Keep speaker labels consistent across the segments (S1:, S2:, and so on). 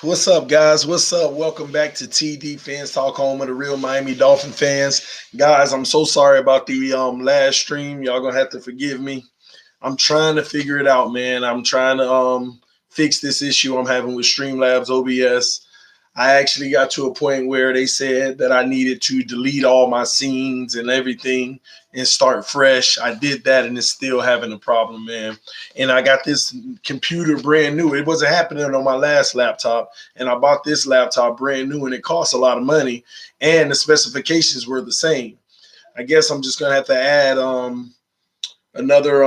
S1: What's up, guys? What's up? Welcome back to TD Fans Talk, home of the real Miami Dolphin fans. Guys, I'm so sorry about the last stream. Y'all gonna have to forgive me. I'm trying to figure it out, man. I'm trying to fix this issue I'm having with Streamlabs OBS. I actually got to a point where they said that I needed to delete all my scenes and everything and start fresh. I did that and it's still having a problem, man. And I got this computer brand new. It wasn't happening on my last laptop. And I bought this laptop brand new and it costs a lot of money. And the specifications were the same. I guess I'm just going to have to add another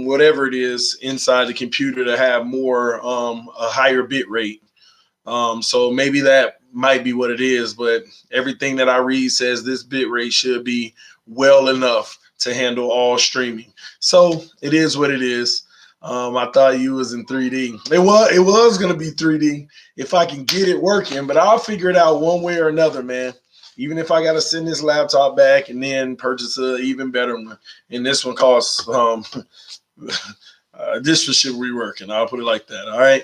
S1: whatever it is inside the computer to have more a higher bit rate. So maybe that might be what it is, but everything that I read says this bit rate should be well enough to handle all streaming. So it is what it is. I thought you was in 3D. It was gonna be 3D if I can get it working, but I'll figure it out one way or another, man. Even if I gotta send this laptop back and then purchase a even better one, and this one costs this one should reworking. I'll put it like that. All right.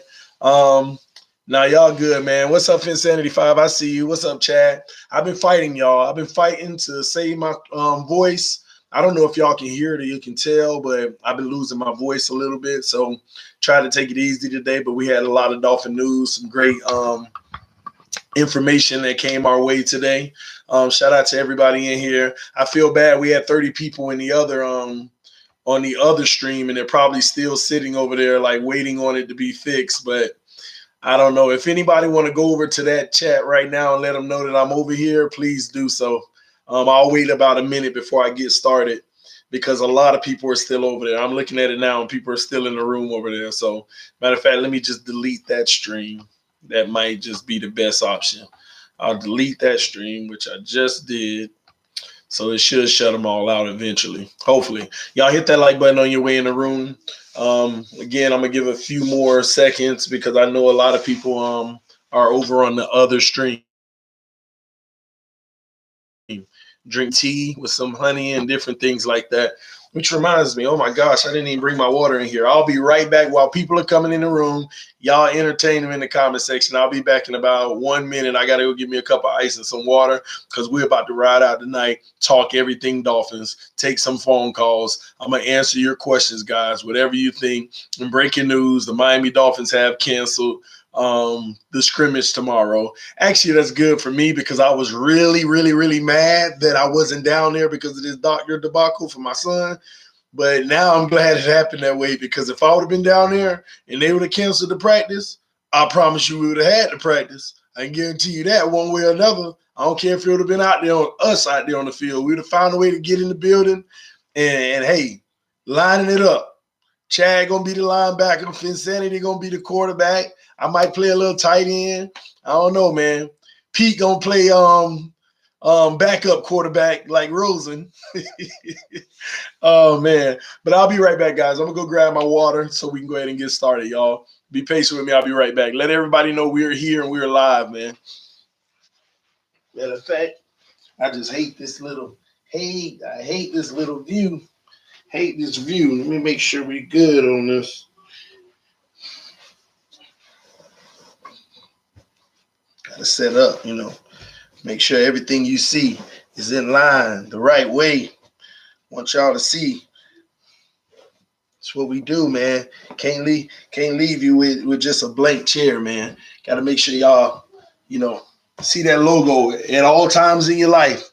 S1: Now y'all good, man. What's up, Insanity5? I see you. What's up, Chad? I've been fighting, y'all. I've been fighting to save my voice. I don't know if y'all can hear it or you can tell, but I've been losing my voice a little bit. So try to take it easy today. But we had a lot of Dolphin news, some great information that came our way today. Shout out to everybody in here. I feel bad. We had 30 people in the other on the other stream, and they're probably still sitting over there like waiting on it to be fixed. But I don't know. If anybody want to go over to that chat right now and let them know that I'm over here, please do so. I'll wait about a minute before I get started because a lot of people are still over there. I'm looking at it now and people are still in the room over there. So, matter of fact, let me just delete that stream. That might just be the best option. I'll delete that stream, which I just did. So it should shut them all out eventually. Hopefully. Y'all hit that like button on your way in the room. Again, I'm gonna give a few more seconds because I know a lot of people are over on the other stream. Drink tea with some honey and different things like that. Which reminds me, oh my gosh, I didn't even bring my water in here. I'll be right back while people are coming in the room. Y'all entertain them in the comment section. I'll be back in about 1 minute. I got to go get me a cup of ice and some water because we're about to ride out tonight, talk everything Dolphins, take some phone calls. I'm going to answer your questions, guys, whatever you think. And breaking news, the Miami Dolphins have canceled the scrimmage tomorrow. Actually, that's good for me because I was really, really, really mad that I wasn't down there because of this doctor debacle for my son. But now I'm glad it happened that way because if I would have been down there and they would have canceled the practice, I promise you we would have had the practice. I can guarantee you that one way or another. I don't care if it would have been out there on us out there on the field. We would have found a way to get in the building and hey, lining it up. Chad gonna be the linebacker. Finsanity gonna be the quarterback. I might play a little tight end. I don't know, man. Pete gonna play backup quarterback like Rosen. Oh man. But I'll be right back, guys. I'm gonna go grab my water so we can go ahead and get started, y'all. Be patient with me. I'll be right back. Let everybody know we're here and we're live, man. Matter of fact, I just hate this little I hate this little view. Hate this view. Let me make sure we're good on this. Gotta set up, make sure everything you see is in line the right way. Want y'all to see. That's what we do, man. Can't leave you with just a blank chair, man. Gotta make sure y'all, see that logo at all times in your life.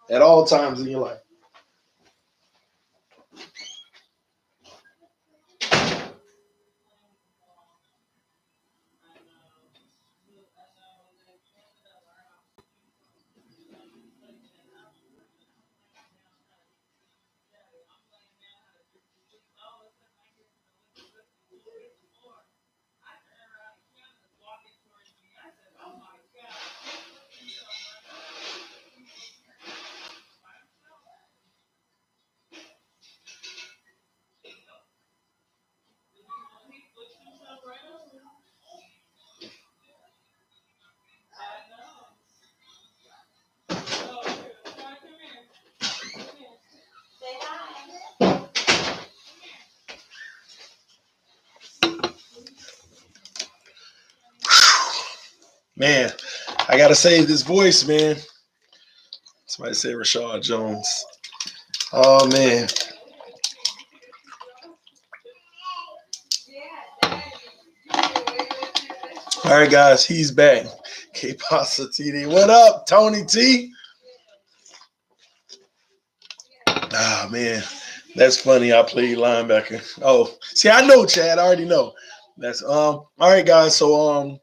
S1: At all times in your life. Man, I got to save this voice, man. Somebody say Rashad Jones. Oh, man. All right, guys, he's back. K-Pasa TD. What up, Tony T? Ah, man. That's funny. I played linebacker. Oh, see, I know, Chad. I already know. That's all right, guys. So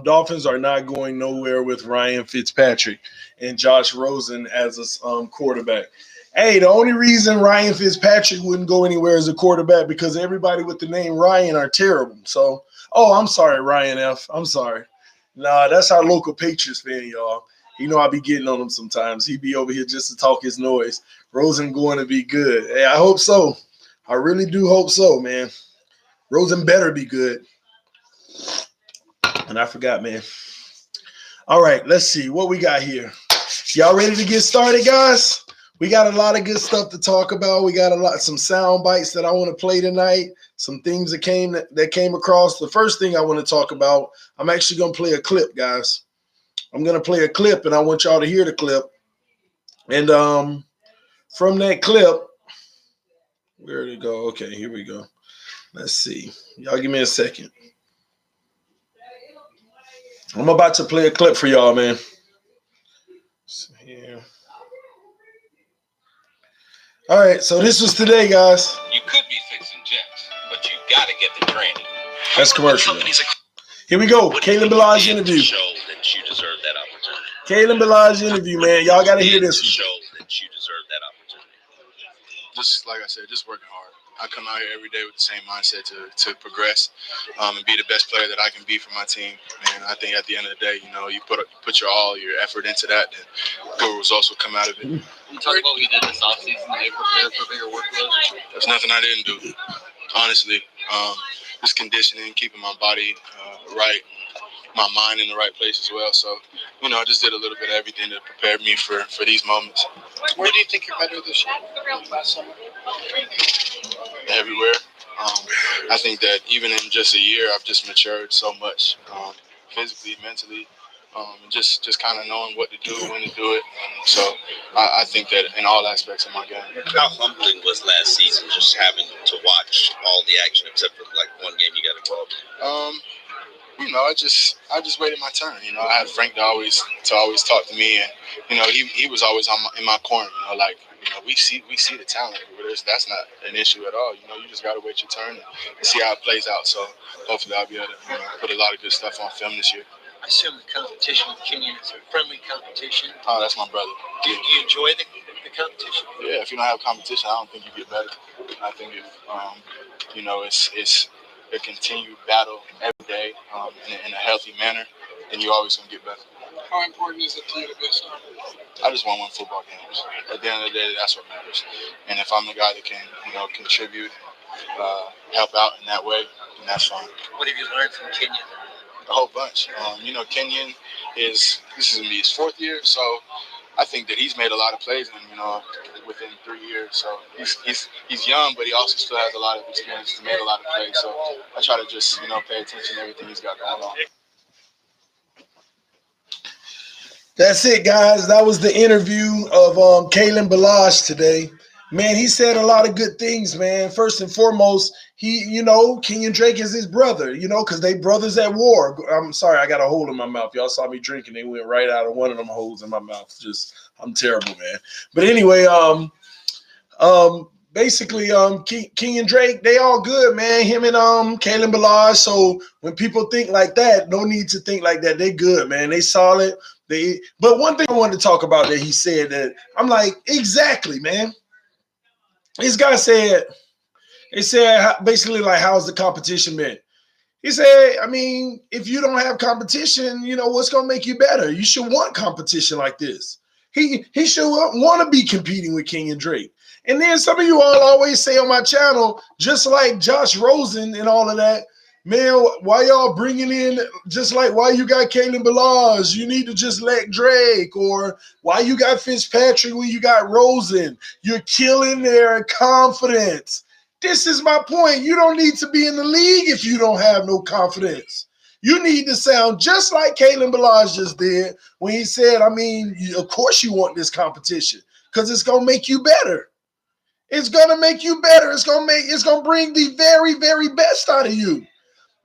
S1: Dolphins are not going nowhere with Ryan Fitzpatrick and Josh Rosen as a quarterback. Hey, the only reason Ryan Fitzpatrick wouldn't go anywhere as a quarterback because everybody with the name Ryan are terrible. So, I'm sorry, Ryan F. I'm sorry. Nah, that's our local Patriots fan, y'all. You know I be getting on him sometimes. He be over here just to talk his noise. Rosen going to be good. Hey, I hope so. I really do hope so, man. Rosen better be good. And I forgot, man. All right, let's see what we got here. Y'all ready to get started, guys? We got a lot of good stuff to talk about. We got some sound bites that I want to play tonight. Some things that came across. The first thing I want to talk about, I'm actually going to play a clip, guys. I'm going to play a clip, and I want y'all to hear the clip. And from that clip, where did it go? Okay, here we go. Let's see. Y'all give me a second. I'm about to play a clip for y'all, man. So here. All right, so this was today, guys.
S2: You could be fixing jets, but you got to get the training.
S1: That's commercial. Here we go. Kalen Ballage interview.
S2: Show that you deserve that opportunity.
S1: Kalen Ballage interview, man. Y'all got to hear this one.
S2: Show that you deserve that opportunity.
S3: Just like I said, just working hard. I come out here every day with the same mindset to progress and be the best player that I can be for my team. And I think at the end of the day, you put your all your effort into that, then good results will come out of it.
S2: You talk about what you did this offseason to prepare for bigger workload.
S3: There's nothing I didn't do, honestly. Just conditioning, keeping my body right, my mind in the right place as well. So, I just did a little bit of everything to prepare me for these moments.
S4: Where do you think you're better this year last summer?
S3: Everywhere. I think that even in just a year, I've just matured so much, physically, mentally, just kind of knowing what to do, when to do it. So I think that in all aspects of my game.
S2: How humbling was last season, just having to watch all the action except for like one game you got involved in?
S3: I just waited my turn. I had Frank to always talk to me, and he was always in my corner. We see the talent. That's not an issue at all. You just gotta wait your turn and see how it plays out. So hopefully I'll be able to put a lot of good stuff on film this year.
S4: I assume the competition with Kenyon is a friendly competition.
S3: Oh, that's my brother.
S4: Do you enjoy the competition?
S3: Yeah, if you don't have competition, I don't think you get better. I think if it's a continued battle every day in a healthy manner, then you're always going to get better.
S4: How important is it to you to be a star?
S3: I just want to win football games. At the end of the day, that's what matters. And if I'm the guy that can, contribute, help out in that way, then that's fine.
S4: What have you learned from Kenyon?
S3: A whole bunch. Kenyon this is going to be his fourth year, so I think that he's made a lot of plays within 3 years. So he's young, but he also still has a lot of experience to make a lot of plays. So I try to just pay attention to everything he's got going on.
S1: That's it, guys. That was the interview of Kalen Ballage today. Man, he said a lot of good things, man. First and foremost, Kenyon Drake is his brother, because they brothers at war. I'm sorry, I got a hole in my mouth. Y'all saw me drinking. They went right out of one of them holes in my mouth. I'm terrible, man. But anyway, basically, Kenyon Drake, they all good, man. Him and Kalen Ballage. So when people think like that, no need to think like that. They good, man. They solid. But one thing I wanted to talk about that he said that I'm like, exactly, man. This guy said, basically like, how's the competition been? He said, if you don't have competition, what's going to make you better? You should want competition like this. He should want to be competing with Kenyon Drake. And then some of you all always say on my channel, just like Josh Rosen and all of that, man, why y'all bringing in, just like why you got Kalen Ballage, you need to just let Drake, or why you got Fitzpatrick when you got Rosen. You're killing their confidence. This is my point. You don't need to be in the league if you don't have no confidence. You need to sound just like Kalen Ballage just did when he said, of course you want this competition because it's going to make you better. It's going to make you better. It's going to bring the very, very best out of you.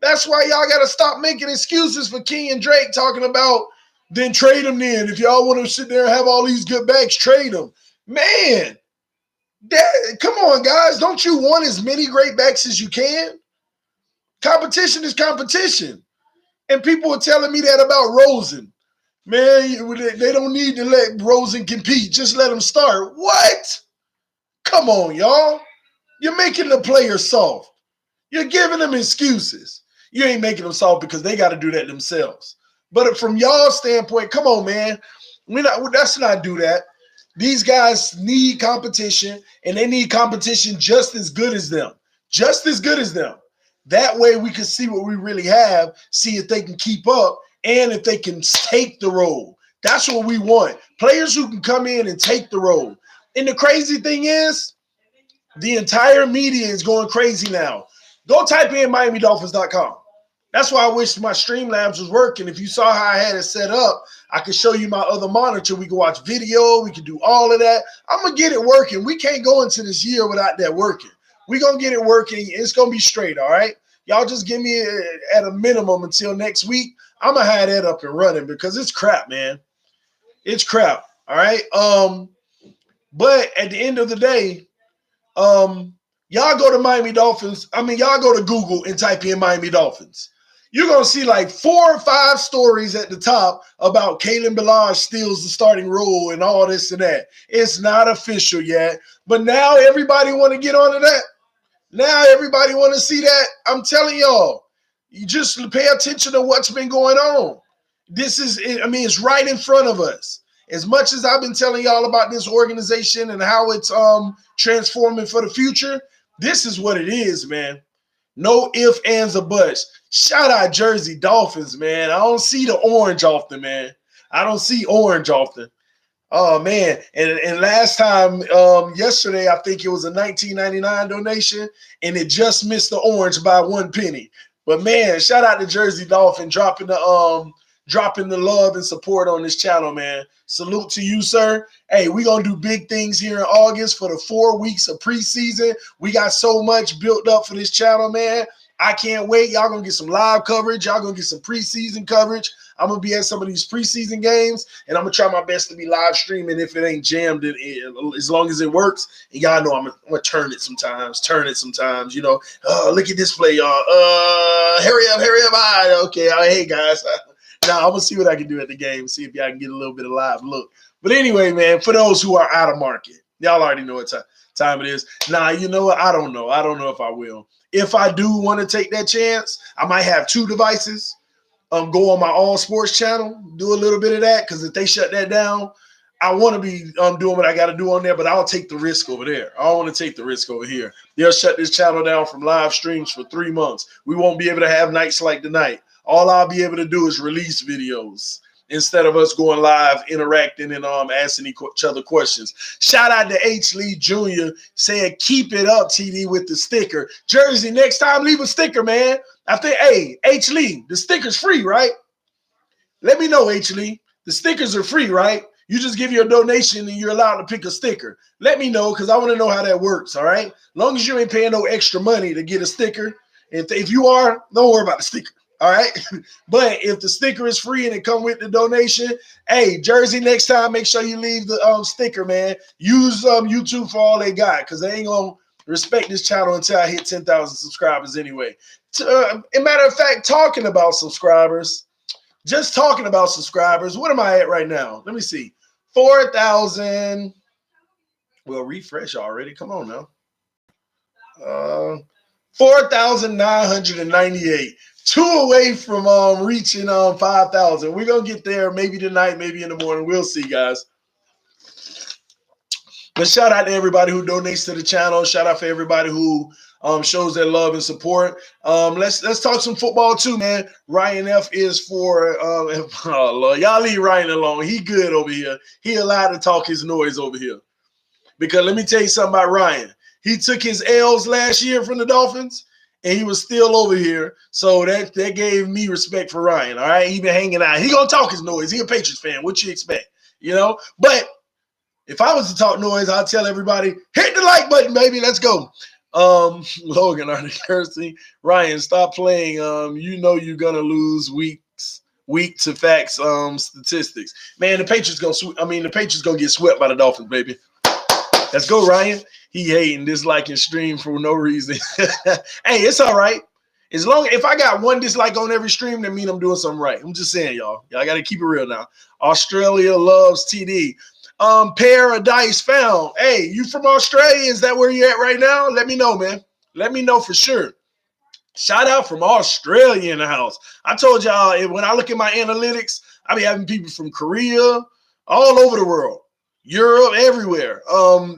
S1: That's why y'all got to stop making excuses for King and Drake talking about then trade them then. If y'all want to sit there and have all these good backs, trade them. Man, come on, guys. Don't you want as many great backs as you can? Competition is competition. And people were telling me that about Rosen. Man, they don't need to let Rosen compete. Just let him start. What? Come on, y'all. You're making the players soft. You're giving them excuses. You ain't making them soft because they got to do that themselves. But from y'all's standpoint, come on, man. Let's not do that. These guys need competition, and they need competition just as good as them. Just as good as them. That way we can see what we really have, see if they can keep up, and if they can take the role. That's what we want. Players who can come in and take the role. And the crazy thing is, the entire media is going crazy now. Go type in MiamiDolphins.com. That's why I wish my Streamlabs was working. If you saw how I had it set up, I could show you my other monitor. We can watch video. We can do all of that. I'm going to get it working. We can't go into this year without that working. We're going to get it working. It's going to be straight, all right? Y'all just give me at a minimum until next week. I'm going to have that up and running because it's crap, man. It's crap, all right? But at the end of the day, y'all go to Miami Dolphins. Y'all go to Google and type in Miami Dolphins. You're going to see like 4 or 5 stories at the top about Kalen Ballage steals the starting role and all this and that. It's not official yet, but now everybody want to get onto that. Now everybody want to see that. I'm telling y'all, you just pay attention to what's been going on. It's right in front of us. As much as I've been telling y'all about this organization and how it's transforming for the future, this is what it is, man. No ifs, ands, or buts. Shout out Jersey Dolphins, man. I don't see the orange often, man. I don't see orange often. Oh, man. And last time, yesterday, I think it was a $19.99 donation, and it just missed the orange by 1 penny. But, man, shout out to Jersey Dolphin dropping the love and support on this channel, man. Salute to you, sir. Hey, we're going to do big things here in August for the 4 weeks of preseason. We got so much built up for this channel, man. I can't wait. Y'all going to get some live coverage. Y'all going to get some preseason coverage. I'm going to be at some of these preseason games, and I'm going to try my best to be live streaming if it ain't jammed, as long as it works. And y'all know I'm going to turn it sometimes, you know. Look at this play, y'all. Hurry up. Okay, hey, guys. Now, I'm going to see what I can do at the game, see if y'all can get a little bit of live look. But anyway, man, for those who are out of market, y'all already know what time it is. Nah, you know what? I don't know. I don't know if I will. If I do want to take that chance, I might have 2 devices. Go on my All Sports channel, do a little bit of that, because if they shut that down, I want to be doing what I got to do on there, but I'll take the risk over there. I don't want to take the risk over here. They'll shut this channel down from live streams for 3 months. We won't be able to have nights like tonight. All I'll be able to do is release videos instead of us going live, interacting, and asking each other questions. Shout out to H. Lee Jr. saying, keep it up, TD, with the sticker. Jersey, next time, leave a sticker, man. I think, hey, H. Lee, the sticker's free, right? Let me know, H. Lee. The stickers are free, right? You just give your donation and you're allowed to pick a sticker. Let me know because I want to know how that works, all right? As long as you ain't paying no extra money to get a sticker. If you are, don't worry about the sticker. All right. But if the sticker is free and it come with the donation, hey, Jersey, next time, make sure you leave the sticker, man. Use YouTube for all they got because they ain't going to respect this channel until I hit 10,000 subscribers anyway. As a matter of fact, talking about subscribers, what am I at right now? Let me see. 4,000. Well, refresh already. Come on now. 4,998. 2 away from reaching 5,000. We're going to get there maybe tonight, maybe in the morning. We'll see, guys. But shout out to everybody who donates to the channel. Shout out for everybody who shows their love and support. Let's talk some football too, man. Ryan F is for oh Lord, y'all leave Ryan alone. He good over here. He allowed to talk his noise over here. Because let me tell you something about Ryan. He took his L's last year from the Dolphins, and he was still over here. So that gave me respect for Ryan. All right, he been hanging out. He gonna talk his noise. He a Patriots fan. What you expect? You know. But if I was to talk noise, I'd tell everybody, hit the like button, baby. Let's go. Logan, are they cursing? Ryan, stop playing. You know you're gonna lose week to facts statistics. Man, the Patriots gonna get swept by the Dolphins, baby. Let's go, Ryan. He hating, disliking stream for no reason. Hey, it's all right. If I got one dislike on every stream, that means I'm doing something right. I'm just saying, y'all. Y'all got to keep it real now. Australia loves TD. Paradise found. Hey, you from Australia? Is that where you're at right now? Let me know, man. Let me know for sure. Shout out from Australia in the house. I told y'all, when I look at my analytics, I be having people from Korea, all over the world, Europe, everywhere,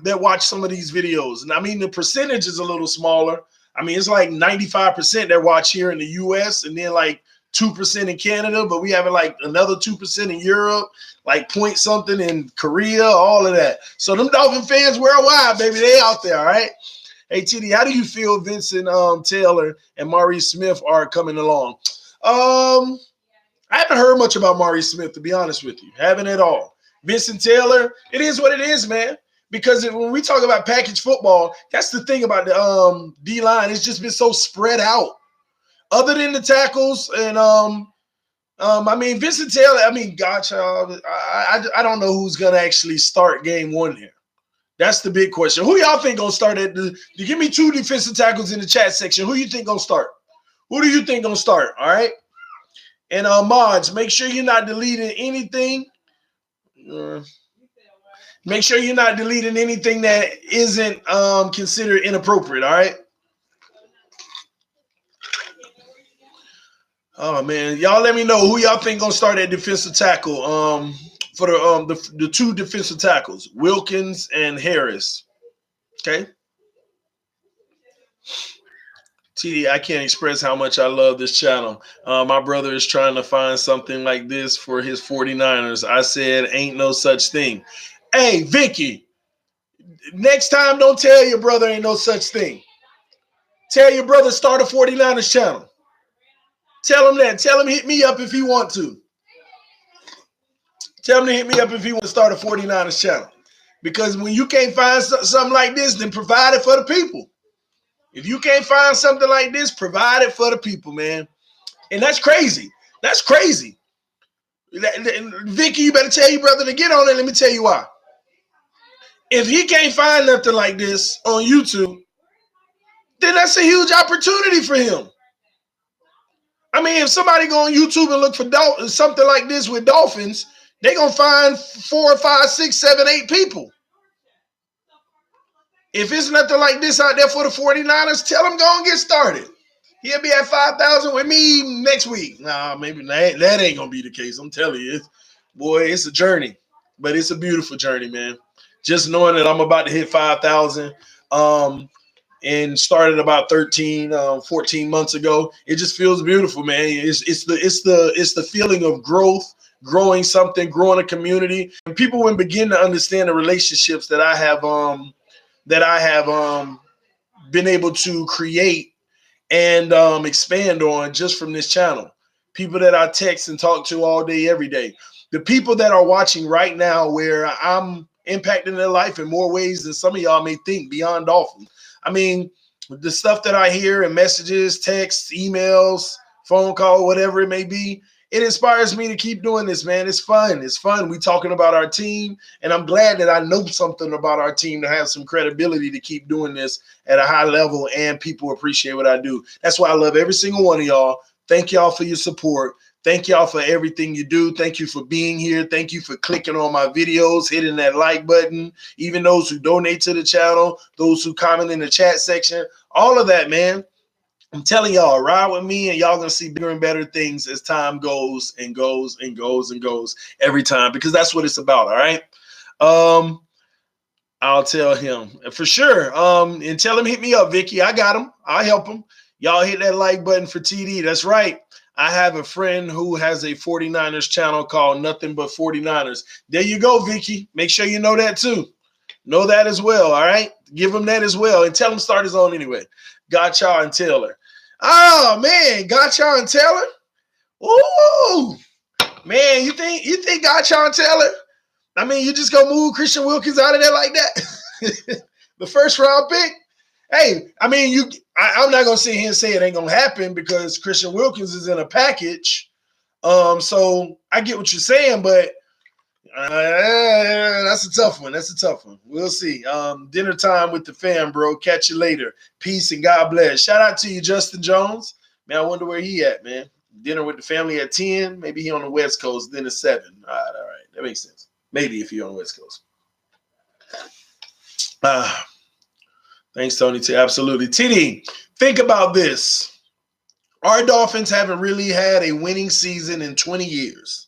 S1: that watch some of these videos. And I mean, the percentage is a little smaller. I mean, it's like 95% that watch here in the U.S. and then like 2% in Canada, but we have like another 2% in Europe, like point something in Korea, all of that. So them Dolphin fans worldwide, baby, they out there, all right? Hey, TD, how do you feel Vincent Taylor and Maurice Smith are coming along? I haven't heard much about Maurice Smith, to be honest with you. Haven't at all. Vincent Taylor, it is what it is, man. Because when we talk about package football, that's the thing about the D-line. It's just been so spread out. Other than the tackles and I mean, Vincent Taylor, I mean, Godchild, I don't know who's going to actually start game one here. That's the big question. Who y'all think going to start at you give me 2 defensive tackles in the chat section. Who you think going to start? Who do you think going to start? All right. And mods, make sure you're not deleting anything. Make sure you're not deleting anything that isn't considered inappropriate. All right. Oh man, y'all let me know who y'all think gonna start at defensive tackle. For the 2 defensive tackles, Wilkins and Harris. Okay. TD, I can't express how much I love this channel. My brother is trying to find something like this for his 49ers. I said, ain't no such thing. Hey, Vicky, next time don't tell your brother ain't no such thing. Tell your brother start a 49ers channel. Tell him that. Tell him hit me up if he want to. Tell him to hit me up if he want to start a 49ers channel. Because when you can't find something like this, then provide it for the people. If you can't find something like this, provide it for the people, man. And that's crazy. That's crazy. Vicky, you better tell your brother to get on it. Let me tell you why. If he can't find nothing like this on YouTube, then that's a huge opportunity for him. I mean, if somebody go on YouTube and look for something like this with Dolphins, they're going to find 4, 5, 6, 7, 8 people. If it's nothing like this out there for the 49ers, tell them go and get started. He'll be at 5,000 with me next week. Nah, maybe that ain't going to be the case. I'm telling you. It's a journey. But it's a beautiful journey, man. Just knowing that I'm about to hit 5,000 and started about 13, 14 months ago, it just feels beautiful, man. It's the feeling of growth, growing something, growing a community. And people will begin to understand the relationships that I have been able to create and expand on just from this channel. People that I text and talk to all day, every day. The people that are watching right now where I'm impacting their life in more ways than some of y'all may think beyond Dolphins. I mean, the stuff that I hear in messages, texts, emails, phone call, whatever it may be, it inspires me to keep doing this, man. It's fun. It's fun. We talking about our team, and I'm glad that I know something about our team to have some credibility to keep doing this at a high level, and people appreciate what I do. That's why I love every single one of y'all. Thank y'all for your support. Thank y'all for everything you do. Thank you for being here. Thank you for clicking on my videos, hitting that like button, even those who donate to the channel, those who comment in the chat section, all of that, man. I'm telling y'all, ride with me and y'all going to see bigger and better things as time goes and goes and goes and goes every time, because that's what it's about, all right? I'll tell him for sure. And tell him hit me up, Vicky. I got him. I'll help him. Y'all hit that like button for TD. That's right. I have a friend who has a 49ers channel called Nothing But 49ers. There you go, Vicky. Make sure you know that too. Know that as well, all right? Give him that as well. And tell him start his own anyway. Godchild and Taylor. Oh man, Gotcha and Taylor. Ooh, man, you think Gotcha and Taylor? I mean, you just gonna move Christian Wilkins out of there like that? The first round pick. Hey, I mean, I'm not gonna sit here and say it ain't gonna happen because Christian Wilkins is in a package. So I get what you're saying, but that's a tough one. That's a tough one. We'll see. Dinner time with the fam, bro. Catch you later. Peace and God bless. Shout out to you, Justin Jones. Man, I wonder where he at, man. Dinner with the family at 10. Maybe he on the West Coast. Then at 7. All right. That makes sense. Maybe if you're on the West Coast. Thanks, Tony. Absolutely. TD, think about this. Our Dolphins haven't really had a winning season in 20 years.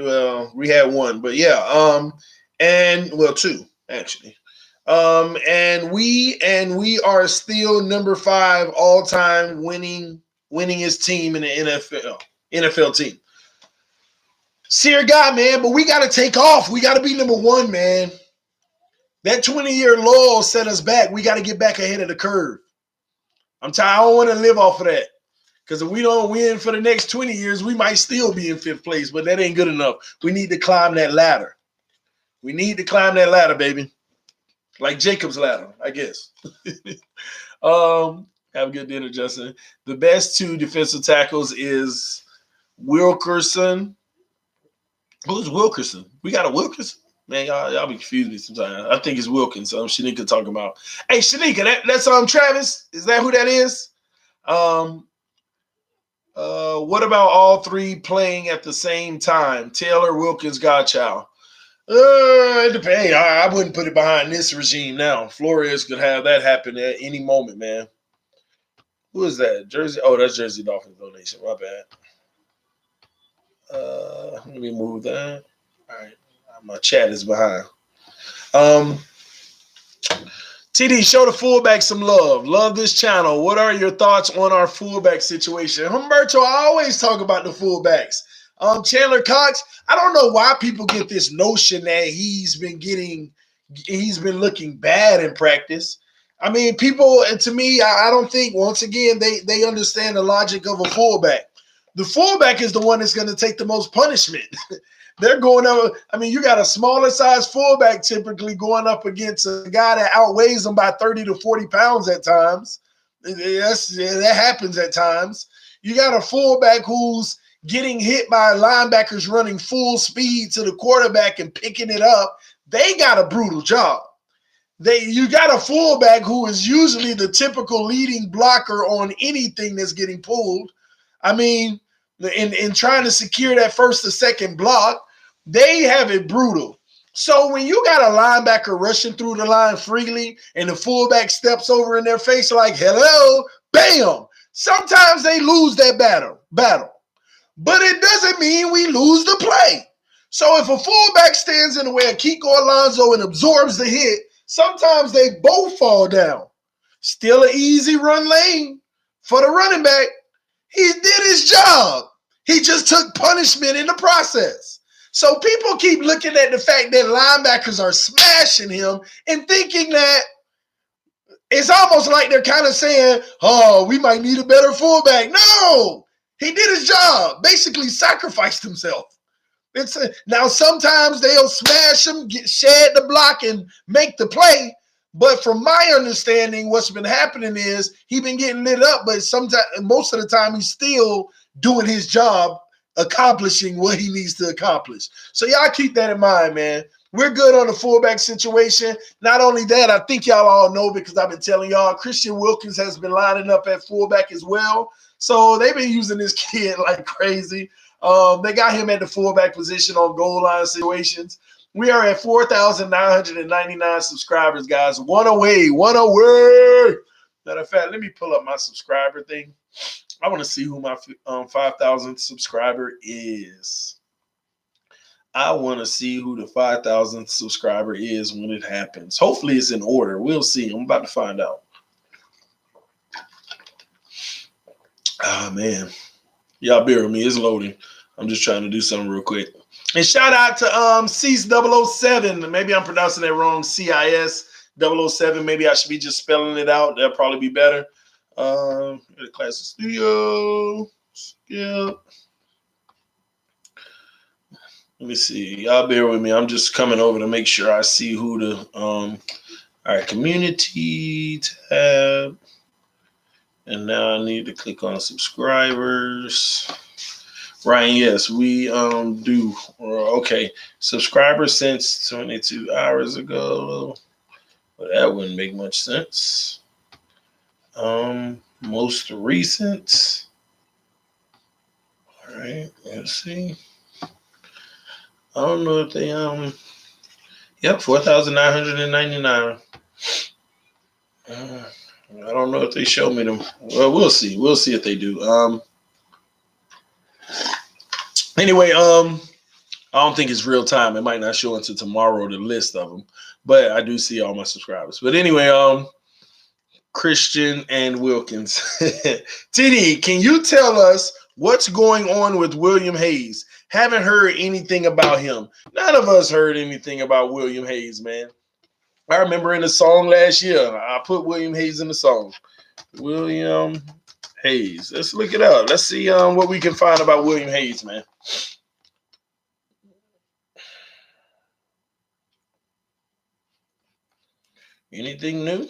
S1: Well, we had one, but yeah. Two, actually. And we are still number 5 all-time winningest team in the NFL team. Dear God, man, but we got to take off. We got to be number 1, man. That 20-year lull set us back. We got to get back ahead of the curve. I'm tired. I don't want to live off of that. Because if we don't win for the next 20 years, we might still be in 5th place, but that ain't good enough. We need to climb that ladder. We need to climb that ladder, baby. Like Jacob's ladder, I guess. Have a good dinner, Justin. The best 2 defensive tackles is Wilkerson. Who's Wilkerson? We got a Wilkerson? Man, y'all be confusing me sometimes. I think it's Wilkins. Shanika talking about. Hey, Shanika, that's Travis. Is that who that is? What about all 3 playing at the same time? Taylor, Wilkins, Godchild. It depends. Hey, I wouldn't put it behind this regime now. Flores could have that happen at any moment, man. Who is that? Jersey? Oh, that's Jersey Dolphins donation. My bad. Let me move that. All right. My chat is behind. TD, show the fullback some love. Love this channel. What are your thoughts on our fullback situation? Humberto, I always talk about the fullbacks. Chandler Cox, I don't know why people get this notion that he's been looking bad in practice. I mean, people, and to me, I don't think, once again, they understand the logic of a fullback. The fullback is the one that's going to take the most punishment. They're going up. I mean, you got a smaller size fullback typically going up against a guy that outweighs them by 30 to 40 pounds at times. That happens at times. You got a fullback who's getting hit by linebackers running full speed to the quarterback and picking it up. They got a brutal job. You got a fullback who is usually the typical leading blocker on anything that's getting pulled. I mean, in trying to secure that first or second block, they have it brutal. So when you got a linebacker rushing through the line freely and the fullback steps over in their face like, hello, bam, sometimes they lose that battle. But it doesn't mean we lose the play. So if a fullback stands in the way of Kiko Alonso and absorbs the hit, sometimes they both fall down. Still an easy run lane for the running back. He did his job. He just took punishment in the process. So people keep looking at the fact that linebackers are smashing him and thinking that it's almost like they're kind of saying, oh, we might need a better fullback. No, he did his job, basically sacrificed himself. Now, sometimes they'll smash him, shed the block, and make the play. But from my understanding, what's been happening is he's been getting lit up, but most of the time he's still doing his job, accomplishing what he needs to accomplish. So y'all keep that in mind, man. We're good on the fullback situation. Not only that, I think y'all all know because I've been telling y'all, Christian Wilkins has been lining up at fullback as well. So they've been using this kid like crazy. They got him at the fullback position on goal line situations. We are at 4,999 subscribers, guys. One away. Matter of fact, let me pull up my subscriber thing. I want to see who my 5,000th subscriber is. I want to see who the 5,000th subscriber is when it happens. Hopefully it's in order. We'll see. I'm about to find out. Ah, man. Y'all bear with me. It's loading. I'm just trying to do something real quick. And shout out to CIS007. Maybe I'm pronouncing that wrong. CIS007. Maybe I should be just spelling it out. That'll probably be better. The class studio. Skip. Let me see. Y'all bear with me. I'm just coming over to make sure I see who the all right, community tab. And now I need to click on subscribers. Ryan, yes, we do. Okay. Subscribers since 22 hours ago. But that wouldn't make much sense. Most recent. All right, let's see. I don't know if they yep, 4,999. I don't know if they show me them. Well, we'll see. We'll see if they do. Anyway, I don't think it's real time. It might not show until tomorrow, the list of them. But I do see all my subscribers. But anyway, Christian and Wilkins. TD, can you tell us what's going on with William Hayes? Haven't heard anything about him. None of us heard anything about William Hayes, man. I remember in the song last year, I put William Hayes in the song. William Hayes. Let's look it up. Let's see what we can find about William Hayes, man. Anything new?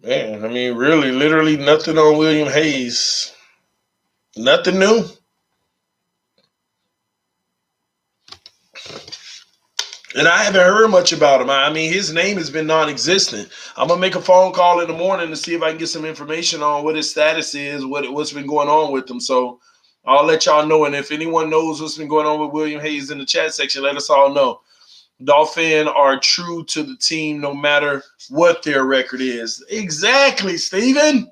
S1: Man, I mean, really, literally nothing on William Hayes. Nothing new. And I haven't heard much about him. I mean, his name has been non-existent. I'm going to make a phone call in the morning to see if I can get some information on what his status is, what's been going on with him. So I'll let y'all know. And if anyone knows what's been going on with William Hayes in the chat section, let us all know. Dolphins are true to the team no matter what their record is. Exactly, Steven.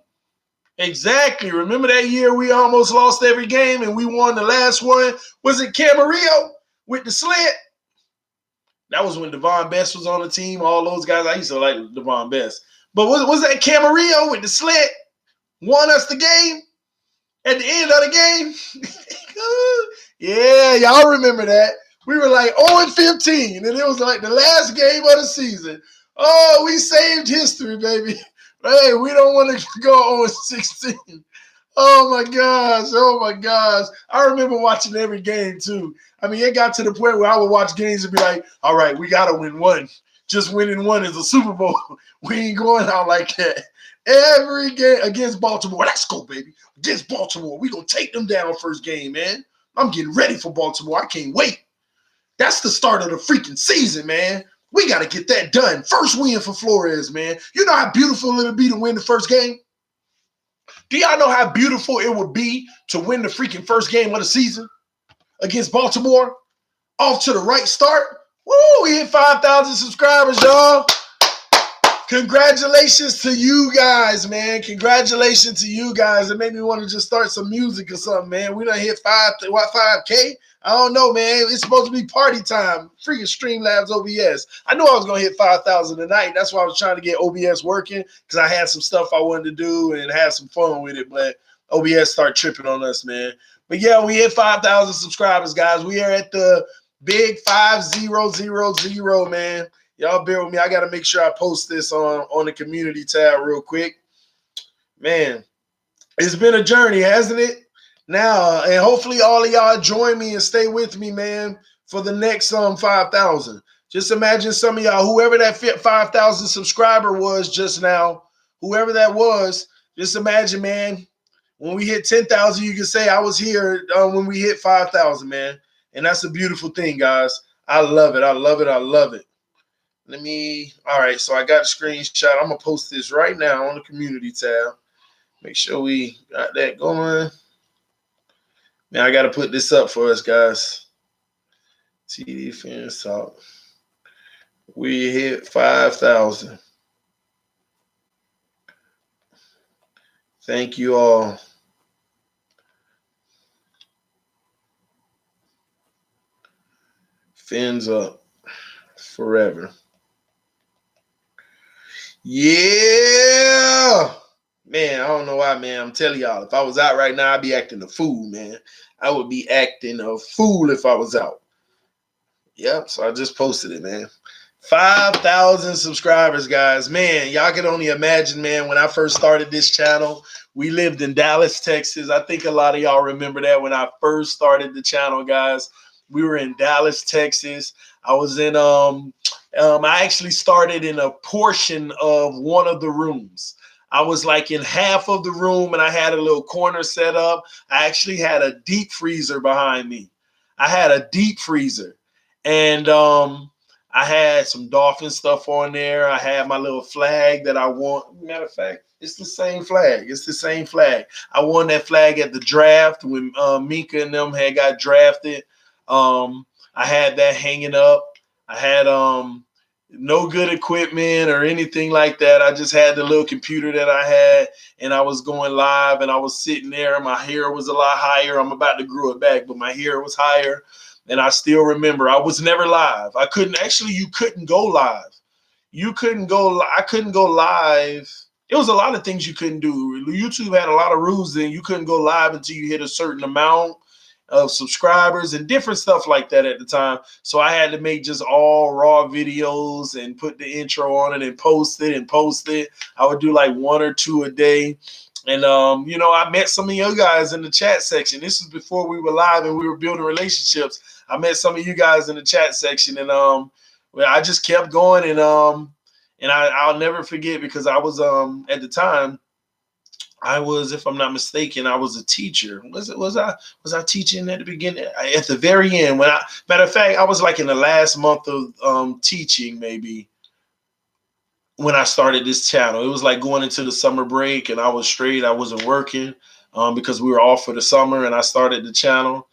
S1: Exactly. Remember that year we almost lost every game and we won the last one? Was it Camarillo with the slant? That was when Devon Best was on the team. All those guys, I used to like Devon Best. But was that Camarillo with the slant? Won us the game at the end of the game? Yeah, y'all remember that. We were like 0-15, and it was like the last game of the season. Oh, we saved history, baby. Hey, we don't want to go 0-16. Oh, my gosh. Oh, my gosh. I remember watching every game, too. I mean, it got to the point where I would watch games and be like, all right, we got to win one. Just winning one is a Super Bowl. We ain't going out like that. Every game against Baltimore. Let's go, baby. Against Baltimore. We going to take them down first game, man. I'm getting ready for Baltimore. I can't wait. That's the start of the freaking season, man. We got to get that done. First win for Flores, man. You know how beautiful it'll be to win the first game? Do y'all know how beautiful it would be to win the freaking first game of the season against Baltimore? Off to the right start. Woo, we hit 5,000 subscribers, y'all. Congratulations to you guys, man. Congratulations to you guys. It made me want to just start some music or something, man. We done hit 5K? I don't know, man. It's supposed to be party time. Freaking Streamlabs OBS. I knew I was going to hit 5,000 tonight. That's why I was trying to get OBS working because I had some stuff I wanted to do and have some fun with it. But OBS started tripping on us, man. But, yeah, we hit 5,000 subscribers, guys. We are at the big 5000, man. Y'all bear with me. I got to make sure I post this on the community tab real quick. Man, it's been a journey, hasn't it? Now, and hopefully all of y'all join me and stay with me, man, for the next 5,000. Just imagine some of y'all, whoever that 5,000 subscriber was just now, whoever that was, just imagine, man, when we hit 10,000, you can say I was here when we hit 5,000, man. And that's a beautiful thing, guys. I love it. I love it. I love it. All right, so I got a screenshot. I'm going to post this right now on the community tab. Make sure we got that going. Man, I got to put this up for us, guys. TD Phins Talk. We hit 5,000. Thank you all. Fins up forever. Yeah. Man, I don't know why, man. I'm telling y'all, if I was out right now, I'd be acting a fool, man. I would be acting a fool if I was out. Yep, so I just posted it, man. 5,000 subscribers, guys. Man, y'all can only imagine, man, when I first started this channel, we lived in Dallas, Texas. I think a lot of y'all remember that when I first started the channel, guys. We were in Dallas, Texas. I was in I actually started in a portion of one of the rooms. I was like in half of the room and I had a little corner set up. I actually had a deep freezer behind me. I had a deep freezer. And I had some Dolphin stuff on there. I had my little flag that I want. Matter of fact, it's the same flag. It's the same flag. I won that flag at the draft when Minka and them had got drafted. I had that hanging up. I had no good equipment or anything like that. I just had the little computer that I had, and I was going live, and I was sitting there. My hair was a lot higher. I'm about to grow it back, but my hair was higher. And I still remember I was never live. You couldn't go live. I couldn't go live. It was a lot of things you couldn't do. YouTube had a lot of rules then. You couldn't go live until you hit a certain amount of subscribers and different stuff like that at the time. So I had to make just all raw videos and put the intro on it and post it. I would do like 1 or 2 a day. And, I met some of you guys in the chat section. This was before we were live and we were building relationships. I met some of you guys in the chat section, and I just kept going, and I'll never forget because I was at the time I was, if I'm not mistaken, I was a teacher. Was I teaching at the beginning? At the very end, matter of fact, I was like in the last month of teaching maybe when I started this channel. It was like going into the summer break, and I was straight. I wasn't working because we were off for the summer, and I started the channel.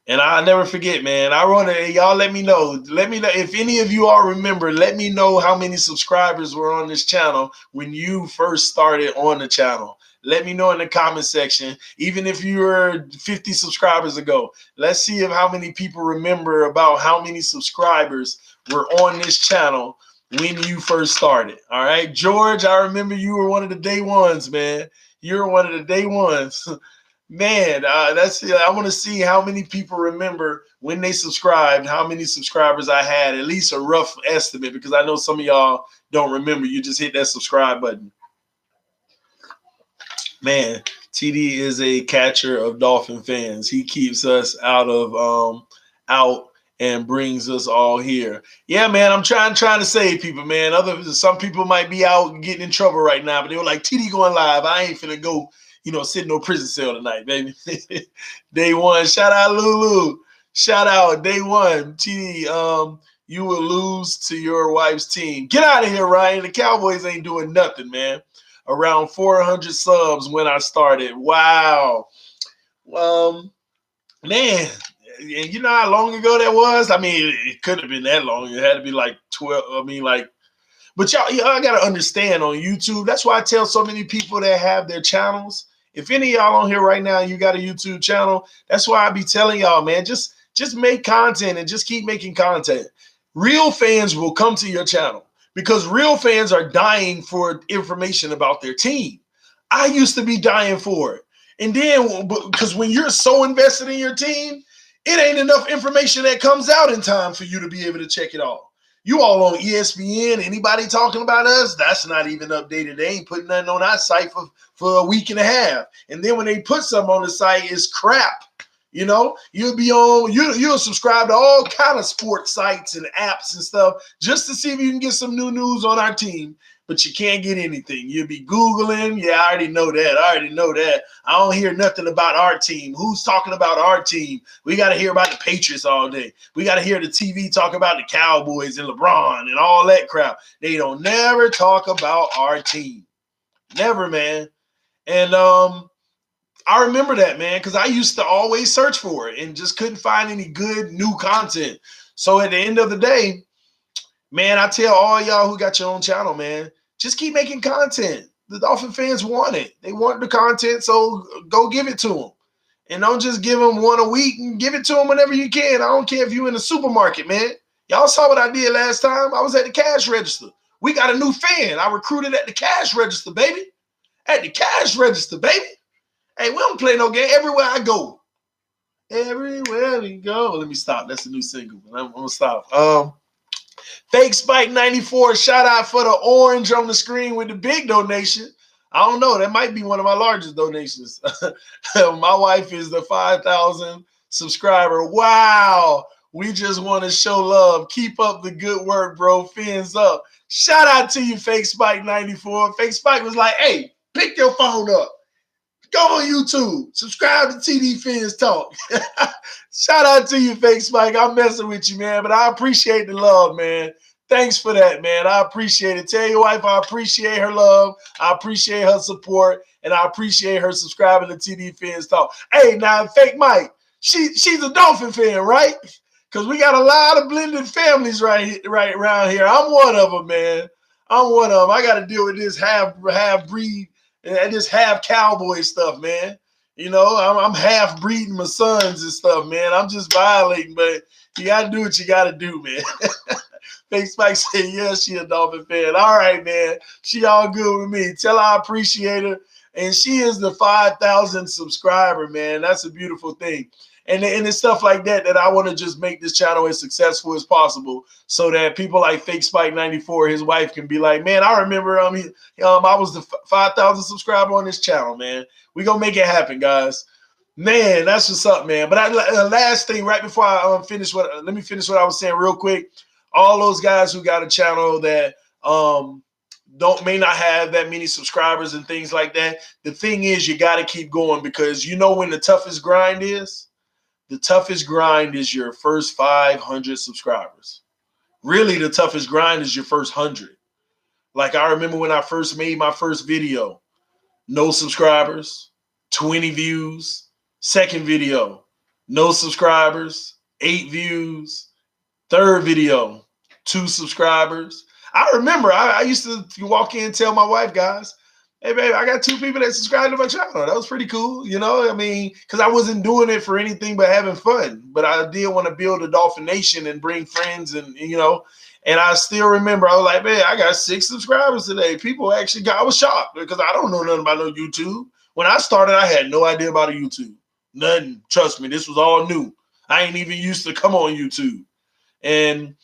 S1: And I'll never forget, man. I want to, y'all let me know. Let me know if any of you all remember. Let me know how many subscribers were on this channel when you first started on the channel. Let me know in the comment section. Even if you were 50 subscribers ago, let's see if how many people remember about how many subscribers were on this channel when you first started. All right, George, I remember you were one of the day ones, man. You were one of the day ones. Man, I want to see how many people remember when they subscribed, how many subscribers I had, at least a rough estimate, because I know some of y'all don't remember. You just hit that subscribe button. Man, TD is a catcher of Dolphin fans. He keeps us out and brings us all here. Yeah, man, I'm trying to save people, man. Some people might be out getting in trouble right now, but they were like, TD going live. I ain't finna go sit in no prison cell tonight, baby. Day one. Shout out Lulu. Shout out day one. TD, you will lose to your wife's team. Get out of here, Ryan. The Cowboys ain't doing nothing, man. Around 400 subs when I started. Wow. Man, and you know how long ago that was? I mean, it couldn't have been that long. It had to be like 12. But y'all got to understand on YouTube. That's why I tell so many people that have their channels. If any of y'all on here right now, you got a YouTube channel, that's why I be telling y'all, man, just make content and just keep making content. Real fans will come to your channel because real fans are dying for information about their team. I used to be dying for it. And then, because when you're so invested in your team, it ain't enough information that comes out in time for you to be able to check it all. You all on ESPN, anybody talking about us, that's not even updated. They ain't putting nothing on our site for a week and a half. And then when they put something on the site, it's crap. You'll subscribe to all kind of sports sites and apps and stuff just to see if you can get some new news on our team. But you can't get anything. You'll be Googling. Yeah, I already know that. I don't hear nothing about our team. Who's talking about our team? We got to hear about the Patriots all day. We got to hear the TV talk about the Cowboys and LeBron and all that crap. They don't never talk about our team. Never, man. And I remember that, man, because I used to always search for it and just couldn't find any good new content. So at the end of the day, man, I tell all y'all who got your own channel, man, just keep making content. The Dolphin fans want it. They want the content, so go give it to them. And don't just give them one a week and give it to them whenever you can. I don't care if you're in the supermarket, man. Y'all saw what I did last time. I was at the cash register. We got a new fan. I recruited at the cash register, baby. At the cash register, baby. Hey, we don't play no game. Everywhere I go. Everywhere we go. Let me stop. That's a new single. I'm going to stop. Fake Spike 94, shout out for the orange on the screen with the big donation. I don't know. That might be one of my largest donations. My wife is the 5,000 subscriber. Wow. We just want to show love. Keep up the good work, bro. Fins up. Shout out to you, Fake Spike 94. Fake Spike was like, hey, pick your phone up. Go on YouTube. Subscribe to TD Fins Talk. Shout out to you, Fake Spike. I'm messing with you, man, but I appreciate the love, man. Thanks for that, man. I appreciate it. Tell your wife I appreciate her love. I appreciate her support, and I appreciate her subscribing to TD Fins Talk. Hey, now, Fake Mike, she's a Dolphin fan, right? Because we got a lot of blended families right around here. I'm one of them, man. I'm one of them. I got to deal with this half breed and this half cowboy stuff, man. You know, I'm half breeding my sons and stuff, man. I'm just violating, but you got to do what you got to do, man. Fake Spike said, yeah, she a Dolphin fan. All right, man. She all good with me. Tell her I appreciate her. And she is the 5,000 subscriber, man. That's a beautiful thing. And it's stuff like that I want to just make this channel as successful as possible so that people like Fake Spike 94, his wife, can be like, man, I remember I was the 5,000 subscriber on this channel, man. We're going to make it happen, guys. Man, that's what's up, man. But last thing, right before I let me finish what I was saying real quick. All those guys who got a channel that may not have that many subscribers and things like that, the thing is you got to keep going, because you know when the toughest grind is? The toughest grind is your first 500 subscribers. Really, the toughest grind is your first 100. Like, I remember when I first made my first video, no subscribers, 20 views. Second video, no subscribers, 8 views. Third video, 2 subscribers. I remember I used to walk in and tell my wife, guys, hey, babe, I got 2 people that subscribe to my channel. That was pretty cool, you know? I mean, because I wasn't doing it for anything but having fun. But I did want to build a Dolphin Nation and bring friends and you know. And I still remember, I was like, man, I got 6 subscribers today. People actually I was shocked because I don't know nothing about no YouTube. When I started, I had no idea about a YouTube. Nothing. Trust me, this was all new. I ain't even used to come on YouTube. And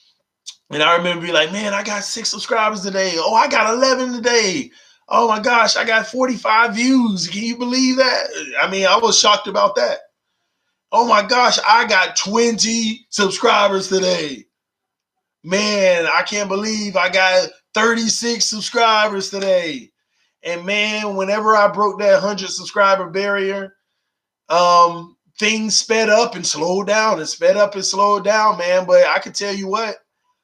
S1: I remember being like, man, I got 6 subscribers today. Oh, I got 11 today. Oh my gosh, I got 45 views. Can you believe that? I mean, I was shocked about that. Oh my gosh, I got 20 subscribers today. Man, I can't believe I got 36 subscribers today. And man, whenever I broke that 100 subscriber barrier, things sped up and slowed down and sped up and slowed down, man. But I can tell you what,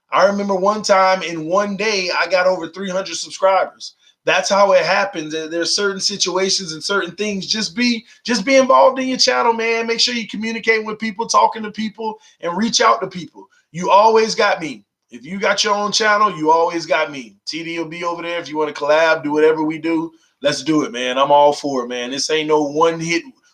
S1: I remember one time in one day, I got over 300 subscribers. That's how it happens. There's certain situations and certain things. Just be involved in your channel, man. Make sure you communicate with people, talking to people, and reach out to people. You always got me. If you got your own channel, you always got me. TD will be over there. If you want to collab, do whatever we do, let's do it, man. I'm all for it, man. This ain't no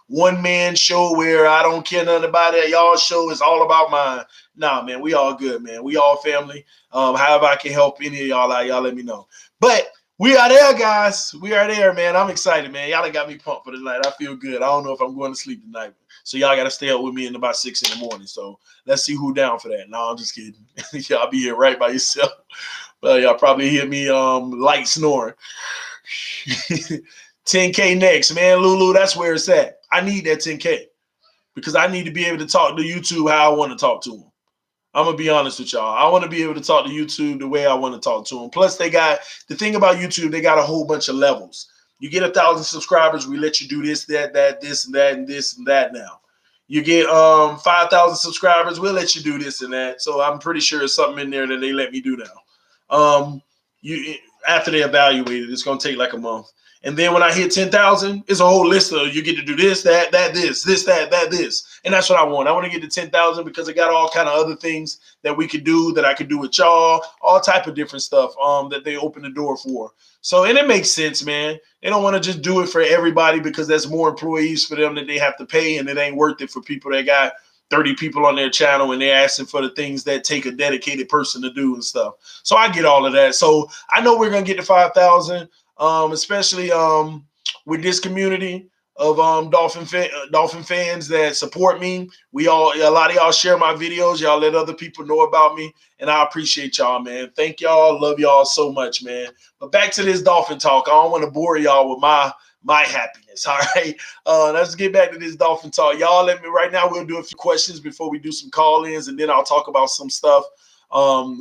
S1: one-man show where I don't care nothing about it. Y'all show is all about mine. Nah, man, we all good, man. We all family. However I can help any of y'all out, y'all let me know. But we are there, guys. We are there, man. I'm excited, man. Y'all got me pumped for tonight. I feel good. I don't know if I'm going to sleep tonight. So y'all got to stay up with me in about 6 in the morning. So let's see who down for that. No, I'm just kidding. Y'all be here right by yourself. Well, y'all probably hear me light snoring. 10K next, man. Lulu, that's where it's at. I need that 10K because I need to be able to talk to YouTube how I want to talk to them. I'm going to be honest with y'all. I want to be able to talk to YouTube the way I want to talk to them. Plus, they got the thing about YouTube, they got a whole bunch of levels. You get 1,000 subscribers, we let you do this, that, this, and that, and this, and that now. You get 5,000 subscribers, we'll let you do this and that. So I'm pretty sure there's something in there that they let me do now. After they evaluate it, it's going to take like a month. And then when I hit 10,000, it's a whole list of you get to do this, that, this, that, this. And that's what I want. I want to get to 10,000 because I got all kind of other things that we could do, that I could do with y'all, all type of different stuff that they open the door for. So, and it makes sense, man. They don't want to just do it for everybody because there's more employees for them that they have to pay, and it ain't worth it for people that got 30 people on their channel and they're asking for the things that take a dedicated person to do and stuff. So I get all of that. So I know we're going to get to 5,000. Especially with this community. of Dolphin fans that support me. A lot of y'all share my videos. Y'all let other people know about me, and I appreciate y'all, man. Thank y'all. Love y'all so much, man. But back to this Dolphin talk. I don't want to bore y'all with my happiness. All right. Let's get back to this Dolphin talk. Y'all let me right now. We'll do a few questions before we do some call-ins, and then I'll talk about some stuff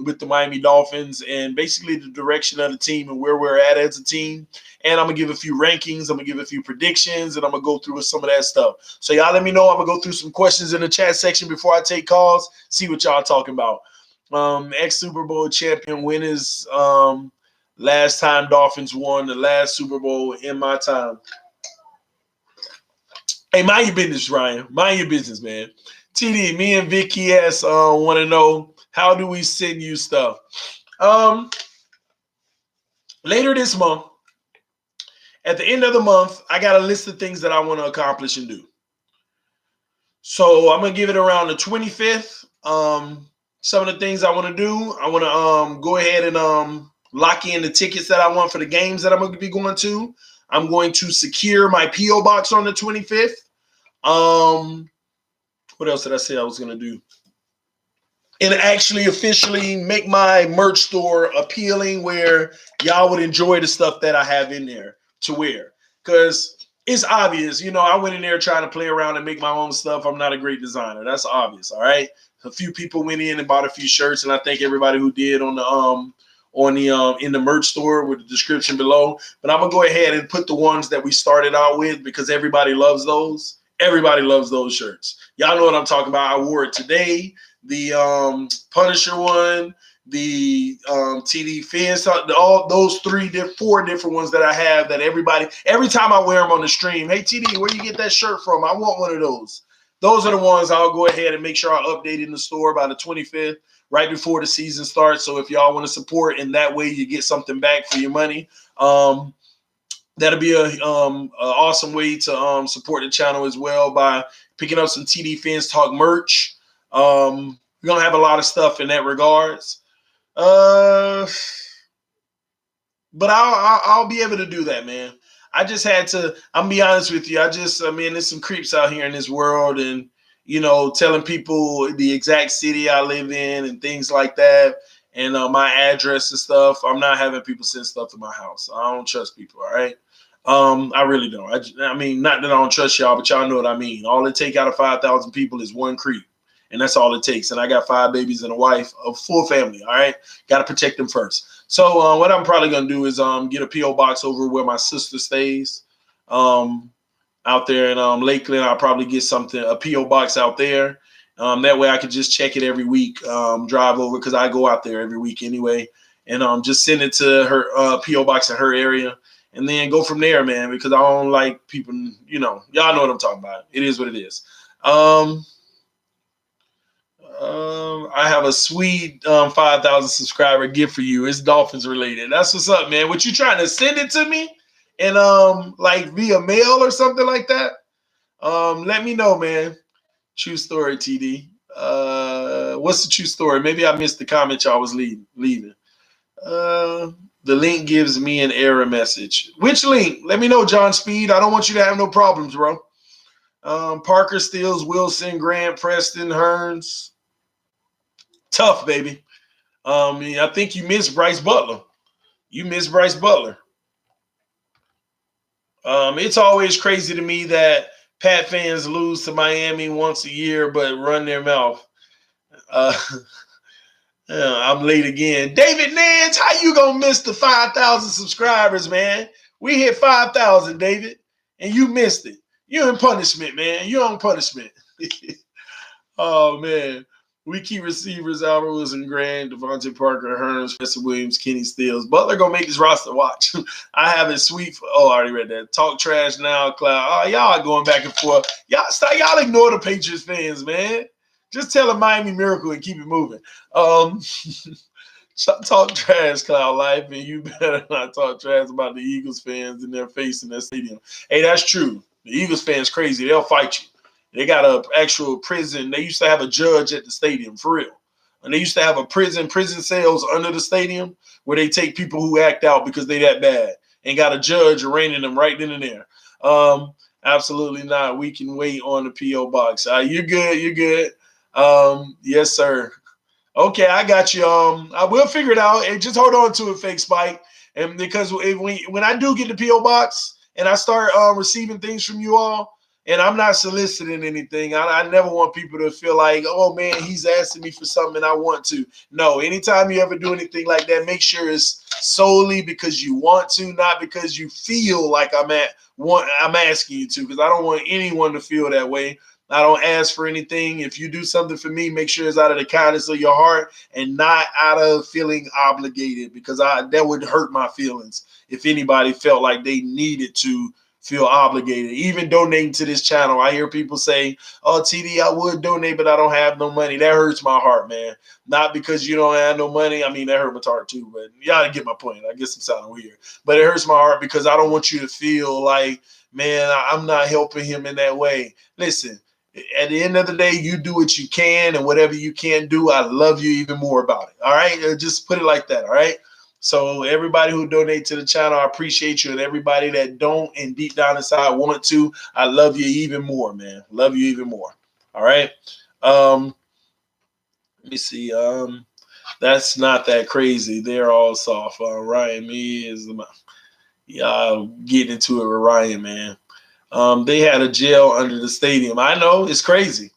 S1: with the Miami Dolphins and basically the direction of the team and where we're at as a team. And I'm going to give a few rankings. I'm going to give a few predictions, and I'm going to go through some of that stuff. So y'all let me know. I'm going to go through some questions in the chat section before I take calls, see what y'all talking about. Ex-Super Bowl champion, when is last time Dolphins won the last Super Bowl in my time? Hey, mind your business, Ryan. Mind your business, man. TD, me and Vicky S want to know, how do we send you stuff? Later this month, at the end of the month, I got a list of things that I want to accomplish and do. So I'm going to give it around the 25th. Some of the things I want to do, I want to go ahead and lock in the tickets that I want for the games that I'm going to be going to. I'm going to secure my P.O. box on the 25th. What else did I say I was going to do? And actually officially make my merch store appealing where y'all would enjoy the stuff that I have in there to wear. Because it's obvious, I went in there trying to play around and make my own stuff. I'm not a great designer. That's obvious, all right? A few people went in and bought a few shirts, and I thank everybody who did in the merch store with the description below. But I'm going to go ahead and put the ones that we started out with because everybody loves those. Everybody loves those shirts. Y'all know what I'm talking about. I wore it today. The Punisher one, the TD Phins, all those 4 different ones that I have that every time I wear them on the stream, hey TD, where you get that shirt from? I want one of those. Those are the ones I'll go ahead and make sure I update in the store by the 25th, right before the season starts. So if y'all want to support, and that way you get something back for your money, that'll be a awesome way to support the channel as well by picking up some TD Phins Talk merch. We're gonna have a lot of stuff in that regards. But I'll be able to do that, man. I just had to. I'm gonna be honest with you. There's some creeps out here in this world, and telling people the exact city I live in and things like that, and my address and stuff. I'm not having people send stuff to my house. I don't trust people. All right. I really don't. Not that I don't trust y'all, but y'all know what I mean. All it take out of 5,000 people is one creep. And that's all it takes. And I got 5 babies and a wife, a full family. All right. Got to protect them first. So what I'm probably going to do is get a P.O. box over where my sister stays out there in Lakeland. I'll probably get a P.O. box out there. That way I could just check it every week, drive over because I go out there every week anyway. And just send it to her P.O. box in her area. And then go from there, man, because I don't like people, y'all know what I'm talking about. It is what it is. I have a sweet 5,000 subscriber gift for you. It's Dolphins related. That's what's up, man. What you trying to send it to me and like via mail or something like that? Let me know, man. True story, TD. What's the true story? Maybe I missed the comment y'all was leaving. The link gives me an error message. Which link? Let me know, John Speed. I don't want you to have no problems, bro. Parker, Steels, Wilson, Grant, Preston, Hearns. Tough, baby. I think you missed Bryce Butler. It's always crazy to me that Pat fans lose to Miami once a year but run their mouth. I'm late again. David Nance, how you gonna miss the 5,000 subscribers, man? We hit 5,000, David, and you missed it. You're in punishment, man. You're on punishment. Oh, man. We keep receivers, Alvarez and Grant, Devontae Parker, Hearns, Spencer Williams, Kenny Stills. Butler gonna make this roster. Watch. I have it sweet. I already read that. Talk trash now, Cloud. Oh, y'all are going back and forth. Y'all ignore the Patriots fans, man. Just tell a Miami Miracle and keep it moving. Talk trash, Cloud Life, and you better not talk trash about the Eagles fans and their face in their stadium. Hey, that's true. The Eagles fans crazy. They'll fight you. They got an actual prison. They used to have a judge at the stadium, for real. And they used to have a prison cells under the stadium where they take people who act out because they that bad and got a judge arraigning them right then and there. Absolutely not. We can wait on the P.O. box. You're good. You're good. Yes, sir. Okay, I got you. I will figure it out. And just hold on to it, Fake Spike. And because when I do get the P.O. box and I start receiving things from you all, and I'm not soliciting anything, I never want people to feel like, oh man, he's asking me for something I want to. No, anytime you ever do anything like that, make sure it's solely because you want to, not because you feel like I'm asking you to, because I don't want anyone to feel that way. I don't ask for anything. If you do something for me, make sure it's out of the kindness of your heart and not out of feeling obligated, because that would hurt my feelings if anybody felt like they needed to feel obligated. Even donating to this channel, I hear people say, oh, TD, I would donate, but I don't have no money. That hurts my heart, man. Not because you don't have no money. I mean, that hurt my heart too, but y'all get my point. I guess I'm sounding weird. But it hurts my heart because I don't want you to feel like, man, I'm not helping him in that way. Listen, at the end of the day, you do what you can, and whatever you can do, I love you even more about it. All right? Just put it like that. All right? So everybody who donate to the channel, I appreciate you. And everybody that don't and deep down inside want to, I love you even more, man. Love you even more. All right? Let me see. That's not that crazy. They're all soft. Ryan, me is y'all getting into it with Ryan, man. They had a jail under the stadium. I know, it's crazy.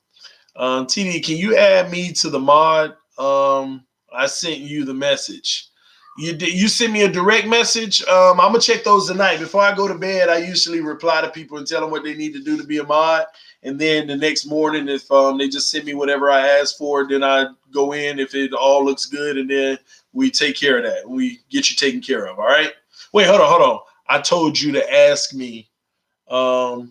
S1: TD, can you add me to the mod? I sent you the message. You send me a direct message. I'm gonna check those tonight. Before I go to bed, I usually reply to people and tell them what they need to do to be a mod. And then the next morning, if they just send me whatever I asked for, then I go in if it all looks good, and then we take care of that. We get you taken care of. All right. Wait, hold on. I told you to ask me. Add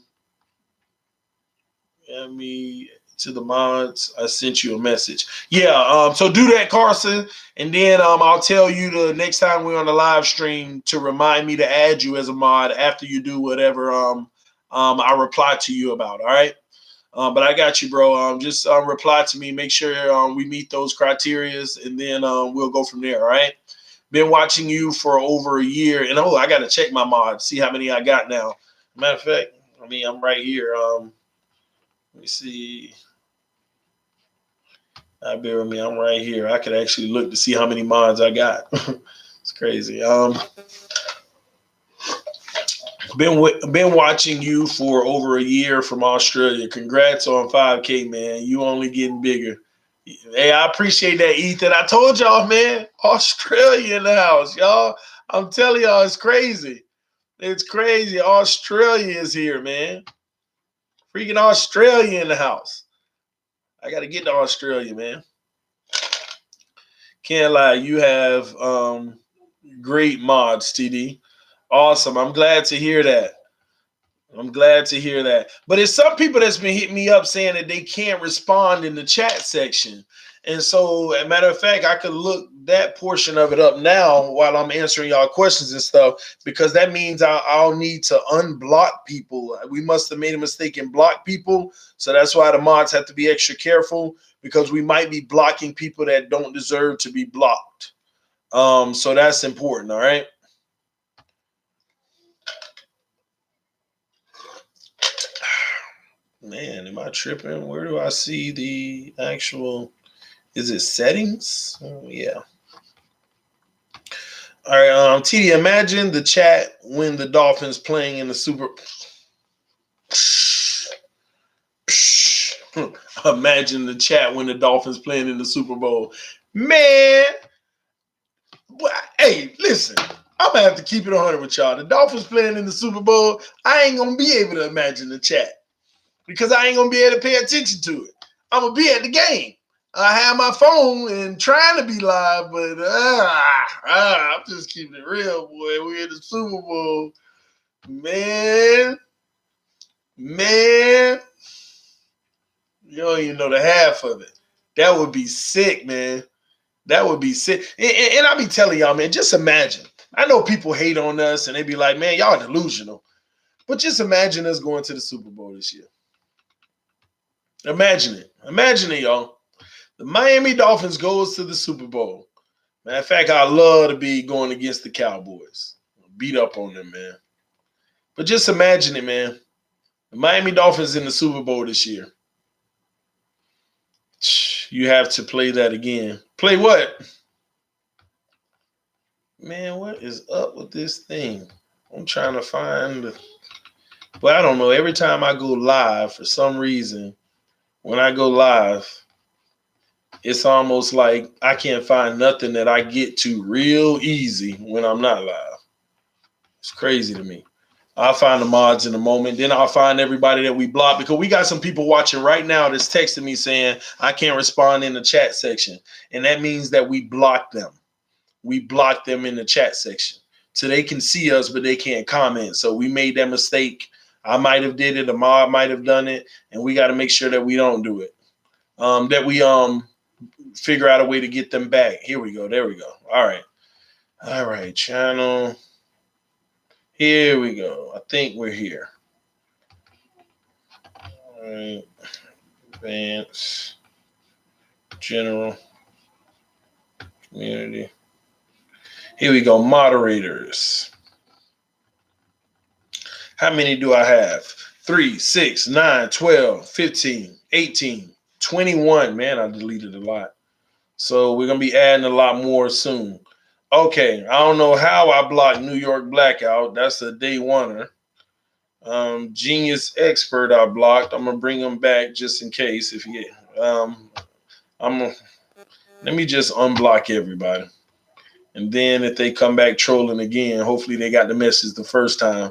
S1: me to the mods. I sent you a message. Yeah, so do that, Carson, and then I'll tell you the next time we're on the live stream to remind me to add you as a mod after you do whatever I reply to you about. All right. But I got you, bro. Just reply to me. Make sure we meet those criterias, and then we'll go from there. All right. Been watching you for over a year, and I got to check my mods, see how many I got now. Matter of fact, I'm right here. Let me see. Bear with me. I'm right here. I could actually look to see how many mods I got. It's crazy. Been watching you for over a year from Australia. Congrats on 5K, man. You only getting bigger. Hey, I appreciate that, Ethan. I told y'all, man, Australia in the house, y'all. I'm telling y'all, it's crazy. It's crazy. Australia is here, man. Freaking Australia in the house. I got to get to Australia, man. Can't lie. You have great mods, TD. Awesome. I'm glad to hear that. But it's some people that's been hitting me up saying that they can't respond in the chat section. And so, as a matter of fact, I could look that portion of it up now while I'm answering y'all questions and stuff, because that means I'll need to unblock people. We must have made a mistake and block people. So that's why the mods have to be extra careful, because we might be blocking people that don't deserve to be blocked. So that's important, all right? Man, am I tripping? Where do I see the actual... Is it settings? Oh, yeah. All right, TD, imagine the chat when the Dolphins playing in the Super... Imagine the chat when the Dolphins playing in the Super Bowl. Man, hey, listen, I'm going to have to keep it 100 with y'all. The Dolphins playing in the Super Bowl, I ain't going to be able to imagine the chat, because I ain't going to be able to pay attention to it. I'm going to be at the game. I have my phone and trying to be live, but I'm just keeping it real, boy. We're in the Super Bowl. Man. You don't even know the half of it. That would be sick, man. That would be sick. And I be telling y'all, man, just imagine. I know people hate on us and they be like, man, y'all delusional. But just imagine us going to the Super Bowl this year. Imagine it. Imagine it, y'all. The Miami Dolphins goes to the Super Bowl. Matter of fact, I love to be going against the Cowboys. Beat up on them, man. But just imagine it, man. The Miami Dolphins in the Super Bowl this year. You have to play that again. Play what? Man, what is up with this thing? I'm trying to find. But I don't know. Every time I go live, for some reason, when I go live, it's almost like I can't find nothing that I get to real easy when I'm not live. It's crazy to me. I'll find the mods in a moment. Then I'll find everybody that we blocked, because we got some people watching right now that's texting me saying I can't respond in the chat section. And that means that we blocked them. We blocked them in the chat section. So they can see us, but they can't comment. So we made that mistake. I might have did it. A mod might have done it. And we got to make sure that we don't do it. That we figure out a way to get them back. Here we go. There we go. All right, channel. Here we go. I think we're here. All right. Advanced. General. Community. Here we go. Moderators. How many do I have? 3, 6, 9, 12, 15, 18, 21. Man, I deleted a lot. So we're going to be adding a lot more soon. Okay, I don't know how I blocked New York Blackout. That's a day oneer. Genius Expert I blocked. I'm gonna bring him back just in case. If he, let me just unblock everybody, and then if they come back trolling again, hopefully they got the message the first time.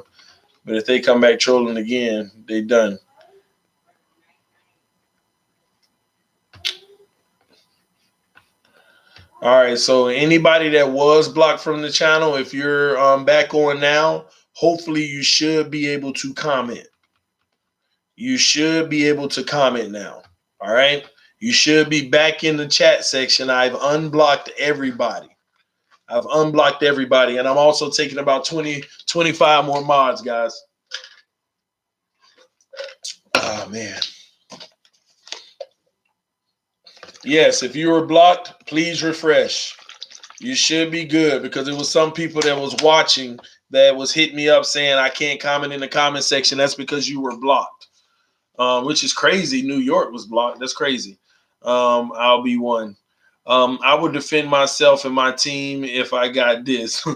S1: But if they come back trolling again, they done. All right, so anybody that was blocked from the channel, if you're back on now, hopefully you should be able to comment. You should be able to comment now. All right, you should be back in the chat section. I've unblocked everybody. I've unblocked everybody, and I'm also taking about 20, 25 more mods, guys. Oh, man. Yes, if you were blocked, please refresh. You should be good, because there was some people that was watching that was hitting me up saying I can't comment in the comment section. That's because you were blocked, which is crazy. New York was blocked. That's crazy. I'll be one. I would defend myself and my team if I got this.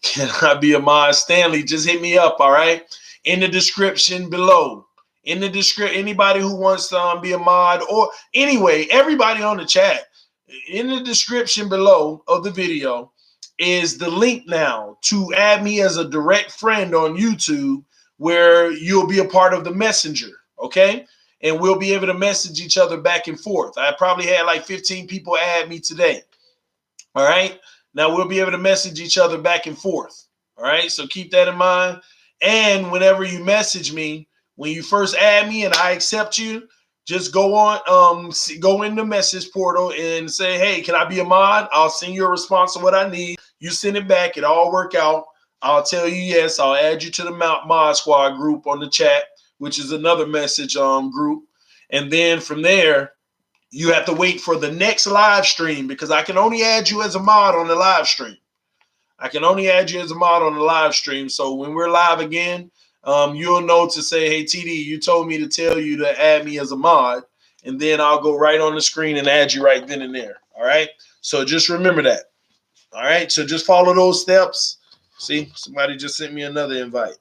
S1: Can I be a mod? Stanley, just hit me up, all right? In the description below. In the description, anybody who wants to be a mod, or anyway, everybody on the chat, in the description below of the video is the link now to add me as a direct friend on YouTube, where you'll be a part of the messenger, okay? And we'll be able to message each other back and forth. I probably had like 15 people add me today, all right? Now we'll be able to message each other back and forth, all right? So keep that in mind. And whenever you message me, when you first add me and I accept you, just go on, go in the message portal and say, hey, can I be a mod? I'll send you a response of what I need. You send it back. It all work out. I'll tell you yes. I'll add you to the Mod Squad group on the chat, which is another message group. And then from there, you have to wait for the next live stream, because I can only add you as a mod on the live stream. I can only add you as a mod on the live stream. So when we're live again, you'll know to say, hey, TD, you told me to tell you to add me as a mod, and then I'll go right on the screen and add you right then and there. All right. So just remember that. All right. So just follow those steps. See, somebody just sent me another invite.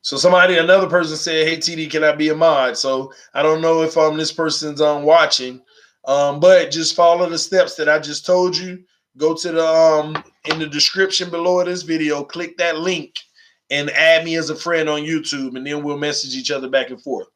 S1: So another person said, hey, TD, can I be a mod? So I don't know if this person's watching, but just follow the steps that I just told you. Go to the in the description below of this video, click that link, and add me as a friend on YouTube, and then we'll message each other back and forth.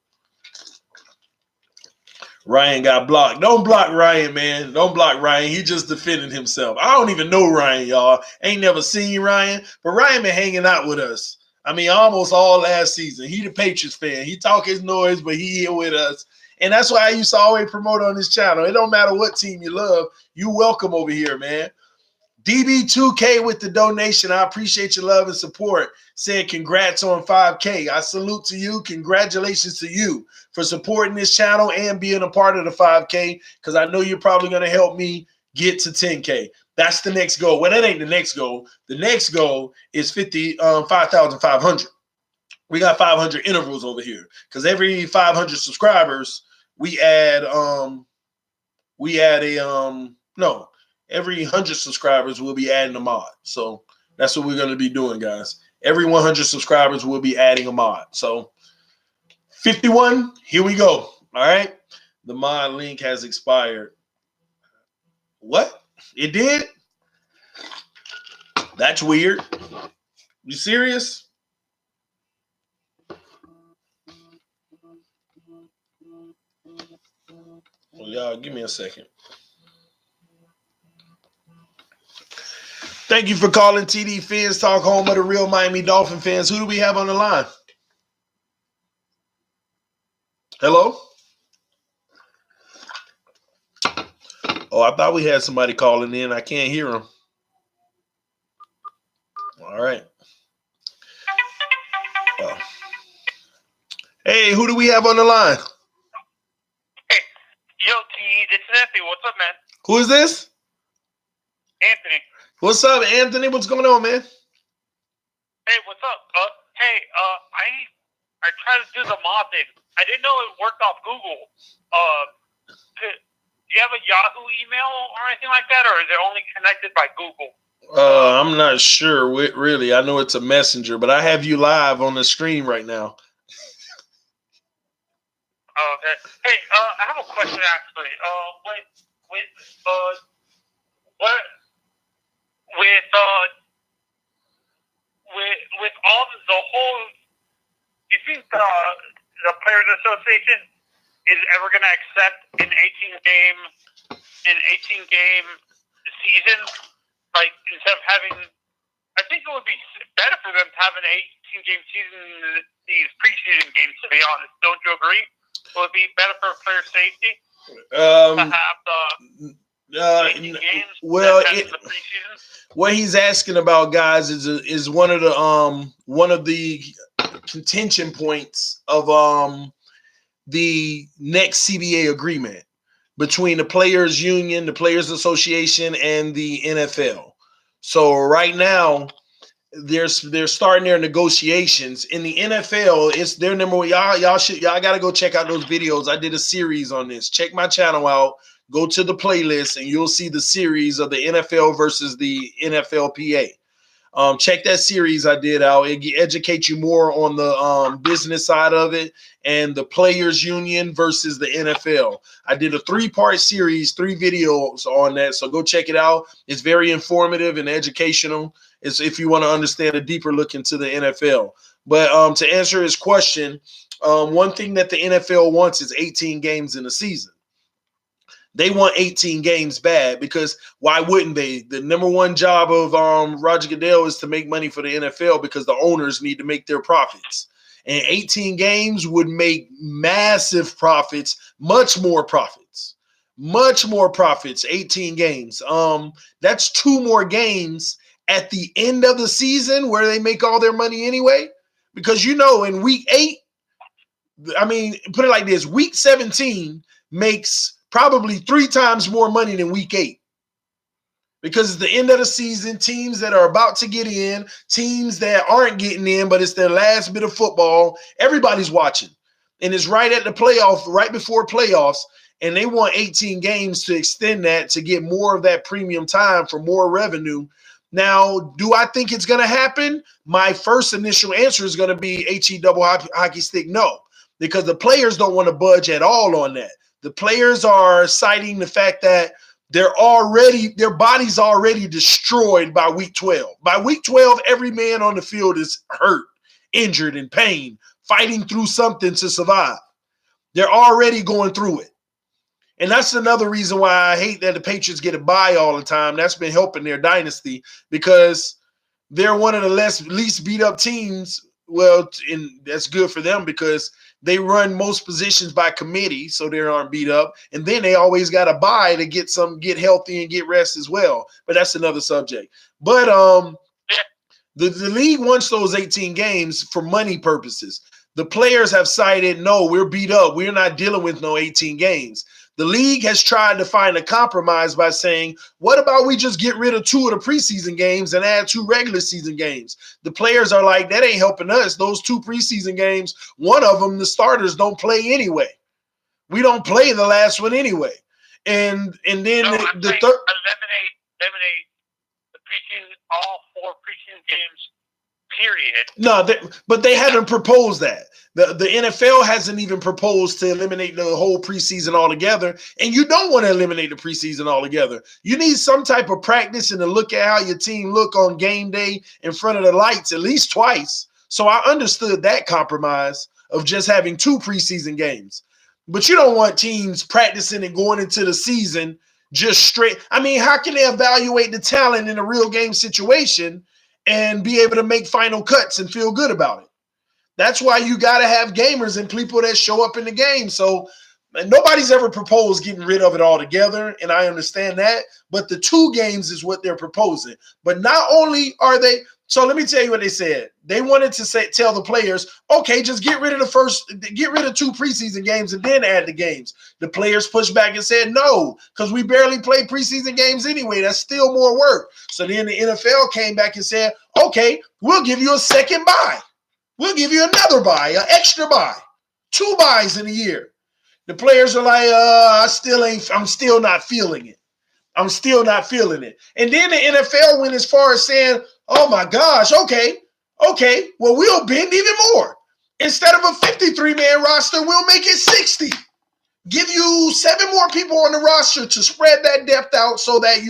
S1: Ryan got blocked. Don't block Ryan, man. Don't block Ryan. He just defended himself. I don't even know Ryan, y'all. Ain't never seen Ryan, but Ryan been hanging out with us. I mean, almost all last season. He the Patriots fan. He talk his noise, but he here with us. And that's why I used to always promote on this channel. It don't matter what team you love. You welcome over here, man. DB2K with the donation. I appreciate your love and support. Said congrats on 5K. I salute to you. Congratulations to you for supporting this channel and being a part of the 5K, because I know you're probably going to help me get to 10K. That's the next goal. Well, that ain't the next goal. The next goal is 5,500. We got 500 intervals over here because every 500 subscribers we add every 100 subscribers we'll be adding a mod. So that's what we're going to be doing, guys. Every 100 subscribers we'll be adding a mod. So 51, here we go. All right. The mod link has expired. What? It did? That's weird. You serious? Well, y'all, give me a second. Thank you for calling TD Phins Talk, home of the real Miami Dolphin fans. Who do we have on the line? Hello? Oh, I thought we had somebody calling in. I can't hear them. All right. Oh. Hey, who do we have on the line?
S5: Hey, yo, T, this is Anthony. What's up, man?
S1: Who is this?
S5: Anthony.
S1: What's up, Anthony? What's going on, man?
S5: Hey, what's up? I tried to do the mod thing. I didn't know it worked off Google. Do you have a Yahoo email or anything like that, or is it only connected by Google?
S1: I'm not sure, really. I know it's a messenger, but I have you live on the screen right now.
S5: Okay. Hey, I have a question actually. With all the whole, do you think the Players Association is ever going to accept an 18 game season? Like, instead of having, I think it would be better for them to have an 18 game season than these preseason games. To be honest, don't you agree? Will it be better for player safety to have the 18 games the preseason?
S1: What he's asking about, guys, is one of the contention points of the next CBA agreement between the Players Union, the Players Association, and the NFL. So right now, they're starting their negotiations. In the NFL, it's their number one. Y'all got to go check out those videos. I did a series on this. Check my channel out. Go to the playlist, and you'll see the series of the NFL versus the NFLPA. Check that series I did out. It educates you more on the business side of it and the Players Union versus the NFL. I did a 3-part series, 3 videos on that, so go check it out. It's very informative and educational. It's if you want to understand a deeper look into the NFL. But to answer his question, one thing that the NFL wants is 18 games in a season. They want 18 games bad because why wouldn't they? The number one job of Roger Goodell is to make money for the NFL because the owners need to make their profits. And 18 games would make massive profits, much more profits, 18 games. That's 2 more games at the end of the season where they make all their money anyway. Because, in week 8, I mean, put it like this, week 17 makes probably 3 times more money than week 8 because it's the end of the season. Teams that are about to get in, teams that aren't getting in, but it's their last bit of football. Everybody's watching, and it's right at the playoff, right before playoffs, and they want 18 games to extend that to get more of that premium time for more revenue. Now, do I think it's going to happen? My first initial answer is going to be HE double hockey stick, no, because the players don't want to budge at all on that. The players are citing the fact that their body's already destroyed by week 12. By week 12, every man on the field is hurt, injured, in pain, fighting through something to survive. They're already going through it. And that's another reason why I hate that the Patriots get a bye all the time. That's been helping their dynasty because they're one of the least beat up teams. Well, and that's good for them because they run most positions by committee, so they aren't beat up. And then they always got a bye to get healthy and get rest as well. But that's another subject. But the league wants those 18 games for money purposes. The players have cited, no, we're beat up. We're not dealing with no 18 games. The league has tried to find a compromise by saying, what about we just get rid of 2 of the preseason games and add 2 regular season games? The players are like, that ain't helping us. Those 2 preseason games, one of them, the starters don't play anyway. We don't play the last one anyway. And then the third
S5: eliminate the preseason, all 4 preseason games, period.
S1: No, but they haven't proposed that. The NFL hasn't even proposed to eliminate the whole preseason altogether, and you don't want to eliminate the preseason altogether. You need some type of practice and to look at how your team look on game day in front of the lights at least twice. So I understood that compromise of just having 2 preseason games. But you don't want teams practicing and going into the season just straight. I mean, how can they evaluate the talent in a real game situation and be able to make final cuts and feel good about it? That's why you got to have gamers and people that show up in the game. So nobody's ever proposed getting rid of it altogether, and I understand that. But the 2 games is what they're proposing. But not only are they – so let me tell you what they said. They wanted to tell the players, okay, just get rid of 2 preseason games and then add the games. The players pushed back and said no, because we barely play preseason games anyway. That's still more work. So then the NFL came back and said, okay, we'll give you a second bye. We'll give you another bye, an extra bye, 2 buys in a year. The players are like, I'm still not feeling it. I'm still not feeling it. And then the NFL went as far as saying, oh my gosh, okay, well, we'll bend even more. Instead of a 53-man roster, we'll make it 60. Give you 7 more people on the roster to spread that depth out so that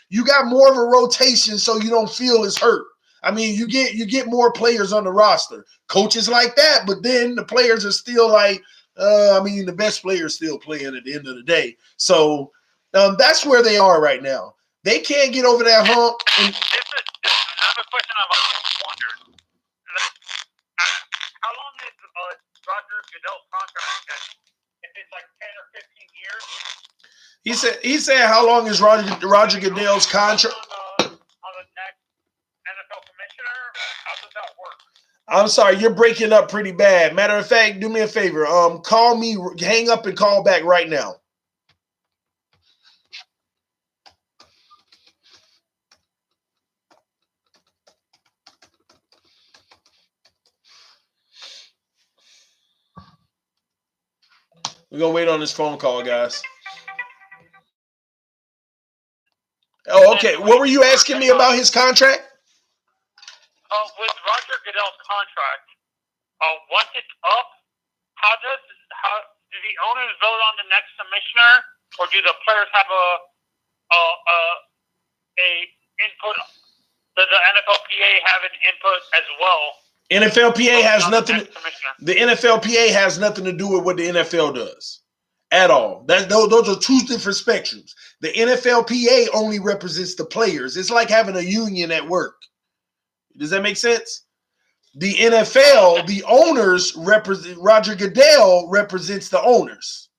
S1: you got more of a rotation so you don't feel as hurt. I mean, you get more players on the roster. Coaches like that, but then the players are still like, the best players still playing at the end of the day. So that's where they are right now. They can't get over that hump.
S5: This is another question I've always wondered. How long is Roger Goodell's contract? If it's like 10 or 15 years?
S1: He said how long is Roger Goodell's contract?
S5: On the next NFL commissioner? How does that work?
S1: I'm sorry, you're breaking up pretty bad. Matter of fact, do me a favor. Call me, hang up and call back right now. We're going to wait on this phone call, guys. Oh, okay. What were you asking me about his contract?
S5: With Roger Goodell's contract, once it's up, how do the owners vote on the next commissioner, or do the players have a input? Does the NFLPA have an input as well?
S1: NFLPA has nothing. The NFLPA has nothing to do with what the NFL does at all. Those are 2 different spectrums. The NFLPA only represents the players. It's like having a union at work. Does that make sense? The NFL, the owners represent. Roger Goodell represents the owners.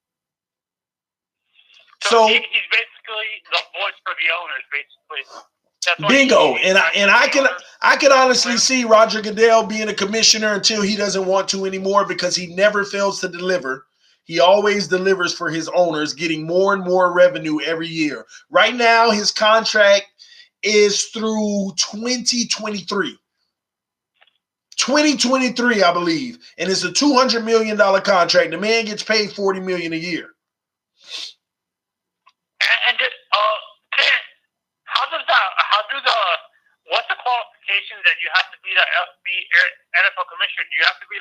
S1: So
S5: he's basically the voice for the owners, basically.
S1: Bingo. And I can honestly see Roger Goodell being a commissioner until he doesn't want to anymore, because he never fails to deliver. He always delivers for his owners, getting more and more revenue every year. Right now, his contract is through 2023. 2023, I believe. And it's a $200 million contract. The man gets paid $40 million a year.
S5: And what's the qualifications that you have to be NFL commissioner? Do you have to be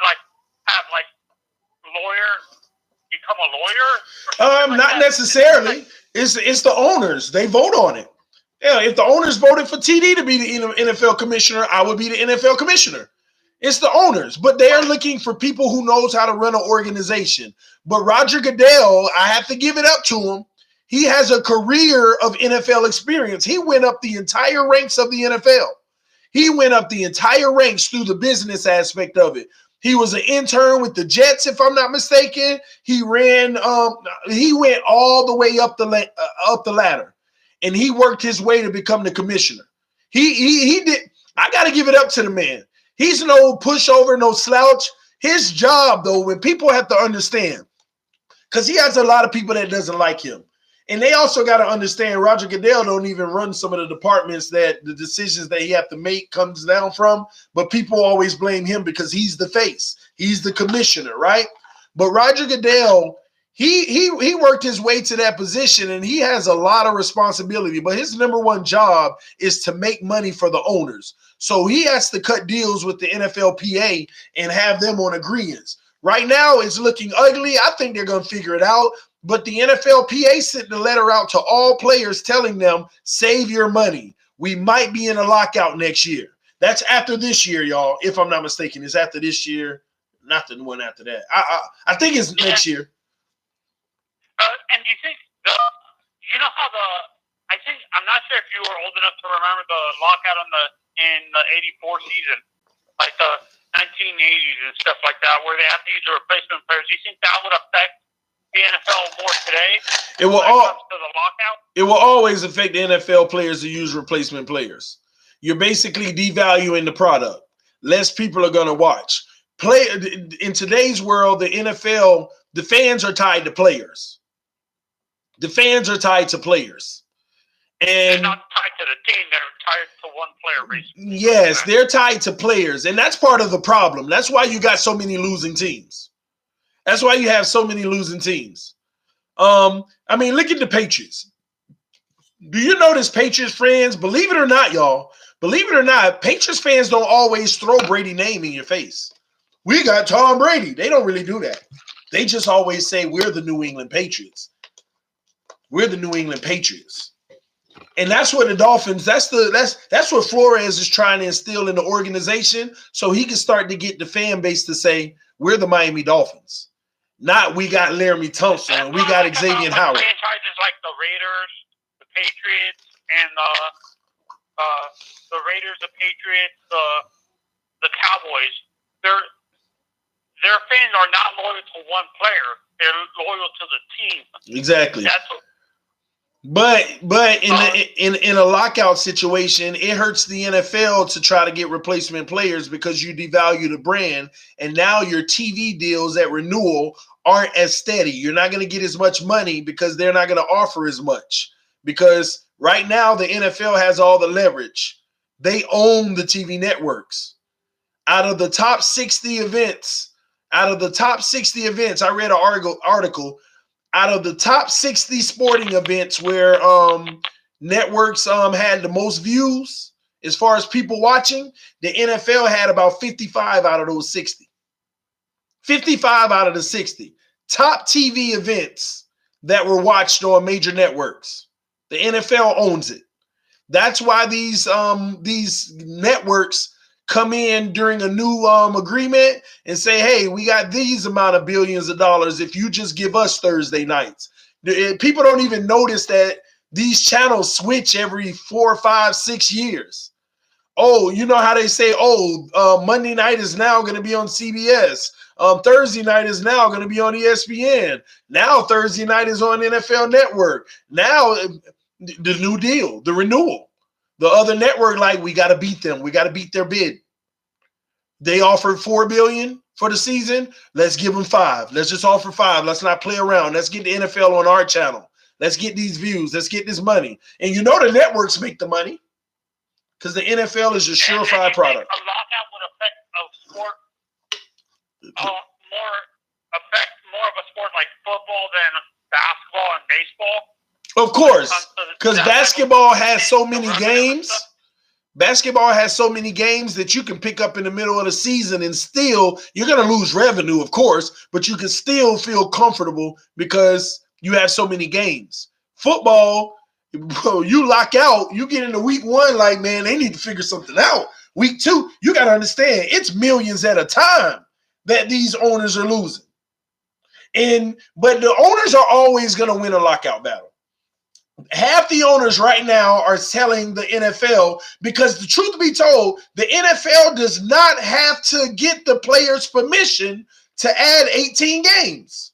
S5: become a lawyer?
S1: Not necessarily. It's the owners. They vote on it. Yeah, if the owners voted for TD to be the NFL commissioner, I would be the NFL commissioner. It's the owners, but they are looking for people who knows how to run an organization. But Roger Goodell, I have to give it up to him. He has a career of NFL experience. He went up the entire ranks of the NFL. He went up the entire ranks through the business aspect of it. He was an intern with the Jets, if I'm not mistaken. He ran. He went all the way up the ladder, and he worked his way to become the commissioner. He did. I got to give it up to the man. He's no pushover, no slouch. His job, though, when people have to understand, because he has a lot of people that doesn't like him. And they also got to understand Roger Goodell don't even run some of the departments that the decisions that he have to make comes down from. But people always blame him because he's the face. He's the commissioner, right? But Roger Goodell, he worked his way to that position, and he has a lot of responsibility. But his number one job is to make money for the owners. So he has to cut deals with the NFLPA and have them on agreements. Right now, it's looking ugly. I think they're going to figure it out. But the NFLPA sent the letter out to all players telling them, save your money. We might be in a lockout next year. That's after this year, y'all, if I'm not mistaken. It's after this year, not the one after that. I think it's next year.
S5: And do you think I'm not sure if you were old enough to remember the lockout in the 84 season, like the 1980s and stuff like that, where they have to use the replacement players. Do you think that would affect the NFL more today? It will comes to the lockout?
S1: It will always affect the NFL players to use replacement players. You're basically devaluing the product. Less people are going to watch. In today's world, the NFL, the fans are tied to players. The fans are tied to players. And
S5: they're not tied to the team. They're tied to one player, basically.
S1: Yes, they're tied to players. And that's part of the problem. That's why you got so many losing teams. That's why you have so many losing teams. Look at the Patriots. Do you notice Patriots fans, believe it or not, y'all, believe it or not, Patriots fans don't always throw Brady's name in your face. We got Tom Brady. They don't really do that. They just always say, we're the New England Patriots. We're the New England Patriots. And that's what the Dolphins, that's what Flores is trying to instill in the organization so he can start to get the fan base to say, we're the Miami Dolphins. Not we got Laramie Thompson, we got Xavier Howard.
S5: Franchises like the Raiders, the Patriots, and the Raiders, the Patriots, the Cowboys, their fans are not loyal to one player. They're loyal to the team.
S1: Exactly.
S5: That's what,
S1: But in a lockout situation, it hurts the NFL to try to get replacement players because you devalue the brand, and now your TV deals at renewal aren't as steady. You're not going to get as much money because they're not going to offer as much. Because right now the NFL has all the leverage. They own the TV networks. Out of the top 60 events, I read an article. Out of the top 60 sporting events where networks had the most views as far as people watching, the NFL had about 55 out of those 60. 55 out of the 60. Top TV events that were watched on major networks. The NFL owns it. That's why these networks come in during a new agreement and say, hey, we got these amount of billions of dollars if you just give us Thursday nights. People don't even notice that these channels switch every 4, 5, 6 years. Oh, you know how they say, Monday night is now going to be on CBS. Thursday night is now going to be on ESPN. Now Thursday night is on NFL Network. Now the new deal, the renewal. The other network, like, we got to beat them. We got to beat their bid. They offered $4 billion for the season. Let's give them $5 billion. Let's just offer $5 billion. Let's not play around. Let's get the NFL on our channel. Let's get these views. Let's get this money. And you know the networks make the money because the NFL is a surefire product.
S5: A lockout would affect a sport more of a sport like football than basketball and baseball.
S1: Of course, because basketball has so many games. Basketball has so many games that you can pick up in the middle of the season and still, you're going to lose revenue, of course, but you can still feel comfortable because you have so many games. Football, you lock out, you get into week 1, like, man, they need to figure something out. Week 2, you got to understand, it's millions at a time that these owners are losing. But the owners are always going to win a lockout battle. Half the owners right now are telling the NFL, because the truth be told, the NFL does not have to get the players' permission to add 18 games.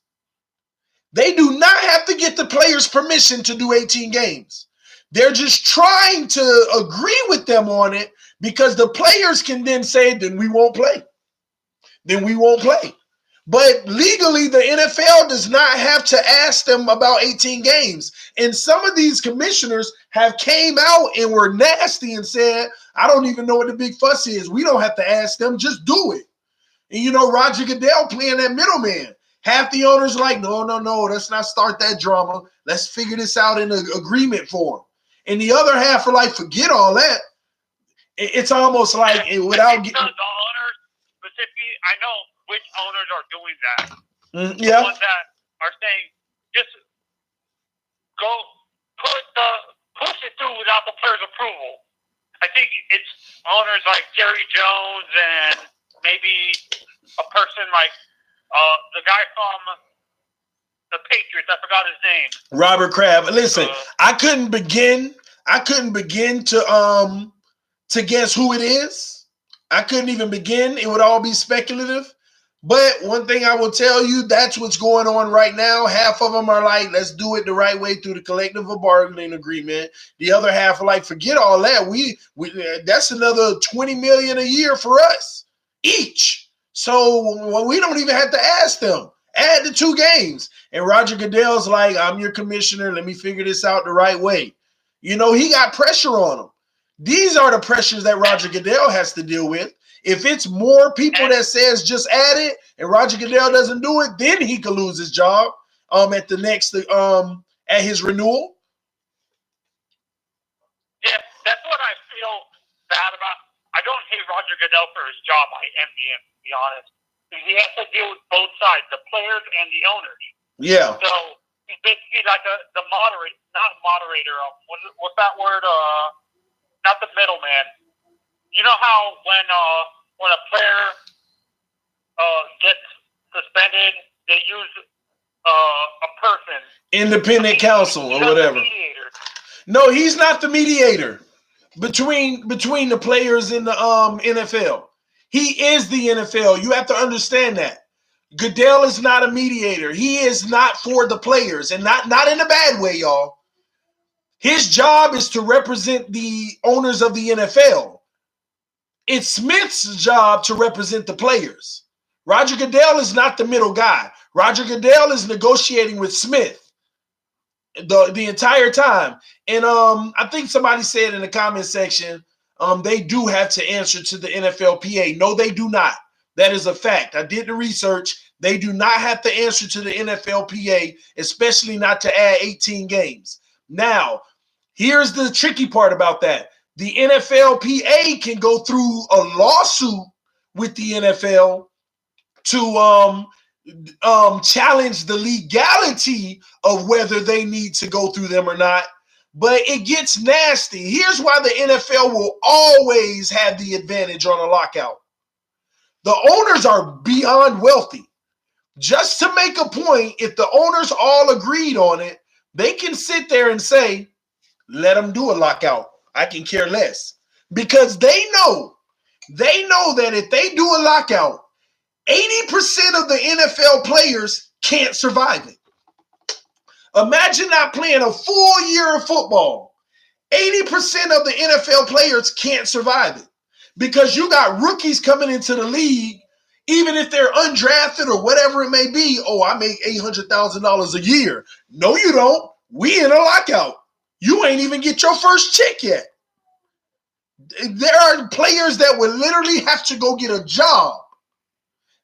S1: They do not have to get the players' permission to do 18 games. They're just trying to agree with them on it because the players can then say, then we won't play. Then we won't play. But legally, the NFL does not have to ask them about 18 games. And some of these commissioners have came out and were nasty and said, I don't even know what the big fuss is. We don't have to ask them. Just do it. And, Roger Goodell playing that middleman. Half the owners are like, no, let's not start that drama. Let's figure this out in an agreement form. And the other half are like, forget all that. It's almost like without getting...
S5: The owners, specifically, I know which owners are doing that.
S1: Yeah.
S5: The ones that are saying, just go push it through without the players' approval. I think it's owners like Jerry Jones and maybe a person like the guy from the Patriots. I forgot his name.
S1: Robert Kraft. Listen, I couldn't begin to guess who it is. I couldn't even begin. It would all be speculative. But one thing I will tell you, that's what's going on right now. Half of them are like, let's do it the right way through the collective bargaining agreement. The other half are like, forget all that. We that's another $20 million a year for us each. So we don't even have to ask them. Add the 2 games. And Roger Goodell's like, I'm your commissioner. Let me figure this out the right way. He got pressure on him. These are the pressures that Roger Goodell has to deal with. If it's more people that says just add it and Roger Goodell doesn't do it, then he could lose his job at the next at his renewal.
S5: Yeah, that's what I feel bad about. I don't hate Roger Goodell for his job. I envy him, to be honest. He has to deal with both sides, the players and the owners. Yeah. So he's basically like the moderator, not moderator. What's that word? Not the middleman. You know how when a player gets suspended, they use a person,
S1: independent counsel or whatever. No, he's not the mediator between the players in the NFL. He is the NFL. You have to understand that. Goodell is not a mediator. He is not for the players, and not in a bad way, y'all. His job is to represent the owners of the NFL. It's Smith's job to represent the players. Roger Goodell is not the middle guy. Roger Goodell is negotiating with Smith the entire time. And I think somebody said in the comment section, they do have to answer to the NFLPA. No, they do not. That is a fact. I did the research. They do not have to answer to the NFLPA, especially not to add 18 games. Now, here's the tricky part about that. The NFLPA can go through a lawsuit with the NFL to challenge the legality of whether they need to go through them or not. But it gets nasty. Here's why the NFL will always have the advantage on a lockout. The owners are beyond wealthy. Just to make a point, if the owners all agreed on it, they can sit there and say, let them do a lockout. I can care less. Because they know that if they do a lockout, 80% of the NFL players can't survive it. Imagine not playing a full year of football. 80% of the NFL players can't survive it because you got rookies coming into the league, even if they're undrafted or whatever it may be. Oh, I make $800,000 a year. No, you don't. We in a lockout. You ain't even get your first check yet. There are players that would literally have to go get a job.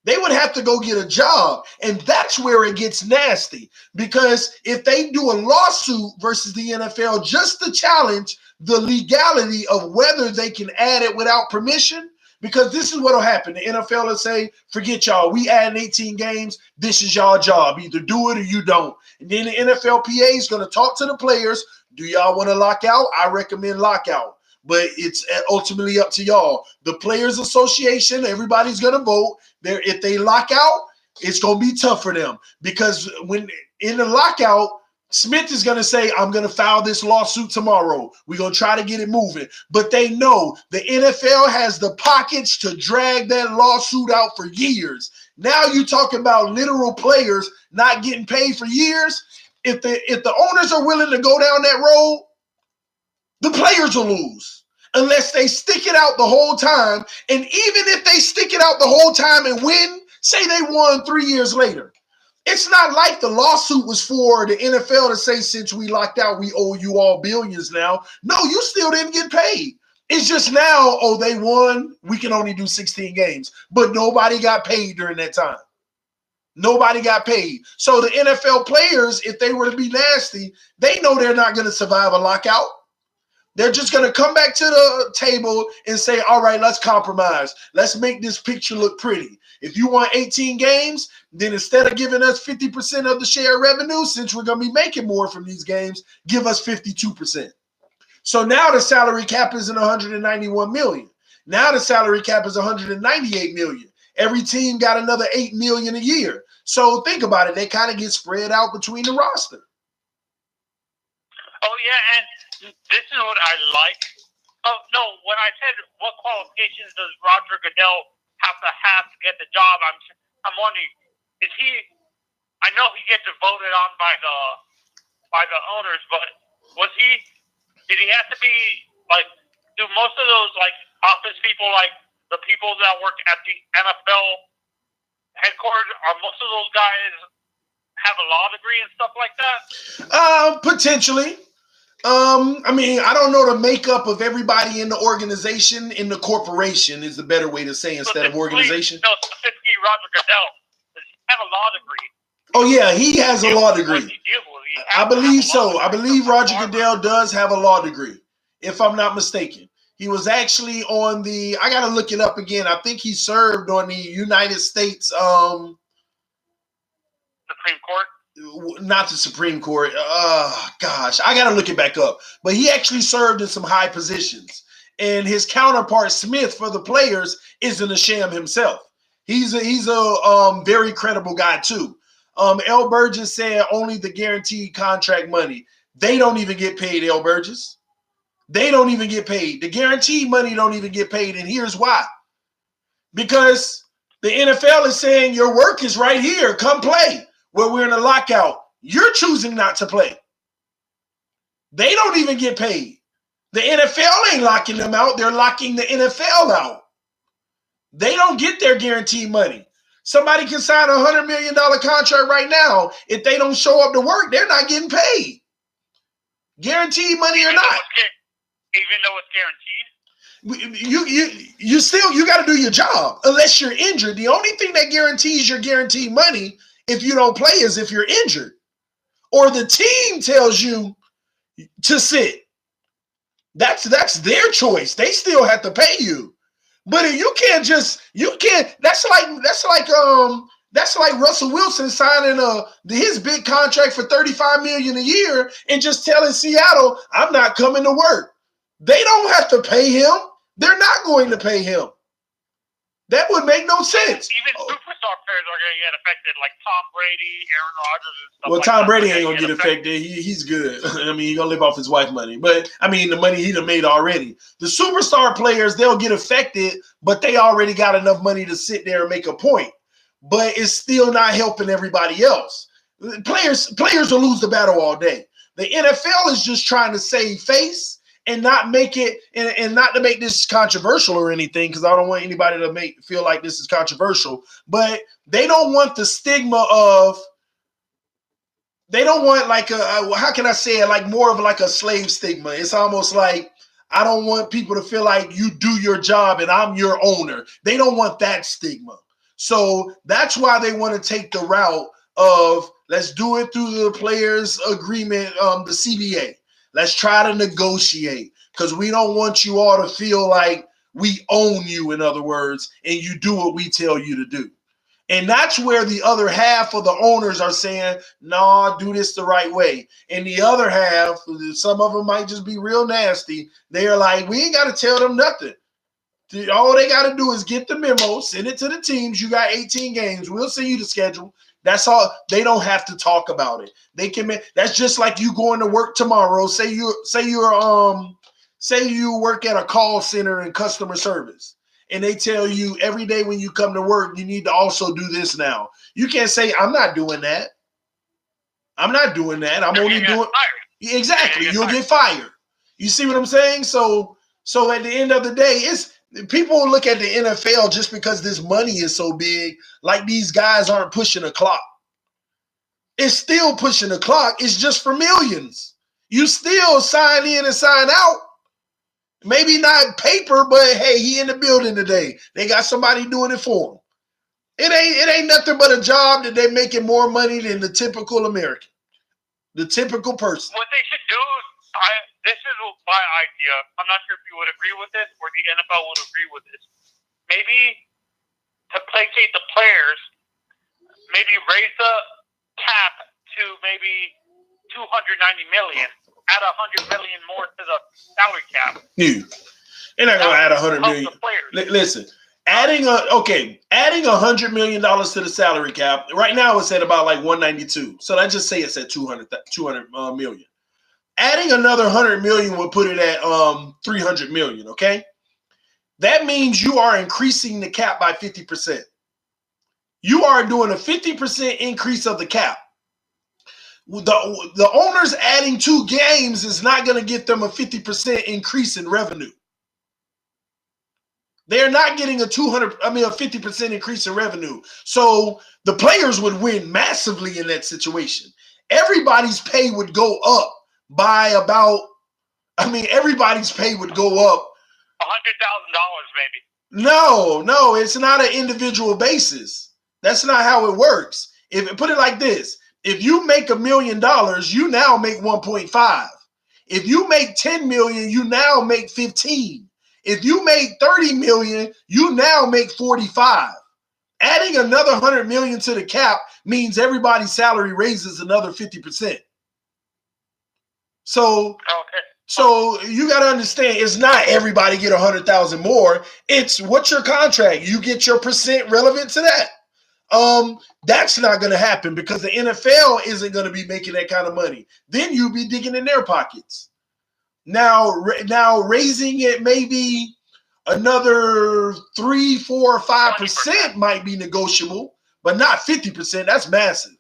S1: They would have to go get a job. And that's where it gets nasty. Because if they do a lawsuit versus the NFL just to challenge the legality of whether they can add it without permission, because this is what will happen. The NFL will say, forget y'all. We add 18 games. This is y'all job. Either do it or you don't. And then the NFLPA is going to talk to the players. Do y'all want to lock out? I recommend lockout. But it's ultimately up to y'all. The Players Association, everybody's going to vote. If they lock out, it's going to be tough for them. Because when in the lockout, Smith is going to say, I'm going to file this lawsuit tomorrow. We're going to try to get it moving. But they know the NFL has the pockets to drag that lawsuit out for years. Now you're talking about literal players not getting paid for years. If the owners are willing to go down that road, the players will lose unless they stick it out the whole time. And even if they stick it out the whole time and win, Say they won 3 years later. It's not like the lawsuit was for the NFL to say, since we locked out, we owe you all billions now. No, you still didn't get paid. It's just now, oh, they won, we can only do 16 games. But nobody got paid during that time. Nobody got paid. So the NFL players, if they were to be nasty, they know they're not going to survive a lockout. They're just going to come back to the table and say, all right, let's compromise. Let's make this picture look pretty. If you want 18 games, then instead of giving us 50% of the share revenue, since we're going to be making more from these games, give us 52%. So now the salary cap isn't 191 million. Now the salary cap is 198 million. Every team got another 8 million a year. So think about it. They kind of get spread out between the roster.
S5: Oh, yeah, and this is what I like. Oh, no, when I said what qualifications does Roger Goodell have to get the job, I'm wondering, is he – I know he gets voted on by the owners, but did he have to be, like, do most of those, like, office people, like the people that work at the NFL headquarters, are most of those guys have a law degree and stuff like that?
S1: Potentially. I mean, I don't know the makeup of everybody in the organization. In the corporation is the better way to say instead of organization.
S5: No, specifically Roger Goodell. Does he have a law degree?
S1: Oh, yeah, he has a law degree. I believe so. I believe Roger Goodell does have a law degree, if I'm not mistaken. He was actually on I got to look it up again. I think he served on the United States.
S5: Supreme Court?
S1: Not the Supreme Court. Gosh, I got to look it back up. But he actually served in some high positions. And his counterpart, Smith, for the players, isn't a sham himself. He's a very credible guy, too. L. Burgess said only the guaranteed contract money. They don't even get paid, L. Burgess. They don't even get paid. The guaranteed money don't even get paid, and here's why. Because the NFL is saying your work is right here. Come play. Where we're in a lockout. You're choosing not to play. They don't even get paid. The NFL ain't locking them out. They're locking the NFL out. They don't get their guaranteed money. Somebody can sign a $100 million contract right now. If they don't show up to work, they're not getting paid. Guaranteed money or not.
S5: Even though it's guaranteed?
S1: You got to do your job unless you're injured. The only thing that guarantees your guaranteed money if you don't play is if you're injured. Or the team tells you to sit. That's their choice. They still have to pay you. But if that's like Russell Wilson signing his big contract for $35 million a year and just telling Seattle, I'm not coming to work. They don't have to pay him. They're not going to pay him. That would make no sense.
S5: Even superstar players are going to get affected, like Tom Brady, Aaron Rodgers, and stuff
S1: well, Tom Brady ain't going to get affected. He's good. I mean, he's going to live off his wife's money. But, I mean, the money he done made already. The superstar players, they'll get affected, but they already got enough money to sit there and make a point. But it's still not helping everybody else. Players will lose the battle all day. The NFL is just trying to save face and not make it, and not to make this controversial or anything, because I don't want anybody to feel like this is controversial, but they don't want the stigma of, they don't want like how can I say it, like more of like a slave stigma. It's almost like, I don't want people to feel like you do your job and I'm your owner. They don't want that stigma. So that's why they want to take the route of, let's do it through the players' agreement, the CBA. Let's try to negotiate, because we don't want you all to feel like we own you, in other words, and you do what we tell you to do. And that's where the other half of the owners are saying, nah, do this the right way. And the other half, some of them might just be real nasty. They're like, we ain't got to tell them nothing. All they got to do is get the memo, send it to the teams. You got 18 games. We'll send you the schedule. That's all. They don't have to talk about it. They can. That's just like you going to work tomorrow. Say you work at a call center in customer service, and they tell you every day when you come to work, you need to also do this now. You can't say, I'm not doing that. I'm not doing that. I'm only doing. Exactly. You'll get fired. You see what I'm saying? So at the end of the day, People look at the NFL just because this money is so big, like these guys aren't pushing a clock. It's still pushing the clock. It's just for millions. You still sign in and sign out. Maybe not paper, but hey, he in the building today. They got somebody doing it for him. It ain't nothing but a job that they're making more money than the typical American, the typical person.
S5: What they should do, this is my idea. I'm not sure if you would agree with this or the NFL would agree with this. Maybe to placate the players, maybe raise the cap to maybe $290 million, add $100 million more to the salary cap.
S1: Dude, they're not gonna add $100 million. Listen, adding $100 million to the salary cap. Right now, it's at about like 192. So let's just say it's at 200 million. Adding another 100 million would put it at 300 million. Okay, that means you are increasing the cap by 50%. You are doing a 50% increase of the cap. The owners adding 2 games is not going to get them a 50% increase in revenue. They're not getting a 50% increase in revenue. So the players would win massively in that situation. Everybody's pay would go up by everybody's pay would go up
S5: $100,000 maybe.
S1: No, it's not an individual basis. That's not how it works. Put it like this. If you make $1 million, you now make 1.5. If you make 10 million, you now make 15. If you make 30 million, you now make 45. Adding another 100 million to the cap means everybody's salary raises another 50%. So you got to understand, it's not everybody get 100,000 more. It's what's your contract? You get your percent relevant to that. That's not going to happen because the NFL isn't going to be making that kind of money. Then you'll be digging in their pockets. Now raising it maybe another 3, 4, or 5% might be negotiable, but not 50%. That's massive.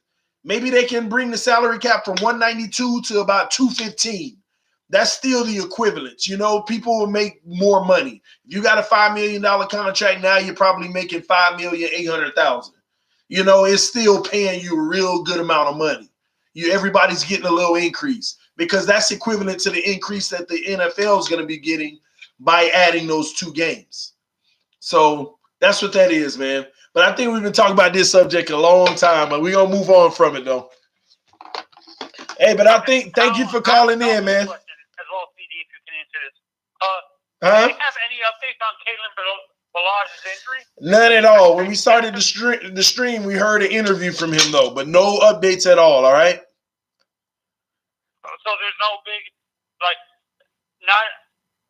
S1: Maybe they can bring the salary cap from 192 to about 215. That's still the equivalent. People will make more money. If you got a $5 million contract now, you're probably making $5,800,000. It's still paying you a real good amount of money. Everybody's getting a little increase because that's equivalent to the increase that the NFL is going to be getting by adding those 2 games. So that's what that is, man. But I think we've been talking about this subject a long time, but we're going to move on from it, though. Hey, but thank you for calling in, man.
S5: As well, CD, if you can answer this. Do you have any updates on Kalen Ballage's injury?
S1: None at all. When we started the stream, we heard an interview from him, though, but no updates at all right?
S5: So there's no big,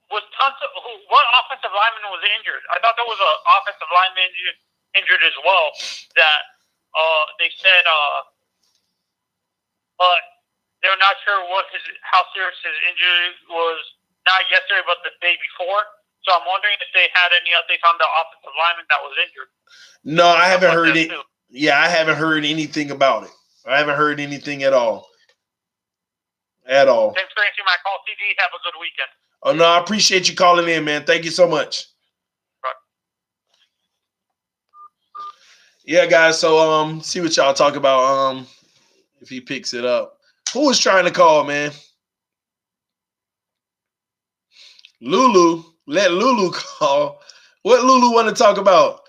S5: what offensive lineman was injured? I thought there was an offensive lineman injured as well that they said but they're not sure how serious his injury was, not yesterday, but the day before. So I'm wondering if they had any updates on the offensive lineman that was injured.
S1: No, I haven't heard it. Yeah, I haven't heard anything about it. I haven't heard anything at all. Thanks
S5: for answering my call, CD. Have a good weekend.
S1: Oh, no, I appreciate you calling in, man. Thank you so much.
S5: Right.
S1: Yeah, guys, so see what y'all talk about if he picks it up. Who was trying to call, man? Lulu. Let Lulu call. What Lulu want to talk about?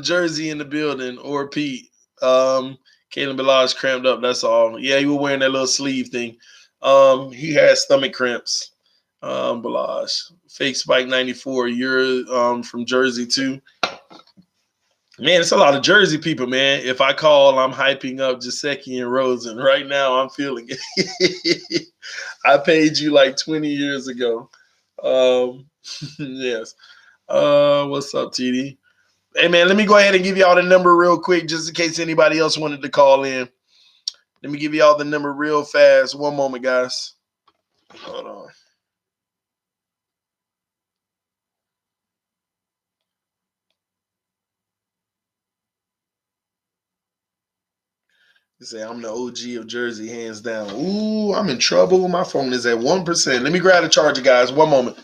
S1: Jersey in the building or Pete. Kalen Ballage cramped up, that's all. Yeah, he was wearing that little sleeve thing. He had stomach cramps. Ballage. Fake Spike 94. You're from Jersey too. Man, it's a lot of Jersey people, man. If I call, I'm hyping up Giuseppe and Rosen. Right now, I'm feeling it. I paid you like 20 years ago. Yes. What's up, TD? Hey, man, let me go ahead and give y'all the number real quick just in case anybody else wanted to call in. Let me give y'all the number real fast. One moment, guys. Hold on. You say I'm the OG of Jersey, hands down. Ooh, I'm in trouble. My phone is at 1%. Let me grab the charger, guys. One moment.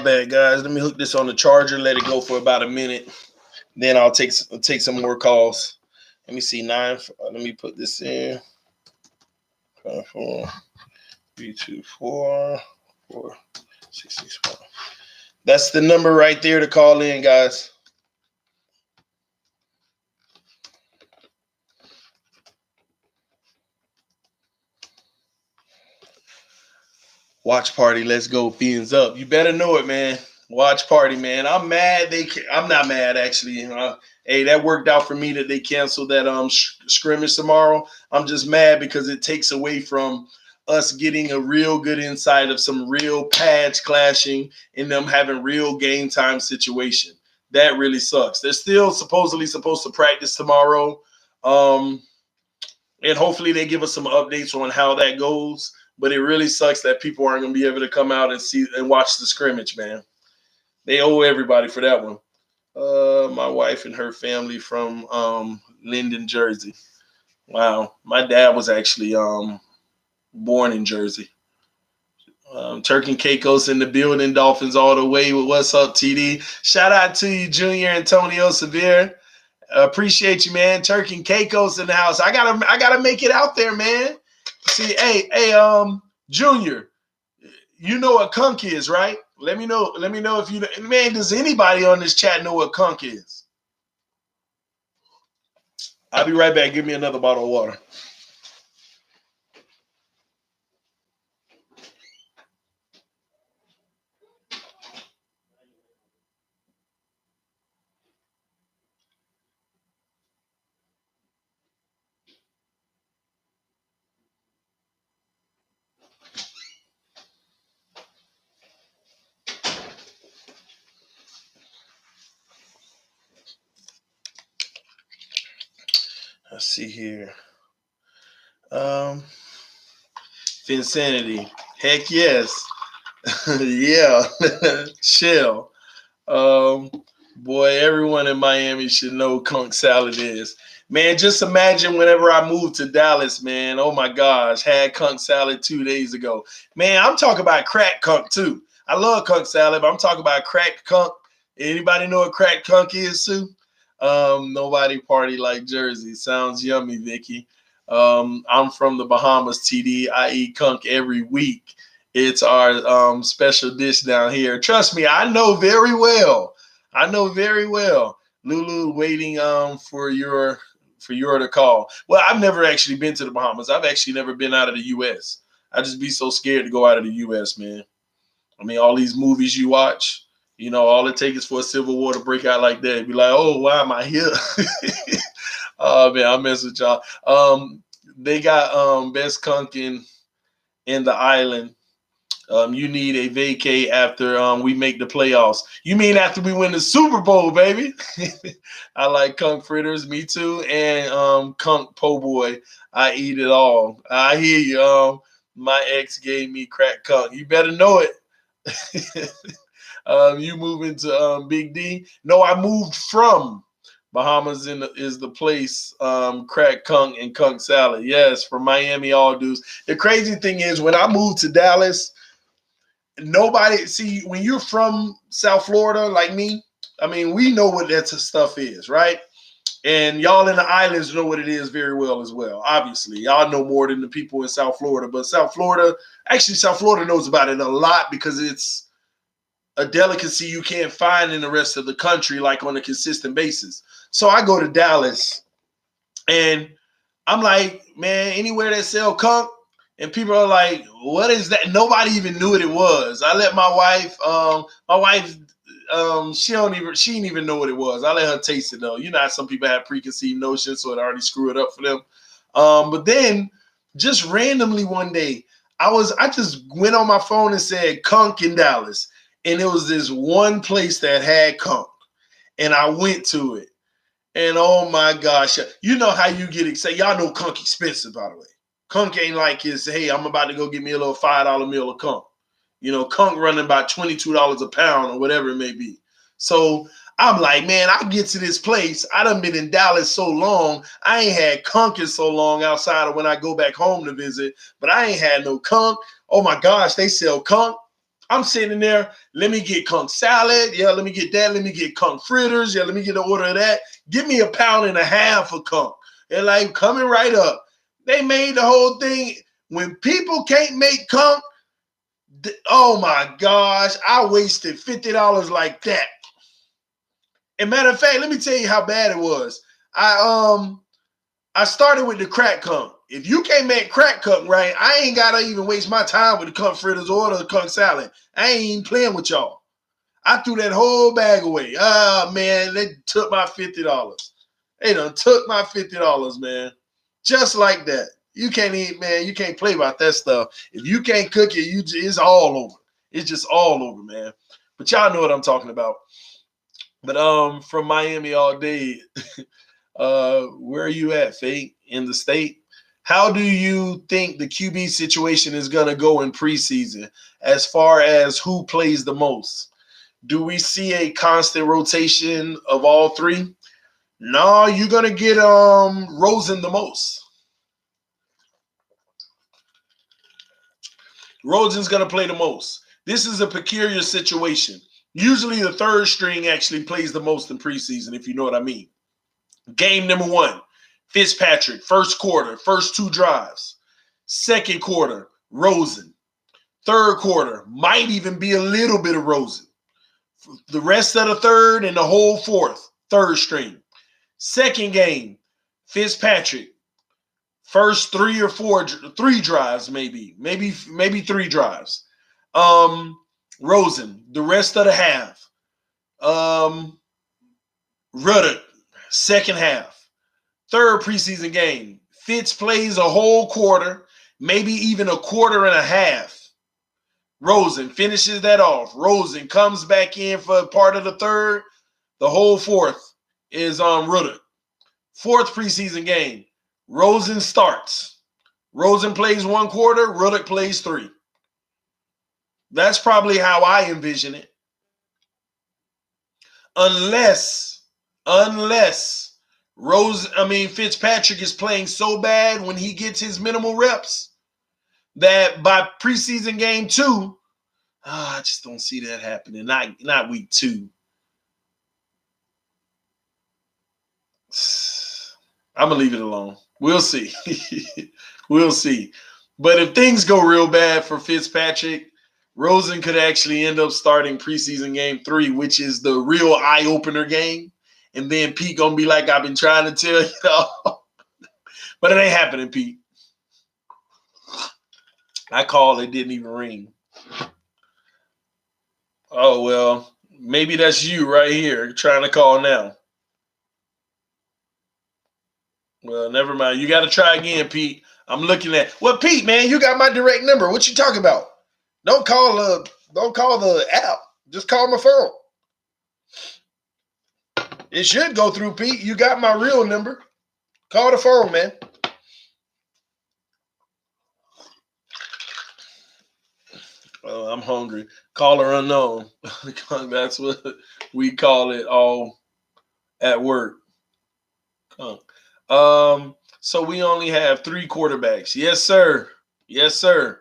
S1: bad, guys. Let me hook this on the charger. Let it go for about a minute. Then I'll take some more calls. Let me see 9. Let me put this in. 4 324 4661. That's the number right there to call in, guys. Watch party, let's go. Phins up. You better know it, man. Watch party, man. I'm mad. I'm not mad actually. Hey, that worked out for me that they canceled that scrimmage tomorrow. I'm just mad because it takes away from us getting a real good insight of some real pads clashing and them having real game time situation. That really sucks. They're still supposedly supposed to practice tomorrow. And hopefully they give us some updates on how that goes. But it really sucks that people aren't going to be able to come out and see and watch the scrimmage, man. They owe everybody for that one. My wife and her family from Linden, Jersey. Wow. My dad was actually born in Jersey. Turk and Caicos in the building. Dolphins all the way. What's up, TD? Shout out to you, Junior Antonio Severe. Appreciate you, man. Turk and Caicos in the house. I gotta make it out there, man. See, hey, Junior, you know what kunk is, right? Let me know if you, man, does anybody on this chat know what kunk is? I'll be right back. Give me another bottle of water. Let's see here. Finsanity. Heck yes. Yeah. Chill. Boy, everyone in Miami should know Kunk Salad is. Man, just imagine whenever I moved to Dallas, man. Oh my gosh, had Kunk Salad 2 days ago. Man, I'm talking about crack Kunk too. I love Kunk Salad, but I'm talking about crack Kunk. Anybody know what crack Kunk is, Sue? Nobody party like Jersey. Sounds yummy, Vicky. I'm from the Bahamas, TD. I eat Kunk every week. It's our special dish down here. Trust me, I know very well. Lulu, waiting for your to call. Well, I've never actually been to the Bahamas. I've actually never been out of the U.S. I just be so scared to go out of the U.S., man. I mean, all these movies you watch, you know, all it takes is for a civil war to break out like that. Be like, oh, why am I here? Oh, man, I mess with y'all. They got best kunk in the island. You need a vacay after we make the playoffs. You mean after we win the Super Bowl, baby? I like kunk fritters, me too, and kunk po' boy. I eat it all. I hear you. My ex gave me crack kunk. You better know it. You moving to Big D? No, I moved from Bahamas is the place. Crack kunk and kunk salad. Yes, from Miami, all dudes. The crazy thing is when I moved to Dallas, nobody see when you're from South Florida like me. I mean, we know what that stuff is, right? And y'all in the islands know what it is very well as well. Obviously, y'all know more than the people in South Florida. But South Florida knows about it a lot because it's a delicacy you can't find in the rest of the country, like on a consistent basis. So I go to Dallas, and I'm like, man, anywhere that sell kunk, and people are like, what is that? Nobody even knew what it was. I let my wife, she didn't even know what it was. I let her taste it though. You know how some people have preconceived notions, so it already screw it up for them. But then just randomly one day, I just went on my phone and said kunk in Dallas. And it was this one place that had kunk. And I went to it. And oh my gosh, you know how you get excited. Y'all know kunk expensive, by the way. Kunk ain't like it's, hey, I'm about to go get me a little $5 meal of kunk. You know, kunk running about $22 a pound or whatever it may be. So I'm like, man, I get to this place. I done been in Dallas so long. I ain't had kunk in so long outside of when I go back home to visit. But I ain't had no kunk. Oh my gosh, they sell kunk. I'm sitting there. Let me get conch salad. Yeah, let me get that. Let me get conch fritters. Yeah, let me get an order of that. Give me 1.5 pounds of conch. They're like coming right up. They made the whole thing. When people can't make conch, oh my gosh, I wasted $50 like that. And matter of fact, let me tell you how bad it was. I started with the crack conch. If you can't make crack conch right, I ain't gotta even waste my time with the conch fritters or the conch salad. I ain't even playing with y'all. I threw that whole bag away. Ah, man, they took my $50. They done took my $50, man. Just like that. You can't eat, man. You can't play about that stuff. If you can't cook it, it's all over. It's just all over, man. But y'all know what I'm talking about. But from Miami all day, where are you at, Fate, in the state? How do you think the QB situation is going to go in preseason as far as who plays the most? Do we see a constant rotation of all three? No, you're going to get Rosen the most. Rosen's going to play the most. This is a peculiar situation. Usually the third string actually plays the most in preseason, if you know what I mean. Game number 1, Fitzpatrick, first quarter, first 2 drives. Second quarter, Rosen. Third quarter, might even be a little bit of Rosen. The rest of the third and the whole fourth, third string. Second game, Fitzpatrick. First 3 drives, maybe 3 drives. Rosen, the rest of the half. Ruddock, second half. Third preseason game, Fitz plays a whole quarter, maybe even a quarter and a half. Rosen finishes that off. Rosen comes back in for part of the third. The whole fourth is Ruddock. Fourth preseason game, Rosen starts. Rosen plays 1 quarter, Ruddock plays 3. That's probably how I envision it. Unless Fitzpatrick is playing so bad when he gets his minimal reps that by preseason game 2, I just don't see that happening. Not week 2. I'm going to leave it alone. We'll see. We'll see. But if things go real bad for Fitzpatrick, Rosen could actually end up starting preseason game 3, which is the real eye-opener game. And then Pete going to be like, I've been trying to tell you. But it ain't happening, Pete. I called, it didn't even ring. Oh, well, maybe that's you right here trying to call now. Well, never mind. You got to try again, Pete. I'm looking at. Well, Pete, man, you got my direct number. What you talking about? Don't call the app. Just call my phone. It should go through, Pete. You got my real number. Call the phone, man. Oh, I'm hungry. Caller unknown. That's what we call it all at work. So we only have 3 quarterbacks. Yes, sir. Yes, sir.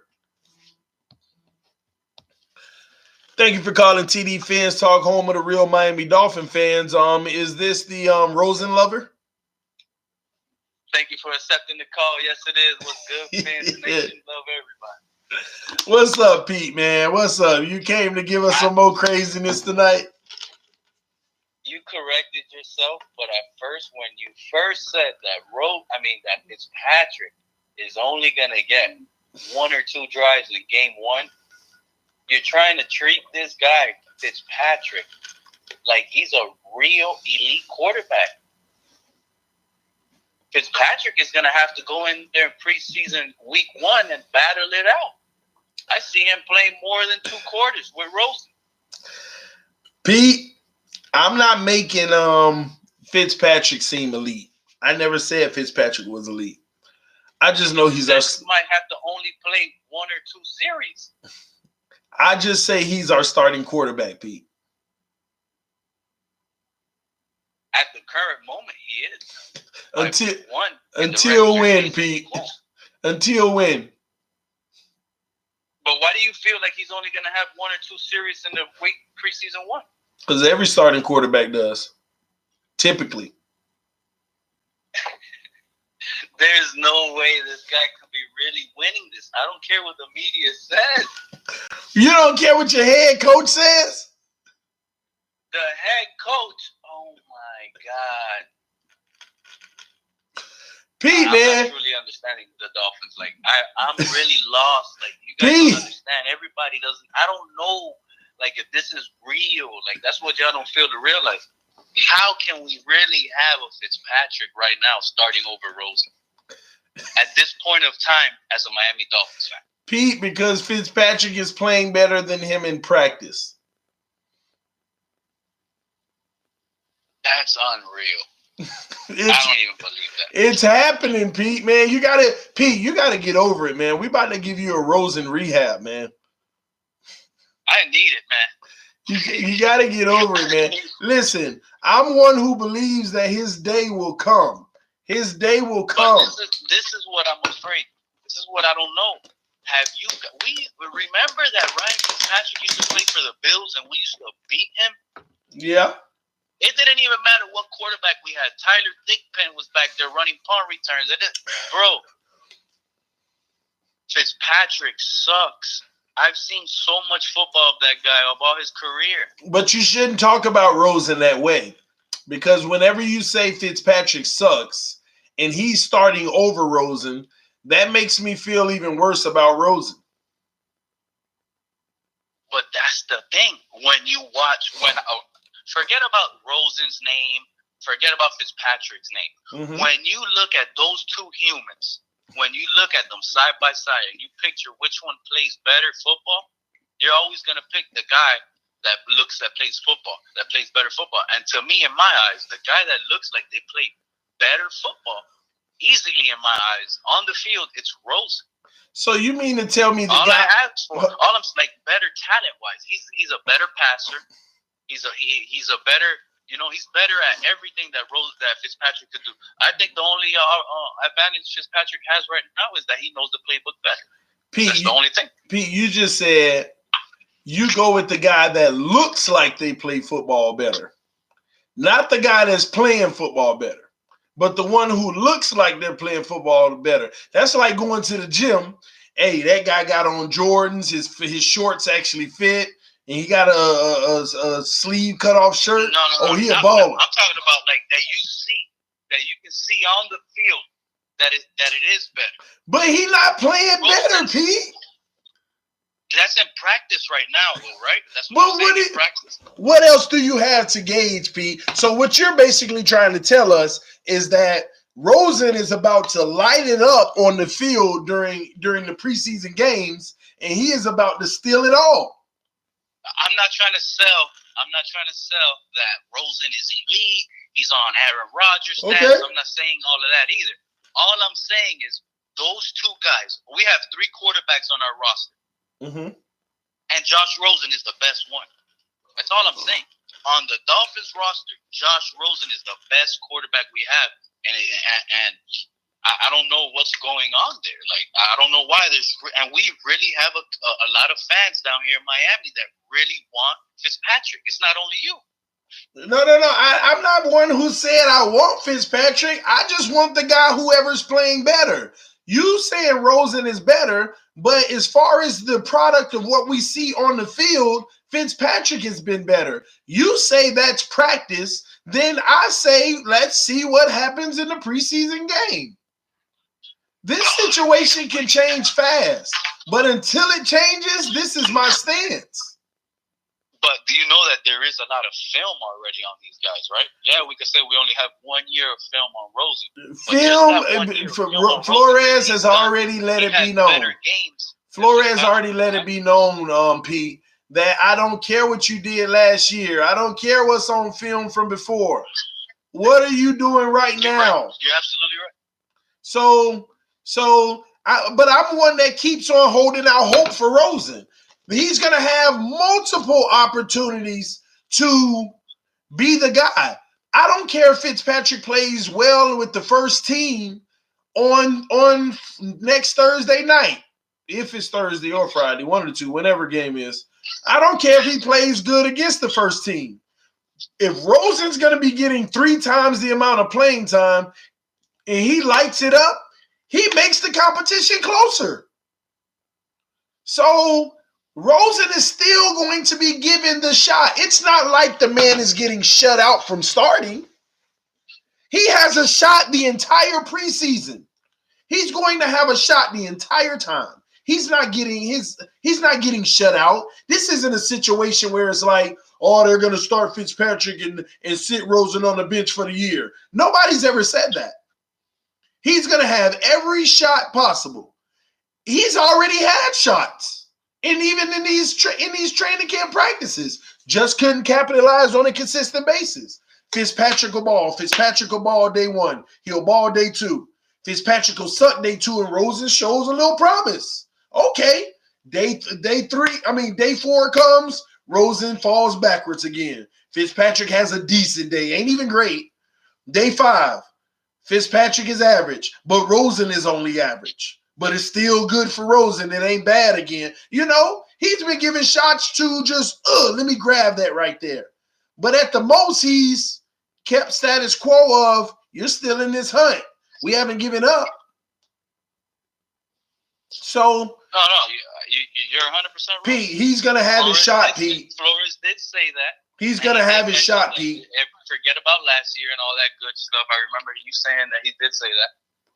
S1: Thank you for calling TD Phins Talk, home of the real Miami Dolphin fans. Is this the Rosen lover?
S6: Thank you for accepting the call. Yes, it is. What's good, Phins Nation? Love everybody.
S1: What's up, Pete, man? What's up? You came to give us some more craziness tonight?
S6: You corrected yourself, but at first, when you first said that Fitzpatrick is only going to get 1 or 2 drives in game 1, you're trying to treat this guy, Fitzpatrick, like he's a real elite quarterback. Fitzpatrick is going to have to go in there in preseason week 1 and battle it out. I see him playing more than 2 quarters with Rosen.
S1: Pete, I'm not making Fitzpatrick seem elite. I never said Fitzpatrick was elite. I just know he's
S6: might have to only play 1 or 2 series.
S1: I just say he's our starting quarterback, Pete.
S6: At the current moment, he is.
S1: Until when, Pete? Until when?
S6: But why do you feel like he's only going to have 1 or 2 series in the preseason one?
S1: Because every starting quarterback does, typically.
S6: There's no way this guy could be really winning this. I don't care what the media says.
S1: You don't care what your head coach says?
S6: The head coach, oh my God.
S1: Pete, man.
S6: I'm not truly understanding the Dolphins. Like, I'm really lost. Like, you guys
S1: Pete.
S6: don't understand. Everybody doesn't. I don't know, like, if this is real. Like, that's what y'all don't feel to realize. How can we really have a Fitzpatrick right now starting over Rosen at this point of time as a Miami Dolphins fan?
S1: Pete, because Fitzpatrick is playing better than him in practice.
S6: That's unreal. I don't even believe that.
S1: It's happening, Pete, man. You gotta get over it, man. We about to give you a Rosen rehab, man.
S6: I need it, man.
S1: You gotta get over it, man. Listen, I'm one who believes that his day will come. His day will come.
S6: This is what I'm afraid. This is what I don't know. We remember that Ryan Fitzpatrick used to play for the Bills and we used to beat him?
S1: Yeah.
S6: It didn't even matter what quarterback we had. Tyler Thigpen was back there running punt returns. Bro, Fitzpatrick sucks. I've seen so much football of that guy of all his career.
S1: But you shouldn't talk about Rosen that way. Because whenever you say Fitzpatrick sucks and he's starting over Rosen, that makes me feel even worse about Rosen.
S6: But that's the thing. When you watch, forget about Rosen's name, forget about Fitzpatrick's name.
S1: Mm-hmm.
S6: When you look at those two humans, when you look at them side by side and you picture which one plays better football, you're always going to pick the guy that plays football, that plays better football. And to me, in my eyes, the guy that looks like they play better football, easily in my eyes, on the field, it's Rosen.
S1: So you mean to tell me
S6: I ask for, like better talent-wise. He's a better passer. He's a better, he's better at everything that Fitzpatrick could do. I think the only advantage Fitzpatrick has right now is that he knows the playbook better.
S1: Pete,
S6: that's the only thing.
S1: Pete, you just said you go with the guy that looks like they play football better. Not the guy that's playing football better, but the one who looks like they're playing football better. That's like going to the gym. Hey, that guy got on Jordans. His shorts actually fit. And he got a sleeve cut off shirt.
S6: No,
S1: he a baller.
S6: I'm talking about like that you can see on the field that it is better.
S1: But he not playing better, Pete.
S6: That's in practice right now, right? That's what in practice.
S1: What else do you have to gauge, Pete? So what you're basically trying to tell us is that Rosen is about to light it up on the field during the preseason games, and he is about to steal it all.
S6: I'm not trying to sell that Rosen is elite. He's on Aaron Rodgers' stats.
S1: Okay.
S6: I'm not saying all of that either. All I'm saying is those two guys, we have 3 quarterbacks on our roster.
S1: Mm-hmm.
S6: And Josh Rosen is the best one. That's all I'm saying. On the Dolphins roster, Josh Rosen is the best quarterback we have. And I don't know what's going on there. Like, I don't know why and we really have a lot of fans down here in Miami that really want Fitzpatrick. It's not only you.
S1: No. I'm not one who said I want Fitzpatrick. I just want the guy whoever's playing better. You saying Rosen is better, but as far as the product of what we see on the field, Fitzpatrick has been better. You say that's practice, then I say let's see what happens in the preseason game. This situation can change fast, but until it changes, this is my stance.
S6: But do you know that there is a lot of film already on these guys, right? Yeah, we could say we only have 1 year of film on Rosen.
S1: Flores has already let it be known. Flores already let it be known, Pete, that I don't care what you did last year. I don't care what's on film from before. What are you doing right now?
S6: Right. You're absolutely right.
S1: But I'm one that keeps on holding out hope for Rosen. He's going to have multiple opportunities to be the guy. I don't care if Fitzpatrick plays well with the first team on next Thursday night. if it's Thursday or Friday, one of the two, whenever game is. I don't care if he plays good against the first team. If Rosen's going to be getting 3 times the amount of playing time and he lights it up, he makes the competition closer. So Rosen is still going to be given the shot. It's not like the man is getting shut out from starting. He has a shot the entire preseason. He's going to have a shot the entire time. He's not getting shut out. This isn't a situation where it's like, oh, they're going to start Fitzpatrick and sit Rosen on the bench for the year. Nobody's ever said that. He's going to have every shot possible. He's already had shots. And even in these training camp practices, just couldn't capitalize on a consistent basis. Fitzpatrick will ball day 1. He'll ball day 2. Fitzpatrick will suck day 2, and Rosen shows a little promise. Okay, day 4 comes, Rosen falls backwards again. Fitzpatrick has a decent day, ain't even great. Day 5, Fitzpatrick is average, but Rosen is only average. But it's still good for Rosen. It ain't bad again. You know, he's been giving shots to just, let me grab that right there. But at the most, he's kept status quo of, you're still in this hunt. We haven't given up. So
S6: No, you're 100% right.
S1: Pete, he's gonna have his shot, Pete.
S6: Flores did say that.
S1: He's gonna have his shot, Pete.
S6: Forget about last year and all that good stuff. I remember you saying that he did say that.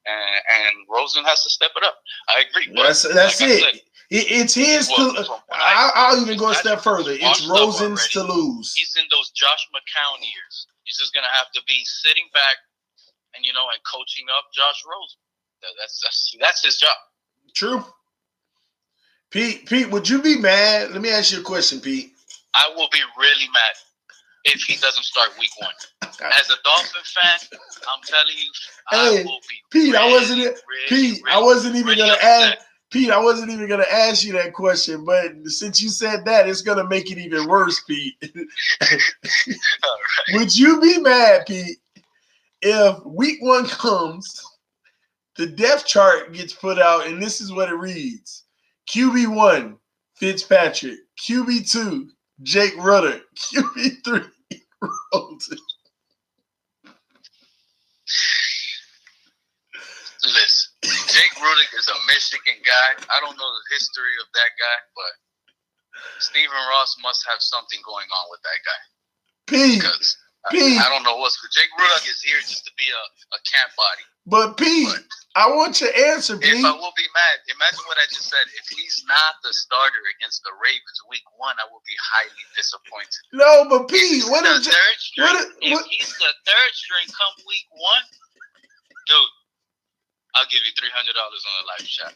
S6: And Rosen has to step it up. I agree.
S1: That's it. It's his to. I'll even go a step further. It's Rosen's to lose.
S6: He's in those Josh McCown years. He's just gonna have to be sitting back and coaching up Josh Rosen. That's his job.
S1: True. Pete, would you be mad? Let me ask you a question, Pete.
S6: I will be really mad if he doesn't start week 1. As a Dolphin fan, I'm telling you, I will be
S1: Pete,
S6: really,
S1: I wasn't even gonna ask you that question, but since you said that, it's gonna make it even worse, Pete.
S6: Right.
S1: Would you be mad, Pete, if week 1 comes, the depth chart gets put out, and this is what it reads: QB1, Fitzpatrick; QB2, Jake Rutter; QB3, Rosen.
S6: Listen, Jake Rudick is a Michigan guy. I don't know the history of that guy, but Stephen Ross must have something going on with that guy.
S1: Pete,
S6: I don't know what's good. Jake Rudick is here just to be a camp body.
S1: But Pete, I want your answer, Pete.
S6: If I will be mad, imagine what I just said. If he's not the starter against the Ravens week 1, I will be highly disappointed.
S1: No, but Pete,
S6: if he's the third string come week 1, dude, I'll give you $300 on a live shot.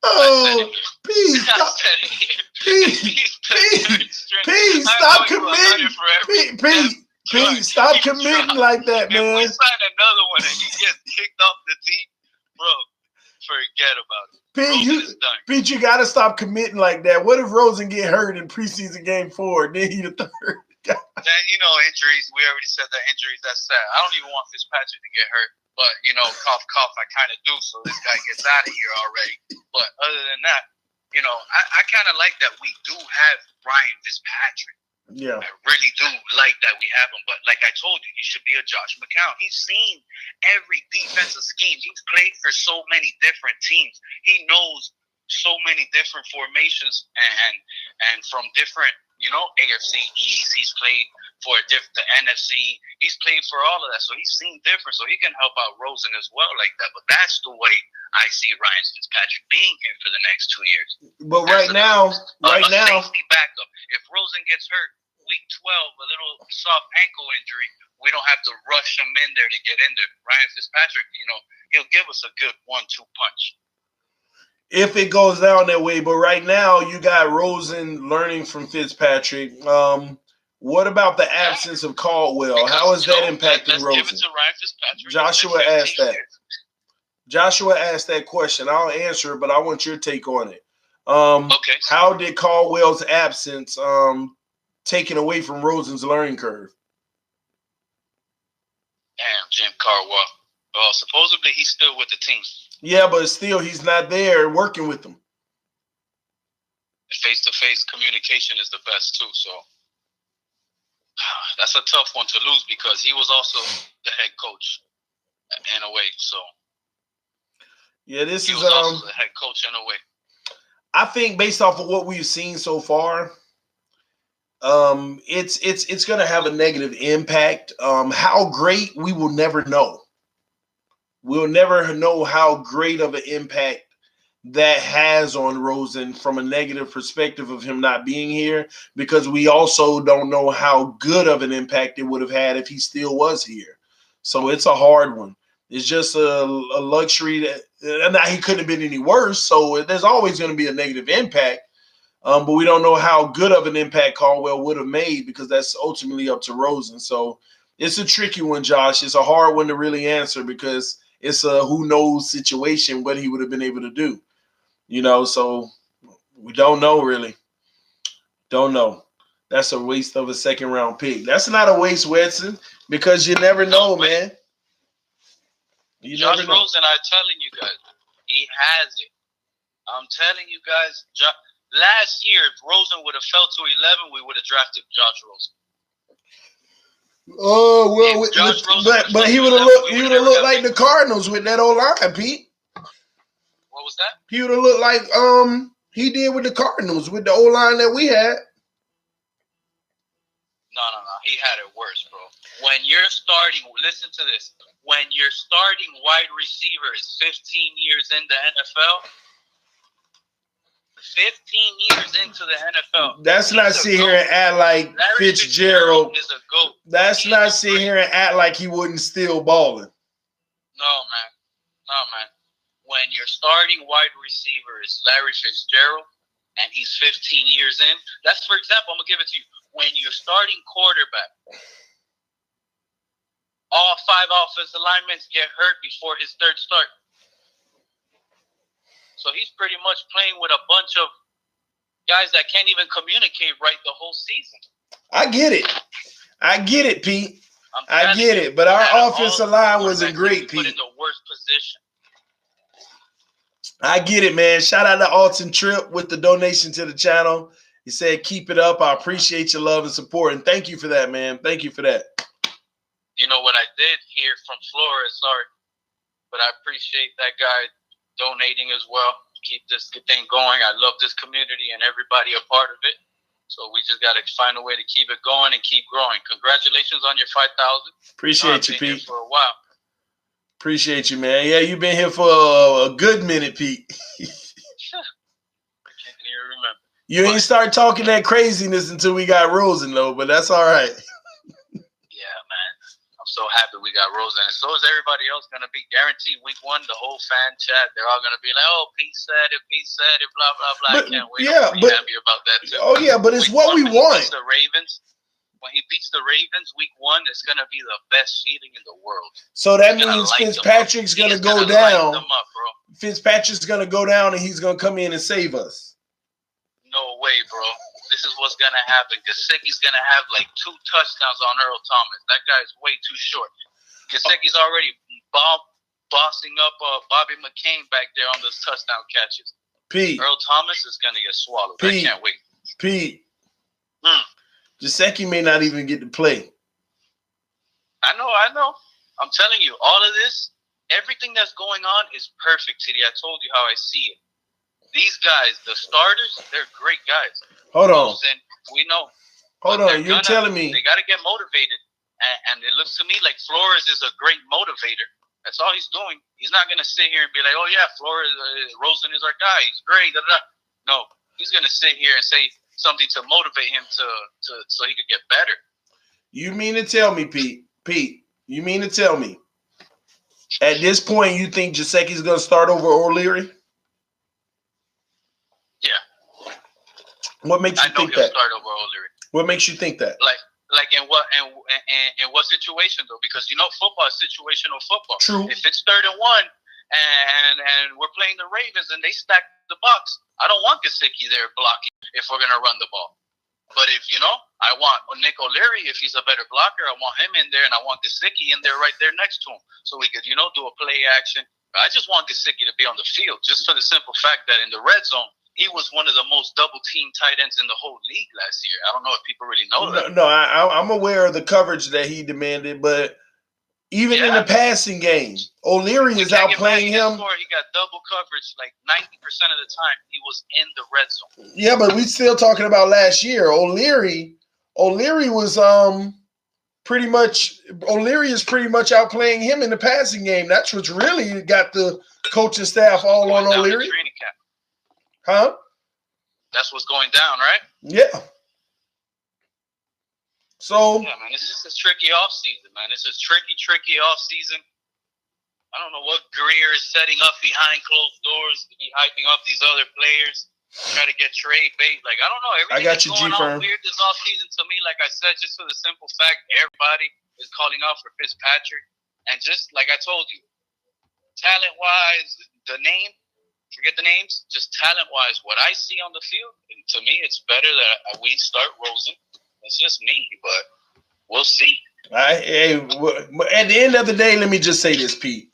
S1: Oh, Pete, Pete, stop committing. Pete, stop committing like that, man.
S6: If we sign another one and he gets kicked off the team, bro, forget about it.
S1: Pete, you got to stop committing like that. What if Rosen get hurt in preseason game 4 and then he the third guy?
S6: Then, injuries. We already said that injuries, that's sad. I don't even want Fitzpatrick to get hurt. But, cough, cough, I kind of do, so this guy gets out of here already. But other than that, I kind of like that we do have Ryan Fitzpatrick.
S1: Yeah.
S6: I really do like that we have him. But like I told you, he should be a Josh McCown. He's seen every defensive scheme. He's played for so many different teams. He knows so many different formations and from different, AFC East. He's played for the NFC. He's played for all of that. So he's seen different. So he can help out Rosen as well like that. But that's the way I see Ryan Fitzpatrick being here for the next 2 years.
S1: But right now,
S6: safety backup. If Rosen gets hurt week 12, a little soft ankle injury, we don't have to rush him in there to get in there. Ryan Fitzpatrick, he'll give us a good 1-2 punch.
S1: If it goes down that way, but right now you got Rosen learning from Fitzpatrick. What about the absence of Caldwell? How is that impacting Rosen?
S6: Give it to Ryan Fitzpatrick.
S1: Joshua asked that. Joshua asked that question. I'll answer it, but I want your take on it.
S6: Okay.
S1: How did Caldwell's absence taken away from Rosen's learning curve?
S6: Damn, Jim Caldwell. Well, supposedly he's still with the team.
S1: Yeah, but still he's not there working with them.
S6: face-to-face communication is the best too. So that's a tough one to lose because he was also the head coach in a way. So
S1: yeah, this
S6: he
S1: is
S6: was also the head coach in a way.
S1: I think based off of what we've seen so far, it's going to have a negative impact. How great, we will never know. We'll never know how great of an impact that has on Rosen from a negative perspective of him not being here, because we also don't know how good of an impact it would have had if he still was here. So it's a hard one. It's just a luxury that, and he couldn't have been any worse. So there's always going to be a negative impact. But we don't know how good of an impact Caldwell would have made, because that's ultimately up to Rosen. So it's a tricky one, Josh. It's a hard one to really answer, because it's a who knows situation what he would have been able to do. So we don't know really. Don't know. That's a waste of a second-round pick. That's not a waste, Wedson, because you never know, man. You
S6: Josh
S1: never know.
S6: Rosen, I'm telling you guys, he has it. I'm telling you guys, last year, if Rosen would have fell to 11, we would have drafted Josh Rosen.
S1: Oh well, but he would have looked like the Cardinals with that O-line, Pete.
S6: What was that?
S1: He would have looked like he did with the Cardinals with the O-line that we had.
S6: No. He had it worse, bro. When you're starting, listen to this. When your starting wide receiver is 15 years in the NFL, 15 years into the NFL.
S1: That's not sit here and act like Fitzgerald
S6: is a GOAT.
S1: That's not sit here and act like he wasn't still balling.
S6: No, man. When your starting wide receiver is Larry Fitzgerald and he's 15 years in, that's, for example, I'm going to give it to you. When your starting quarterback, all 5 offensive linemen get hurt before his third start. So he's pretty much playing with a bunch of guys that can't even communicate right the whole season.
S1: I get it, Pete. I get it. But our offensive line wasn't great, Pete.
S6: Put in the worst position.
S1: I get it, man. Shout out to Alton Tripp with the donation to the channel. He said, keep it up. I appreciate your love and support. And thank you for that, man. Thank you for that.
S6: You know what I did hear from Flores, sorry, but I appreciate that guy donating as well. Keep this thing going. I love this community and everybody a part of it. So we just got to find a way to keep it going and keep growing. Congratulations on your 5,000.
S1: Appreciate you, Pete.
S6: For a while.
S1: Appreciate you, man. Yeah, you've been here for a good minute, Pete.
S6: I can't even remember.
S1: You ain't start talking that craziness until we got Rosen, though, but that's all right.
S6: Yeah, man. I'm so happy we got Rosen. And so is everybody else going to be guaranteed week 1. The whole fan chat, they're all going to be like, oh, Pete said it, blah, blah, blah.
S1: But,
S6: I can't wait.
S1: yeah,
S6: I'm happy about that, too.
S1: Oh, yeah, but it's what we want.
S6: When he beats the Ravens week 1, it's going to be the best feeling in the world.
S1: So that means Fitzpatrick's going to go down. Fitzpatrick's going to go down, and he's going to come in and save us.
S6: No way, bro. This is what's going to happen. Gesicki's going to have like 2 touchdowns on Earl Thomas. That guy's way too short. Gesicki's already bossing up Bobby McCain back there on those touchdown catches.
S1: Pete.
S6: Earl Thomas is going to get swallowed.
S1: Pete,
S6: I can't wait.
S1: Pete. Gesicki may not even get to play.
S6: I know. I'm telling you, all of this, everything that's going on is perfect, Titty. I told you how I see it. These guys, the starters, they're great guys.
S1: Hold on.
S6: We know.
S1: Hold on. You're telling me.
S6: They got to get motivated. And it looks to me like Flores is a great motivator. That's all he's doing. He's not going to sit here and be like, oh, yeah, Flores, Rosen is our guy. He's great. Da, da, da. No, he's going to sit here and say something to motivate him to so he could get better.
S1: You mean to tell me, Pete, you mean to tell me at this point you think Gesicki's going to start over O'Leary?
S6: Yeah.
S1: What makes you think that?
S6: Start over O'Leary.
S1: What makes you think that?
S6: Like in what situation though? Because football is situational football.
S1: True.
S6: If it's 3rd and 1 and we're playing the Ravens and they stack the box, I don't want Gesicki there blocking if we're gonna run the ball. But if I want Nick O'Leary, if he's a better blocker, I want him in there, and I want Gesicki in there right there next to him, so we could do a play action. I just want Gesicki to be on the field, just for the simple fact that in the red zone, he was one of the most double-team tight ends in the whole league last year. I don't know if people really know that.
S1: No, I'm aware of the coverage that he demanded, but even in the passing game, O'Leary is outplaying him.
S6: He got double coverage like 90% of the time. He was in the red zone.
S1: Yeah, but we still talking about last year. O'Leary was O'Leary is pretty much outplaying him in the passing game. That's what's really got the coaching staff all on O'Leary. Huh?
S6: That's what's going down, right?
S1: Yeah. So
S6: yeah, man, it's just a tricky offseason, man. It's a tricky offseason. I don't know what Greer is setting up behind closed doors to be hyping up these other players, try to get trade bait. Like, I don't know. Everything is going on weird this offseason to me. Like I said, just for the simple fact, everybody is calling out for Fitzpatrick. And just like I told you, talent-wise, the name, forget the names, just talent-wise, what I see on the field, and to me, it's better that we start Rosen. It's just me, but we'll see.
S1: Hey, at the end of the day, let me just say this, Pete.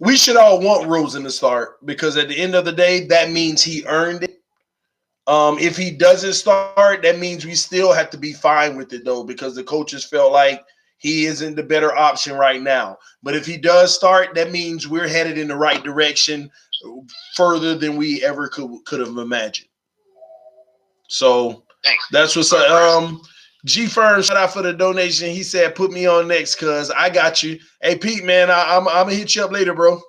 S1: We should all want Rosen to start because at the end of the day, that means he earned it. If he doesn't start, that means we still have to be fine with it, though, because the coaches felt like he isn't the better option right now. But if he does start, that means we're headed in the right direction further than we ever could have imagined. So that's what's up. G Firm, shout out for the donation. He said, "Put me on next, cuz I got you." Hey, Pete, man, I'm gonna hit you up later, bro.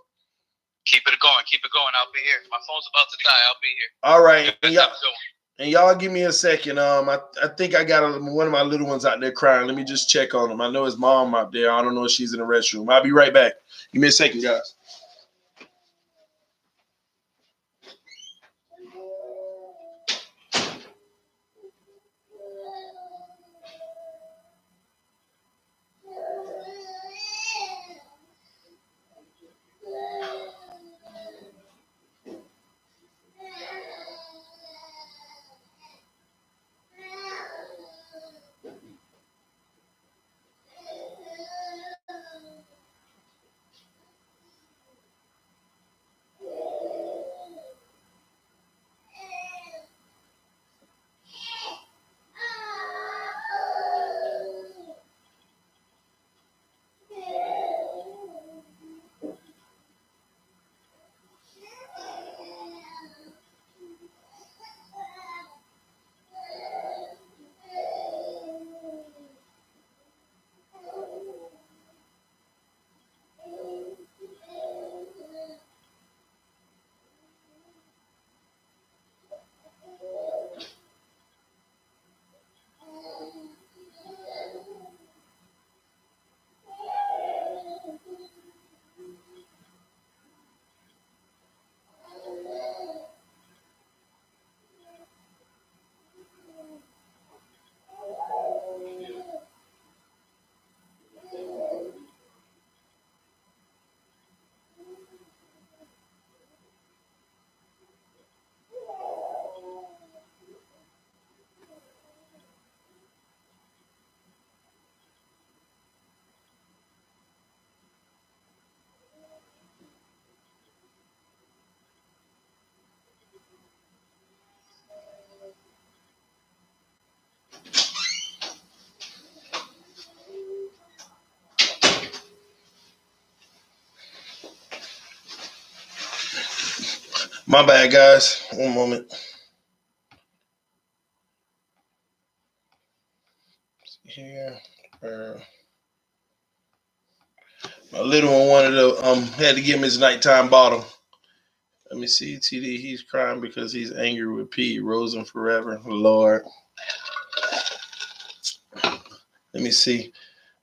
S6: Keep it going. I'll be here. My phone's about to die. I'll be here.
S1: All right. And y'all give me a second. I think I got one of my little ones out there crying. Let me just check on him. I know his mom out there. I don't know if she's in the restroom. I'll be right back. Give me a second, guys. My bad, guys. One moment. Here. My little one wanted to had to give him his nighttime bottle. Let me see. TD, he's crying because he's angry with Pete. Rosen forever. Lord. Let me see.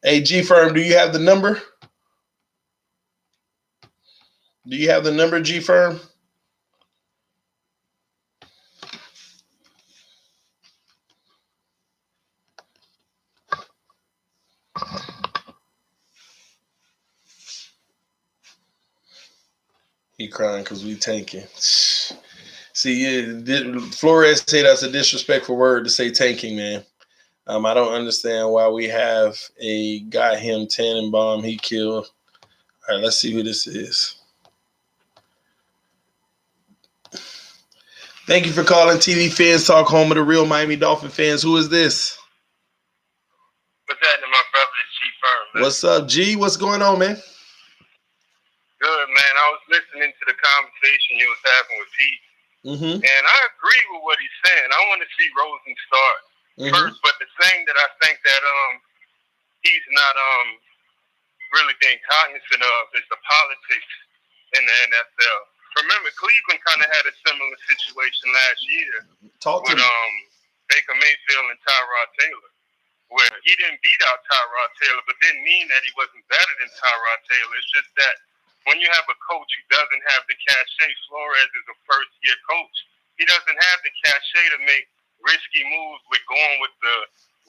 S1: Hey, G Firm, do you have the number? Do you have the number, G Firm? He crying because we tanking. See, Flores said that's a disrespectful word to say tanking, man. I don't understand why we have a got him Tannenbaum he killed. All right, let's see who this is. Thank you for calling TD Fans Talk, home of the real Miami Dolphin fans. Who is this?
S5: What's happening, my brother? It's G Firm.
S1: What's up, G? What's going on, man?
S5: Good, man. I was listening to the conversation you was having with Pete,
S1: Mm-hmm.
S5: and I agree with what he's saying. I want to see Rosen start first, but the thing that I think that he's not really being cognizant of is the politics in the NFL. Remember, Cleveland kind of had a similar situation last year with Baker Mayfield and Tyrod Taylor, where he didn't beat out Tyrod Taylor, but didn't mean that he wasn't better than Tyrod Taylor. It's just that when you have a coach who doesn't have the cachet, Flores is a first-year coach. He doesn't have the cachet to make risky moves with going with the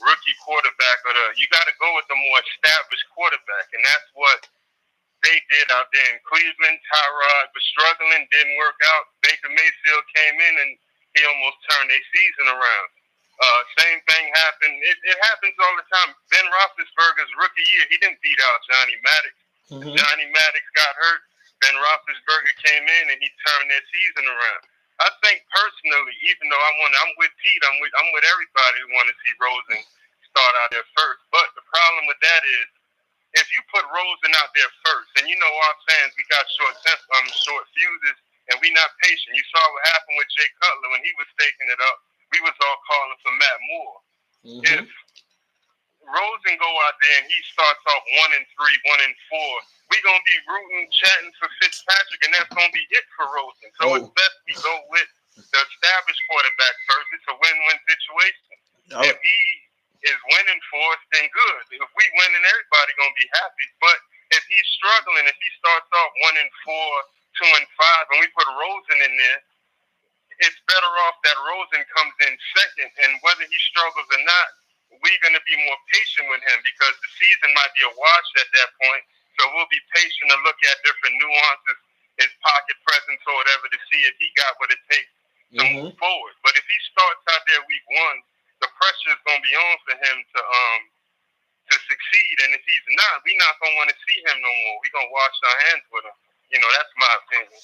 S5: rookie quarterback, or you got to go with the more established quarterback, and that's what they did out there in Cleveland. Tyrod was struggling, didn't work out. Baker Mayfield came in and he almost turned their season around. Same thing happened. It happens all the time. Ben Roethlisberger's rookie year, he didn't beat out Johnny Maddox.
S1: Mm-hmm.
S5: Johnny Maddox got hurt. Ben Roethlisberger came in and he turned their season around. I think personally, even though I'm with Pete, I'm with everybody who want to see Rosen start out there first. But the problem with that is, if you put Rosen out there first, and you know our fans, we got short fuses, and we not patient. You saw what happened with Jay Cutler when he was taking it up. We was all calling for Matt Moore.
S1: Mm-hmm.
S5: If Rosen go out there and he starts off 1-3, 1-4, we gonna be rooting, chatting for Fitzpatrick, and that's gonna be it for Rosen. So it's best we go with the established quarterback first. It's a win-win situation. If he is winning for us, then good. If we win, then everybody gonna be happy. But if he's struggling, if he starts off 1-4, 2-5, and we put Rosen in there, it's better off that Rosen comes in second. And whether he struggles or not, we're gonna be more patient with him because the season might be a wash at that point. So we'll be patient to look at different nuances, his pocket presence or whatever, to see if he got what it takes to move forward. But if he starts out there week 1, the pressure is going to be on for him to succeed. And if he's not, we're not going to want to see him no more. We're going to wash our hands with him. You know, that's my opinion.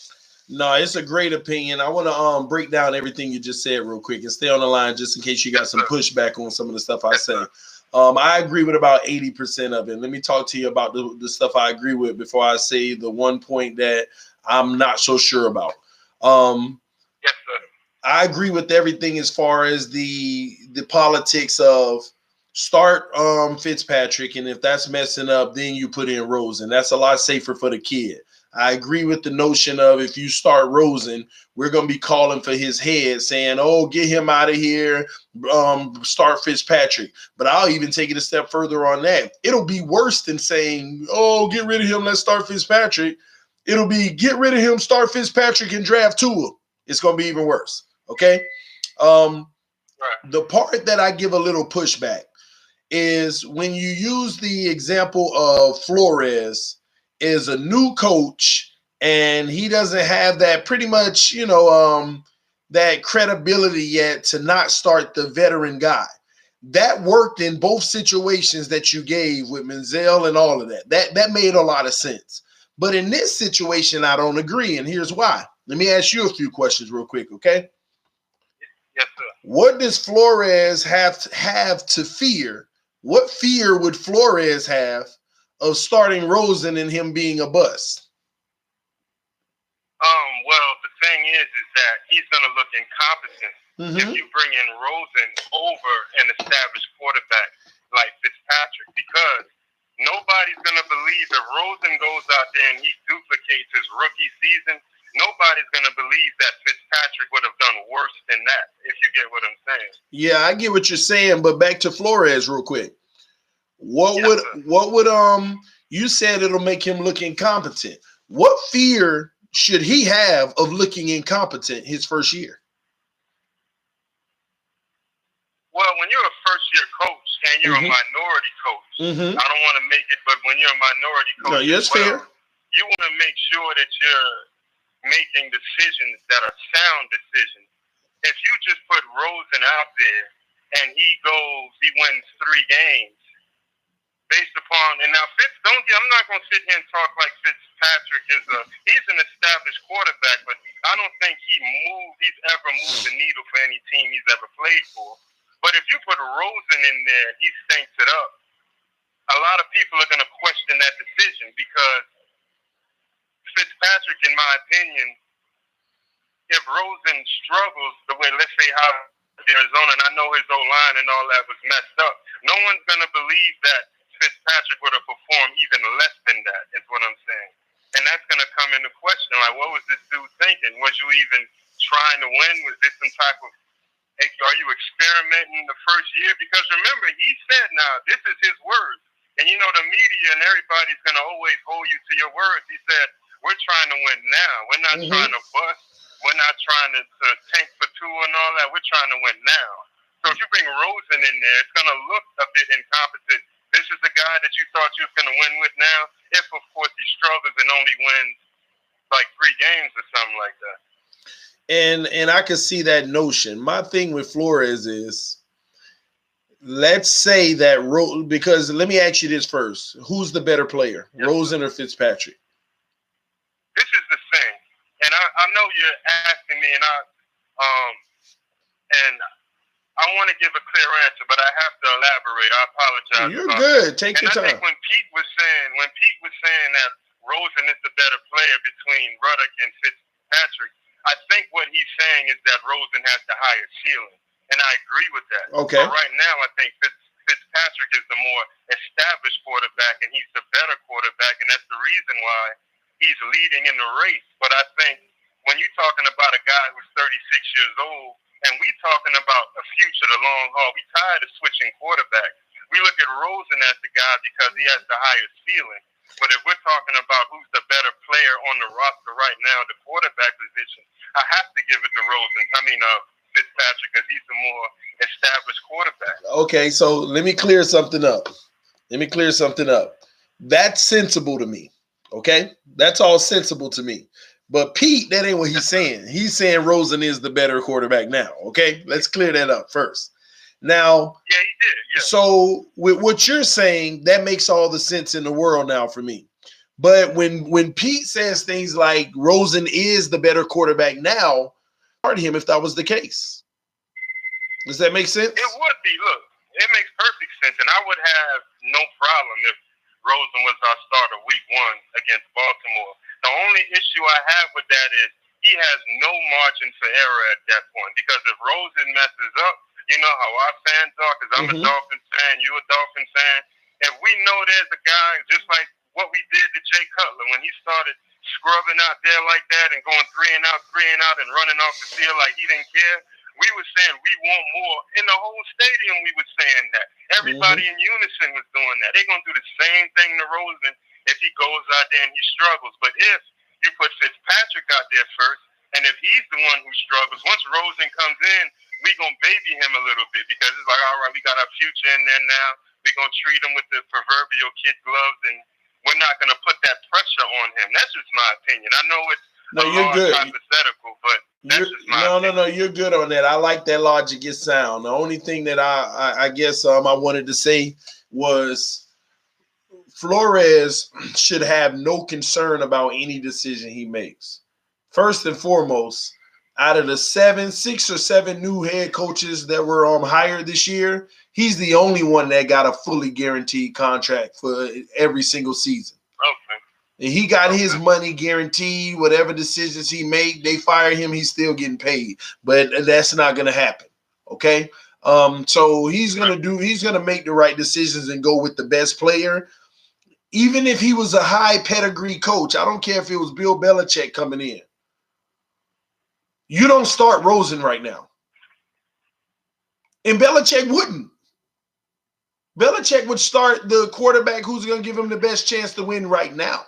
S1: No, it's a great opinion. I want to break down everything you just said real quick and stay on the line just in case you got some pushback on some of the stuff I say. I agree with about 80% of it. Let me talk to you about the stuff I agree with before I say the one point that I'm not so sure about.
S5: Yes, sir.
S1: I agree with everything as far as the politics of start Fitzpatrick, and if that's messing up, then you put in Rosen. That's a lot safer for the kid. I agree with the notion of if you start Rosen, we're going to be calling for his head saying, oh, get him out of here, start Fitzpatrick. But I'll even take it a step further on that. It'll be worse than saying, oh, get rid of him, let's start Fitzpatrick. It'll be get rid of him, start Fitzpatrick, and draft Tua. It's going to be even worse, okay? The part that I give a little pushback is when you use the example of Flores is a new coach and he doesn't have that pretty much, that credibility yet to not start the veteran guy. That worked in both situations that you gave with Menzel and all of that. That made a lot of sense. But in this situation, I don't agree, and here's why. Let me ask you a few questions real quick, okay?
S5: Yes, sir.
S1: What does Flores have to fear? What fear would Flores have of starting Rosen and him being a bust?
S5: Well, the thing is that he's going to look incompetent if you bring in Rosen over an established quarterback like Fitzpatrick, because nobody's going to believe if Rosen goes out there and he duplicates his rookie season. Nobody's going to believe that Fitzpatrick would have done worse than that, if you get what I'm saying. Yeah,
S1: I get what you're saying, but back to Flores real quick. What would you said it'll make him look incompetent. What fear should he have of looking incompetent his first year?
S5: Well, when you're a first-year coach and you're a minority coach, I don't want to make it, but when you're a minority coach,
S1: fair.
S5: You want to make sure that you're making decisions that are sound decisions. If you just put Rosen out there and he wins 3 games based upon, and now I'm not going to sit here and talk like Fitzpatrick he's an established quarterback, but
S7: I don't think he's ever moved the needle for any team he's ever played for. But if you put Rosen in there, he stinks it up. A lot of people are going to question that decision because Fitzpatrick, in my opinion, if Rosen struggles the way, let's say how Arizona, and I know his O-line and all that was messed up, no one's going to believe that Fitzpatrick would have performed even less than that, is what I'm saying. And that's going to come into question. Like, what was this dude thinking? Was you even trying to win? Was this some type of, are you experimenting the first year? Because remember, he said now, this is his words. And you know, the media and everybody's going to always hold you to your words. He said, we're trying to win now. We're not trying to bust. We're not trying to tank for two and all that. We're trying to win now. So if you bring Rosen in there, it's going to look a bit incompetent. This is the guy that you thought you was going to win with now. If, of course, he struggles and only wins like 3 games or something like that.
S1: And I can see that notion. My thing with Flores is, let's say that because let me ask you this first: who's the better player, Rosen or Fitzpatrick?
S7: This is the thing, and I know you're asking me, and I want to give a clear answer, but I have to elaborate. I apologize.
S1: You're good. Take your time.
S7: I think when Pete was saying that Rosen is the better player between Ruddock and Fitzpatrick, I think what he's saying is that Rosen has the higher ceiling, and I agree with that.
S1: Okay.
S7: But right now, I think Fitzpatrick is the more established quarterback, and he's the better quarterback, and that's the reason why he's leading in the race. But I think when you're talking about a guy who's 36 years old, and we talking about a future, the long haul, we tired of switching quarterbacks. We look at Rosen as the guy because he has the higher ceiling. But if we're talking about who's the better player on the roster right now, the quarterback position, I have to give it to Fitzpatrick, because he's the more established quarterback.
S1: Okay, so let me clear something up. That's sensible to me. Okay, that's all sensible to me. But Pete, that ain't what he's saying. He's saying Rosen is the better quarterback now. Okay, let's clear that up first. Now,
S7: yeah, he did. Yeah.
S1: So with what you're saying, that makes all the sense in the world now for me. But when Pete says things like Rosen is the better quarterback now, hard him if that was the case. Does that make sense?
S7: It would be. Look, it makes perfect sense, and I would have no problem if Rosen was our starter week 1 against Baltimore. The only issue I have with that is he has no margin for error at that point, because if Rosen messes up, you know how our fans are, because I'm a Dolphins fan, you a Dolphins fan. If we know there's a guy, just like what we did to Jay Cutler when he started scrubbing out there like that and going 3 and out and running off the field like he didn't care, we were saying we want more. In the whole stadium, we were saying that. Everybody in unison was doing that. They're going to do the same thing to Rosen if he goes out there and he struggles. But if you put Fitzpatrick out there first, and if he's the one who struggles, once Rosen comes in, we're going to baby him a little bit, because it's like, all right, we got our future in there now. We're going to treat him with the proverbial kid gloves, and we're not going to put that pressure on him. That's just my opinion. I know it's hypothetical, but that's just my opinion.
S1: No, you're good on that. I like that logic. It's sound. The only thing that I guess I wanted to say was Flores should have no concern about any decision he makes. First and foremost, out of the 6 or 7 new head coaches that were hired this year, he's the only one that got a fully guaranteed contract for every single season.
S7: Okay.
S1: And he got his money guaranteed. Whatever decisions he made, they fire him, he's still getting paid. But that's not going to happen. Okay? So he's going to make the right decisions and go with the best player. Even if he was a high pedigree coach, I don't care if it was Bill Belichick coming in. You don't start Rosen right now. And Belichick wouldn't. Belichick would start the quarterback who's going to give him the best chance to win right now.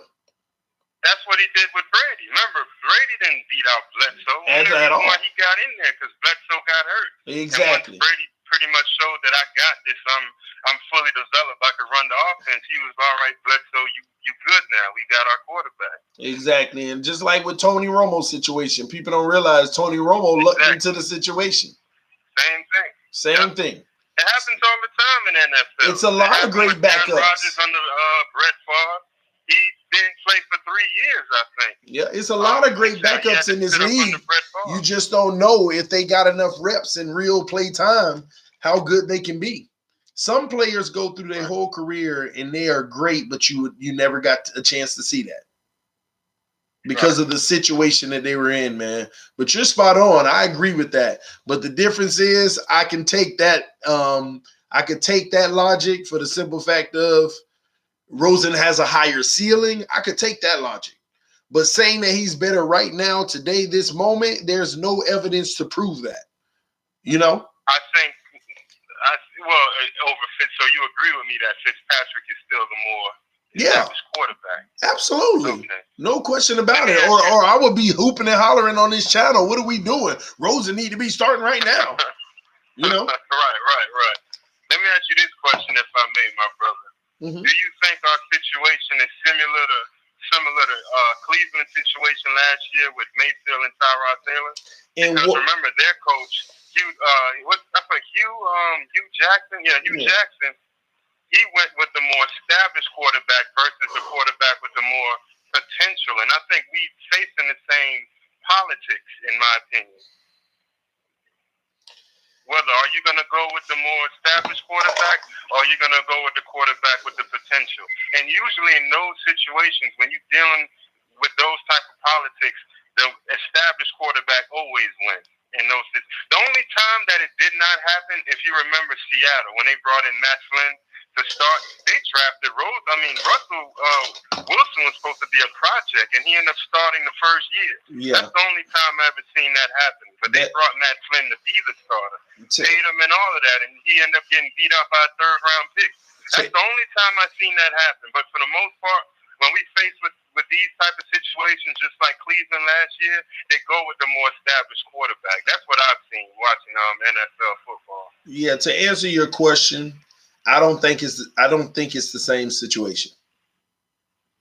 S7: That's what he did with Brady. Remember, Brady didn't beat out Bledsoe.
S1: At all.
S7: Why he got in there, because Bledsoe got hurt.
S1: Exactly.
S7: And once Brady pretty much showed that I got this, I'm fully developed, I could run the offense, he was all right, Bledsoe, you good now. We got our quarterback.
S1: Exactly. And just like with Tony Romo's situation, people don't realize Tony Romo looked into the situation. Same thing.
S7: It happens all the time in the NFL.
S1: It's a lot of great backups.
S7: Rodgers under Brett Favre, he didn't play for 3 years years, I think.
S1: Yeah, it's a lot of great backups in this league. You just don't know if they got enough reps and real play time, how good they can be. Some players go through their whole career and they are great, but you never got a chance to see that because of the situation that they were in, man. But you're spot on. I agree with that. But the difference is I can take that logic for the simple fact of Rosen has a higher ceiling. I could take that logic. But saying that he's better right now, today, this moment, there's no evidence to prove that. You know?
S7: I think, over Fitz, so you agree with me that Fitzpatrick is still the more established quarterback?
S1: Absolutely.
S7: Okay.
S1: No question about it. Or I would be hooping and hollering on this channel. What are we doing? Rosen need to be starting right now. You know?
S7: Right. Let me ask you this question, if I may, my brother.
S1: Mm-hmm.
S7: Do you think our situation is similar to Cleveland's situation last year with Mayfield and Tyrod Taylor? Because remember, their coach, Hugh Jackson. Yeah, Hugh Jackson. He went with the more established quarterback versus the quarterback with the more potential, and I think we facing the same politics, in my opinion. Are you going to go with the more established quarterback, or are you going to go with the quarterback with the potential? And usually in those situations, when you're dealing with those type of politics, the established quarterback always wins. The only time that it did not happen, if you remember Seattle, when they brought in Matt Flynn to start, they drafted Russell Wilson was supposed to be a project, and he ended up starting the first year. Yeah. That's the only time I ever seen that happen. But they brought Matt Flynn to be the starter, paid him and all of that, and he ended up getting beat up by a third-round pick. That's the only time I've seen that happen. But for the most part, when we face with these type of situations, just like Cleveland last year, they go with the more established quarterback. That's what I've seen watching NFL football.
S1: Yeah, to answer your question, I don't think it's the same situation.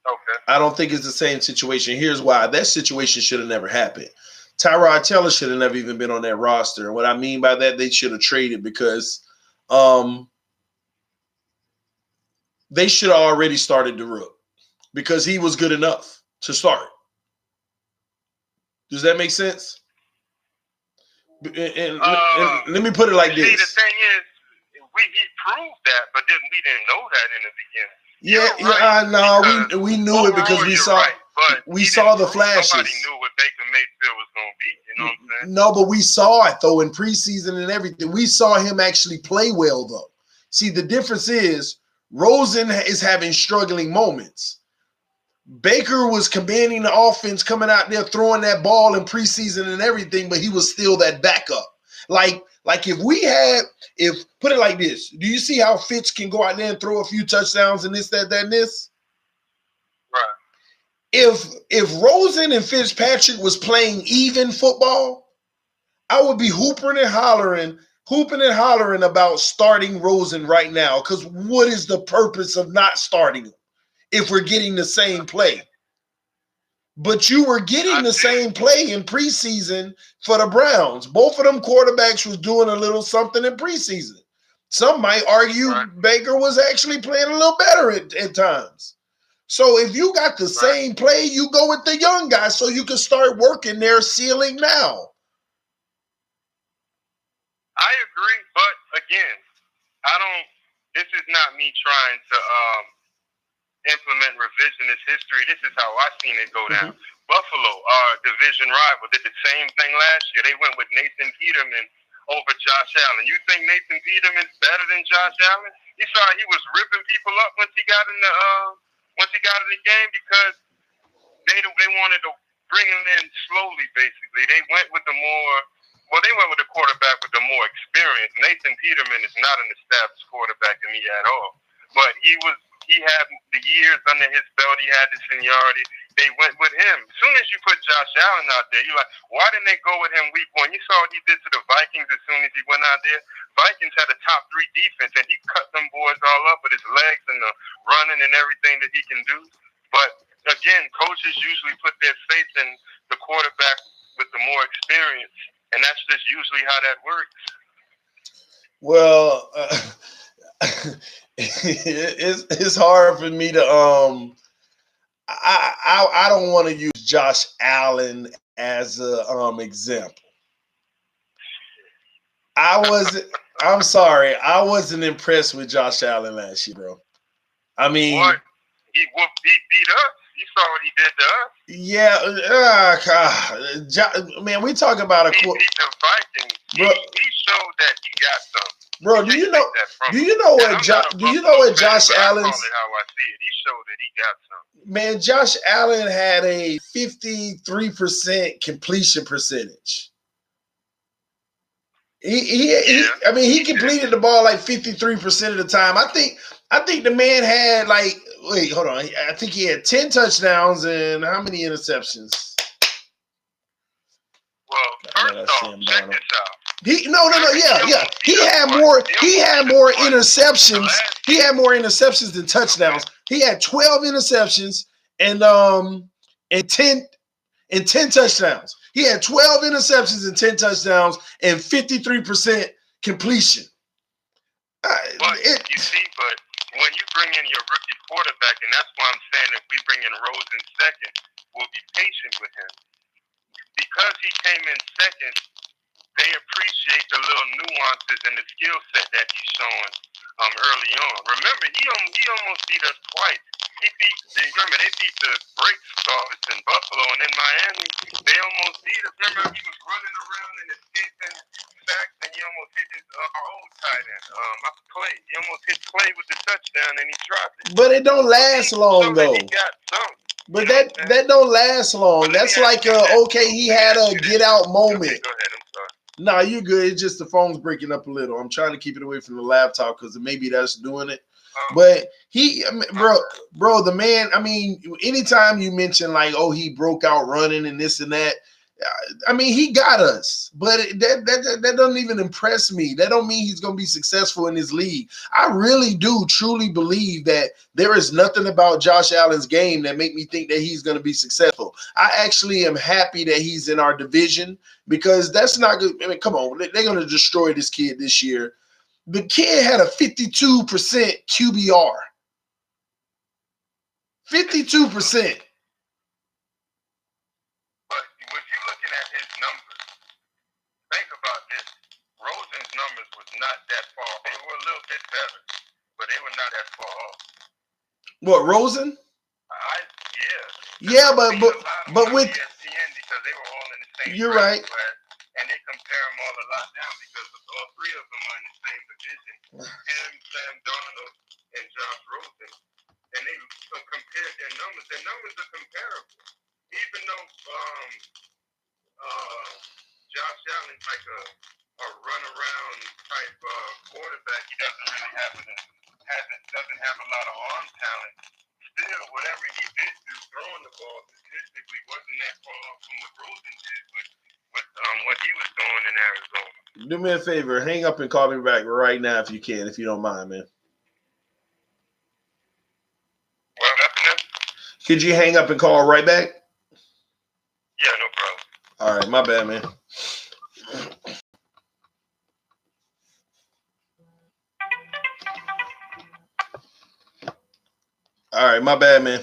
S7: Okay.
S1: I don't think it's the same situation. Here's why. That situation should have never happened. Tyrod Taylor should have never even been on that roster. And what I mean by that, they should have traded because they should have already started the rook because he was good enough to start. Does that make sense? And let me put it like this.
S7: See, the thing is, he proved that, but we didn't know that in the beginning.
S1: We knew it because we saw the flashes.
S7: Somebody knew what Baker Mayfield was going to be. You know what I'm saying?
S1: No, but we saw it though in preseason and everything. We saw him actually play well though. See, the difference is Rosen is having struggling moments. Baker was commanding the offense, coming out there throwing that ball in preseason and everything, but he was still that backup. Like if put it like this, do you see how Fitz can go out there and throw a few touchdowns and this, that, and this?
S7: Right.
S1: If Rosen and Fitzpatrick was playing even football, I would be hooping and hollering about starting Rosen right now. Because what is the purpose of not starting him if we're getting the same play? But you were getting the same play in preseason for the Browns. Both of them quarterbacks was doing a little something in preseason. Some might argue Baker was actually playing a little better at times. So if you got the same play, you go with the young guy so you can start working their ceiling now.
S7: I agree, but again, this is not me trying to implement revisionist history. This is how I seen it go down. Buffalo, our division rival, did the same thing last year. They went with Nathan Peterman over Josh Allen. You think Nathan Peterman's better than Josh Allen? You saw he was ripping people up once he got in the game because they wanted to bring him in slowly. Basically, they went with the quarterback with the more experience. Nathan Peterman is not an established quarterback to me at all, but he had the years under his belt. He had the seniority. They went with him. As soon as you put Josh Allen out there, you're like, why didn't they go with him week one? You saw what he did to the Vikings as soon as he went out there. Vikings had a top 3 defense, and he cut them boys all up with his legs and the running and everything that he can do. But, again, coaches usually put their faith in the quarterback with the more experience, and that's just usually how that works.
S1: Well, it's hard for me to I don't want to use Josh Allen as a example. I'm sorry, I wasn't impressed with Josh Allen last year, bro. I mean,
S7: What? He beat us. You saw what he did to us.
S1: Yeah, man, we talk about a
S7: He beat the Vikings.
S1: Bro,
S7: he showed that he got something.
S1: Bro, do you know what Josh Allen's?
S7: How I see it, he showed that he got something.
S1: Man, Josh Allen had a 53% completion percentage. He completed the ball like 53% of the time. I think the man had I think he had 10 touchdowns and how many interceptions?
S7: Well, first off, check this out.
S1: He had more interceptions. He had more interceptions than touchdowns. He had 12 interceptions and 10 touchdowns. He had 12 interceptions and 10 touchdowns and 53% completion.
S7: But when you bring in your rookie quarterback, and that's why I'm saying if we bring in Rosen second, we'll be patient with him. Because he came in second, they appreciate the little nuances and the skill set that he's showing early on. Remember, he almost beat us twice. They beat the brakes off us in Buffalo, and in Miami, they almost beat us. Remember, he was running around and escaping sacks, and he almost hit his old tight end, Clay. He almost hit Clay with the touchdown, and he dropped it.
S1: But it don't last long, though.
S7: He got something.
S1: But that don't last long. That's like he had a get out moment.
S7: Okay, go ahead. I'm sorry.
S1: Nah, you good. It's just the phone's breaking up a little. I'm trying to keep it away from the laptop because maybe that's doing it. But bro, the man, anytime you mention he broke out running and this and that, he got us. But that doesn't even impress me. That don't mean he's going to be successful in this league. I really do truly believe that there is nothing about Josh Allen's game that make me think that he's going to be successful. I actually am happy that he's in our division because that's not good. Come on, they're going to destroy this kid this year. The kid had a 52% QBR. 52%.
S7: But when you're looking at his numbers, think about this. Rosen's numbers was not that far. They were a little bit better, but they were not that far off.
S1: What, Rosen?
S7: Yeah,
S1: but with
S7: ESPN because they were all in the same.
S1: You're right.
S7: Class, and they compare them all a lot down because all three of them are in the same division. Him, Sam Darnold, and Josh Rosen. And they compared their numbers. Their numbers are comparable. Even though Josh Allen's like a runaround type quarterback, he doesn't really doesn't have a lot of arm talent. Still, whatever he did do throwing the ball statistically wasn't that far off from what Rosen did with what he was doing in Arizona.
S1: Do me a favor, hang up and call me back right now if you can, if you don't mind, man.
S7: What happened?
S1: Could you hang up and call right back?
S7: Yeah, no problem.
S1: All right, my bad, man. All right, my bad, man.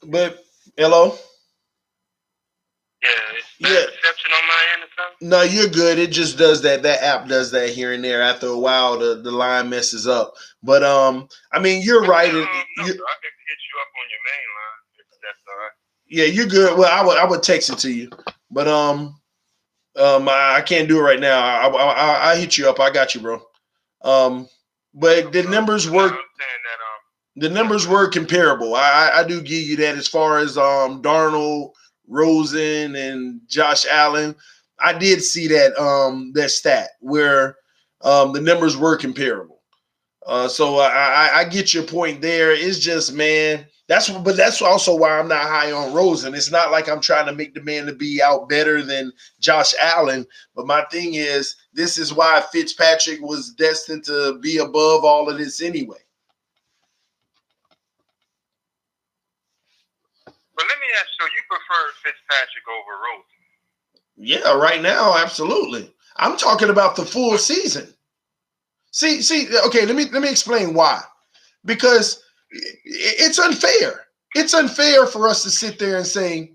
S1: But hello.
S7: Yeah. Reception on my end or something?
S1: No, you're good. It just does that. That app does that here and there. After a while, the line messes up. But you're right.
S7: I could hit you up on your main line if that's all right.
S1: Yeah, you're good. Well, I would text it to you, but I can't do it right now. I hit you up. I got you, bro. But the numbers work. The numbers were comparable. I do give you that as far as Darnold, Rosen, and Josh Allen. I did see that that stat where the numbers were comparable. So I get your point there. It's just, man, that's also why I'm not high on Rosen. It's not like I'm trying to make the man to be out better than Josh Allen. But my thing is, this is why Fitzpatrick was destined to be above all of this anyway.
S7: But let me ask you prefer Fitzpatrick over Rosen?
S1: Yeah, right now, absolutely. I'm talking about the full season. See, okay, let me explain why. Because it's unfair. It's unfair for us to sit there and say,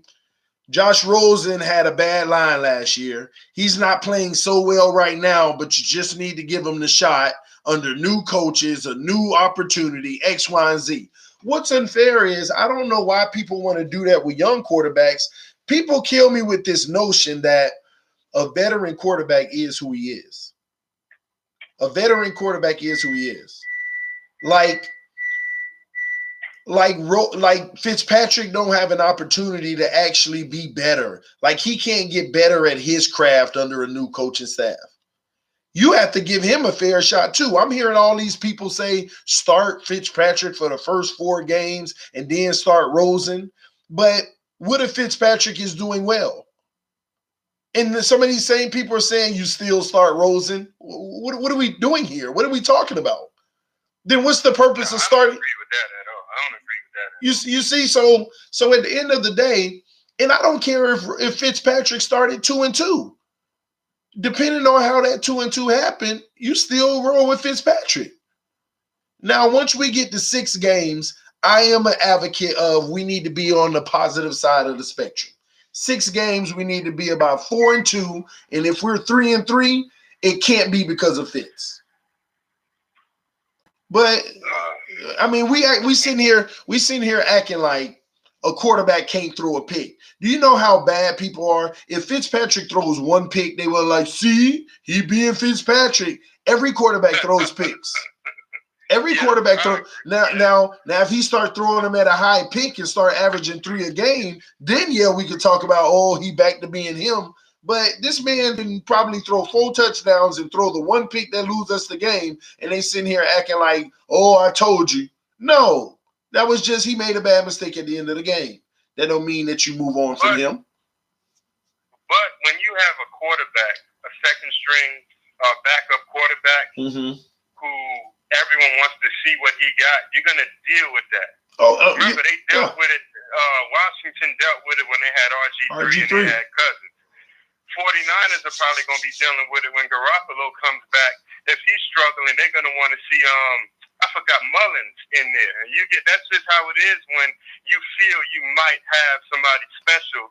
S1: Josh Rosen had a bad line last year. He's not playing so well right now, but you just need to give him the shot under new coaches, a new opportunity, X, Y, and Z. What's unfair is I don't know why people want to do that with young quarterbacks. People kill me with this notion that a veteran quarterback is who he is. A veteran quarterback is who he is. Like Fitzpatrick don't have an opportunity to actually be better. Like he can't get better at his craft under a new coaching staff. You have to give him a fair shot too. I'm hearing all these people say start Fitzpatrick for the first 4 games and then start Rosen. But what if Fitzpatrick is doing well? And some of these same people are saying you still start Rosen. What are we doing here? What are we talking about? Then what's the purpose of starting?
S7: I don't agree with that at all. I don't agree with that.
S1: You see, so at the end of the day, and I don't care if Fitzpatrick started 2-2. Depending on how that 2-2 happened, you still roll with Fitzpatrick. Now, once we get to 6 games, I am an advocate of we need to be on the positive side of the spectrum. 6 games, we need to be about 4-2, and if we're 3-3, it can't be because of Fitz. But I mean, we sitting here acting like a quarterback can't throw a pick. Do you know how bad people are? If Fitzpatrick throws 1 pick, they were like, "See, he being Fitzpatrick." Every quarterback throws picks. Every quarterback throws. Now, if he start throwing them at a high pick and start averaging 3 a game, then yeah, we could talk about he back to being him. But this man can probably throw 4 touchdowns and throw the 1 pick that lose us the game, and they sitting here acting like, I told you. No, that was just he made a bad mistake at the end of the game. That don't mean that you move on from him.
S7: But when you have a quarterback, a second-string backup quarterback, who everyone wants to see what he got, you're going to deal with that. Remember, they dealt with it. Washington dealt with it when they had RG3. And they had Cousins. 49ers are probably going to be dealing with it when Garoppolo comes back. If he's struggling, they're going to want to see I forgot Mullins in there. That's just how it is when you feel you might have somebody special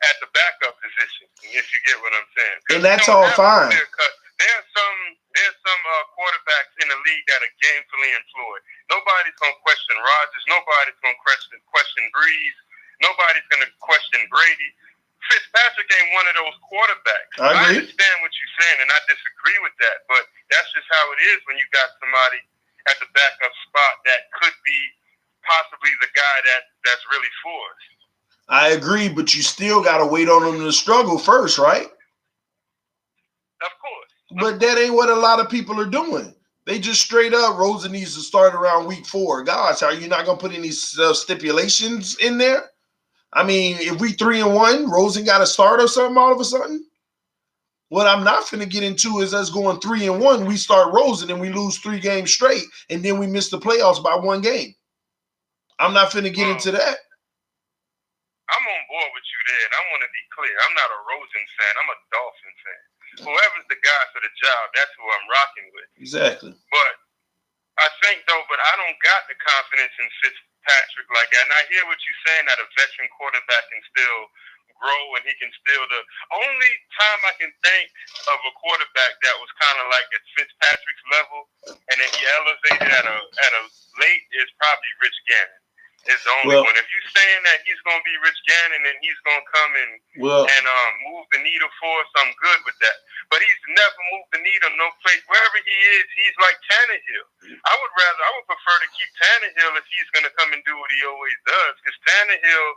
S7: at the backup position, if you get what I'm saying.
S1: And that's all fine.
S7: There's some quarterbacks in the league that are gainfully employed. Nobody's going to question Rodgers. Nobody's going to question Breeze. Nobody's going to question Brady. Fitzpatrick ain't one of those quarterbacks. I understand what you're saying, and I disagree with that. But that's just how it is when you got somebody at the backup spot that could be possibly the guy that's really for us.
S1: I agree, but you still got to wait on them to struggle first, right?
S7: Of course.
S1: But that ain't what a lot of people are doing. They just straight up, Rosen needs to start around week 4. Gosh, are you not going to put any stipulations in there? I mean, if we 3-1, Rosen got to start or something all of a sudden? What I'm not finna get into is us going 3-1. We start Rosen and we lose 3 games straight, and then we miss the playoffs by 1 game. I'm not finna get into that.
S7: I'm on board with you there, and I want to be clear. I'm not a Rosen fan. I'm a Dolphin fan. Whoever's the guy for the job, that's who I'm rocking with.
S1: Exactly.
S7: But I think, but I don't got the confidence in Fitzpatrick like that. And I hear what you're saying, that a veteran quarterback can still grow and he can still the only time I can think of a quarterback that was kind of like at Fitzpatrick's level and then he elevated at a late is probably Rich Gannon. Is the only one. If you're saying that he's going to be Rich Gannon and he's going to come and move the needle for us, I'm good with that. But he's never moved the needle no place. Wherever he is, he's like Tannehill. I would prefer to keep Tannehill if he's going to come and do what he always does, because Tannehill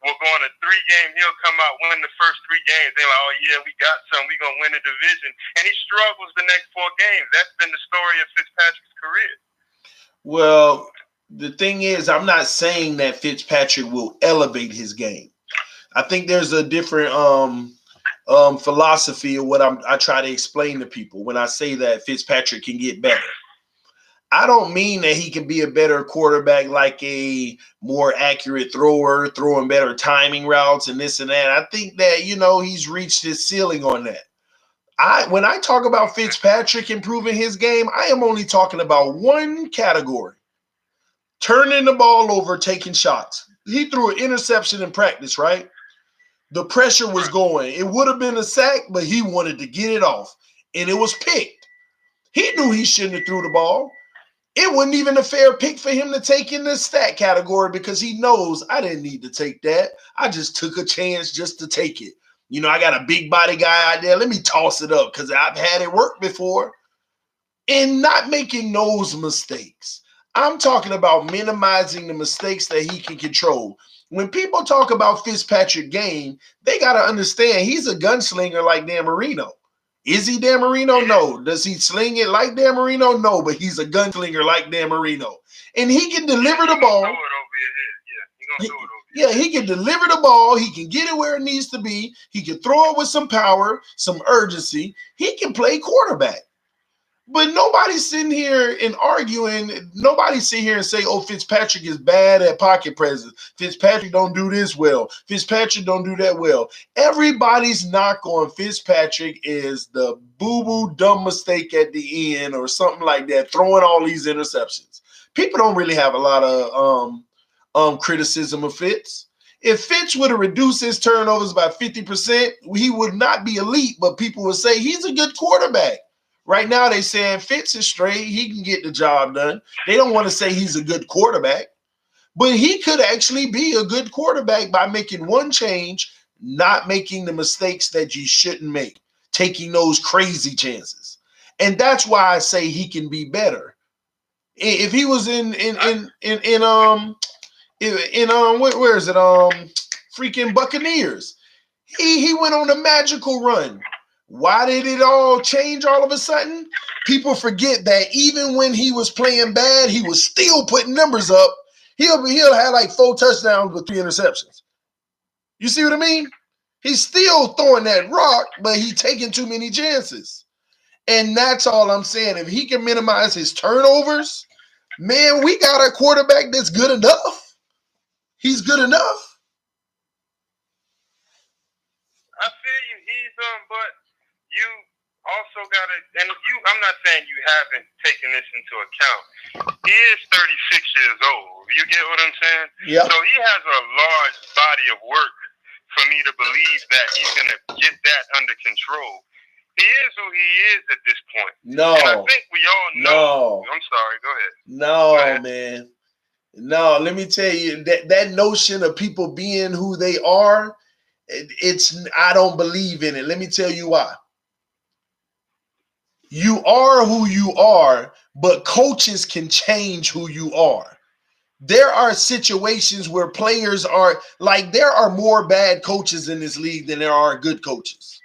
S7: will go on a 3-game. He'll come out, win the first 3 games. They're like, oh, yeah, we got some. We're going to win the division. And he struggles the next 4 games. That's been the story of Fitzpatrick's career.
S1: Well, the thing is, I'm not saying that Fitzpatrick will elevate his game. I think there's a different philosophy of what I try to explain to people when I say that Fitzpatrick can get better. I don't mean that he can be a better quarterback, like a more accurate thrower, throwing better timing routes and this and that. I think that, he's reached his ceiling on that. When I talk about Fitzpatrick improving his game, I am only talking about one category. turning the ball over, taking shots. He threw an interception in practice, right? The pressure was going. It would have been a sack, but he wanted to get it off, and it was picked. He knew he shouldn't have threw the ball. It wasn't even a fair pick for him to take in the stat category because he knows I didn't need to take that. I just took a chance just to take it. You know, I got a big body guy out there. Let me toss it up because I've had it work before. And not making those mistakes. I'm talking about minimizing the mistakes that he can control. When people talk about Fitzpatrick game, they got to understand he's a gunslinger like Dan Marino. Is he Dan Marino? No. Does he sling it like Dan Marino? No, but he's a gunslinger like Dan Marino. And he can deliver the ball. Yeah, he can deliver the ball. He can get it where it needs to be. He can throw it with some power, some urgency. He can play quarterback. But nobody's sitting here and arguing. Nobody's sitting here and say, oh, Fitzpatrick is bad at pocket presence. Fitzpatrick don't do this well. Fitzpatrick don't do that well. Everybody's knock on Fitzpatrick is the boo-boo dumb mistake at the end or something like that, throwing all these interceptions. People don't really have a lot of criticism of Fitz. If Fitz would have reduced his turnovers by 50%, he would not be elite, but people would say he's a good quarterback. Right now, they saying Fitz is straight. He can get the job done. They don't want to say he's a good quarterback. But he could actually be a good quarterback by making one change, not making the mistakes that you shouldn't make, taking those crazy chances. And that's why I say he can be better. If he was in where is it? Freaking Buccaneers. He went on a magical run. Why did it all change all of a sudden? People forget that even when he was playing bad, he was still putting numbers up. He'll have like 4 touchdowns with 3 interceptions. You see what I mean? He's still throwing that rock, but he's taking too many chances. And that's all I'm saying. If he can minimize his turnovers, man, we got a quarterback that's good enough. He's good enough.
S7: I feel you. He's but you also got to, and I'm not saying you haven't taken this into account. He is 36 years old. You get what I'm saying?
S1: Yeah.
S7: So he has a large body of work for me to believe that he's going to get that under control. He is who he is at this point.
S1: No.
S7: And I think we all know. No. I'm sorry. Go ahead.
S1: No,
S7: Go ahead.
S1: man. No, let me tell you, that notion of people being who they are, I don't believe in it. Let me tell you why. You are who you are, but coaches can change who you are. There are situations where players are like, there are more bad coaches in this league than there are good coaches.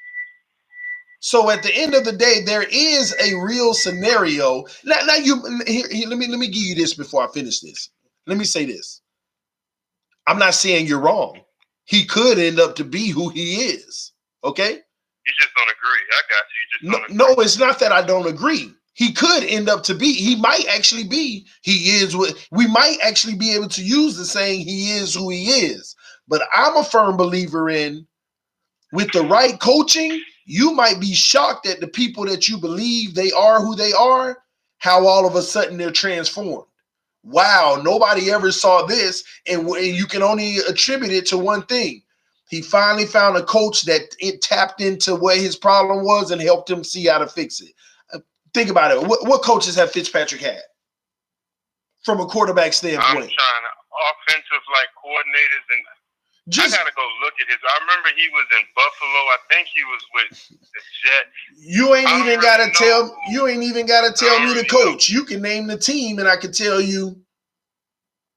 S1: So at the end of the day, there is a real scenario. Now let me give you this before I finish this. Let me say this. I'm not saying you're wrong. He could end up to be who he is. Okay?
S7: You just don't agree. I got you. You just don't agree.
S1: No, it's not that I don't agree. He could end up to be. He might actually be. He is what we might actually be able to use the saying he is who he is. But I'm a firm believer in, with the right coaching, you might be shocked at the people that you believe they are who they are, how all of a sudden they're transformed. Wow, nobody ever saw this, and you can only attribute it to one thing. He finally found a coach that it tapped into what his problem was and helped him see how to fix it. Think about it. What coaches have Fitzpatrick had from a quarterback standpoint?
S7: I'm trying to offensive coordinators, and I gotta go look at his. I remember he was in Buffalo. I think he was with the Jets.
S1: You ain't even gotta tell me the coach. You can name the team, and I can tell you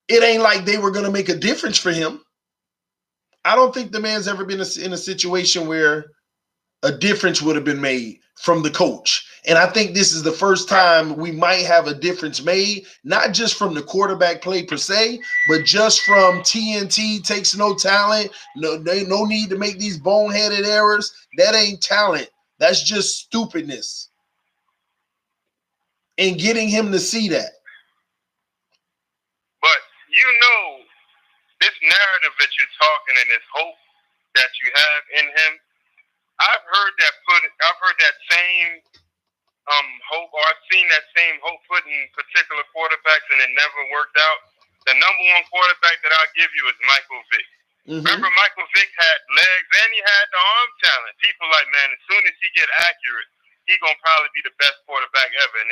S1: it ain't like they were gonna make a difference for him. I don't think the man's ever been in a situation where a difference would have been made from the coach. And I think this is the first time we might have a difference made, not just from the quarterback play per se, but just from TNT takes no talent. No need to make these boneheaded errors. That ain't talent. That's just stupidness. And getting him to see that.
S7: But this narrative that you're talking and this hope that you have in him, I've heard that same hope, or I've seen that same hope put in particular quarterbacks, and it never worked out. the number one quarterback that I'll give you is Michael Vick. Remember, Michael Vick had legs and he had the arm talent. People like, man, as soon as he get accurate, he gonna probably be the best quarterback ever. And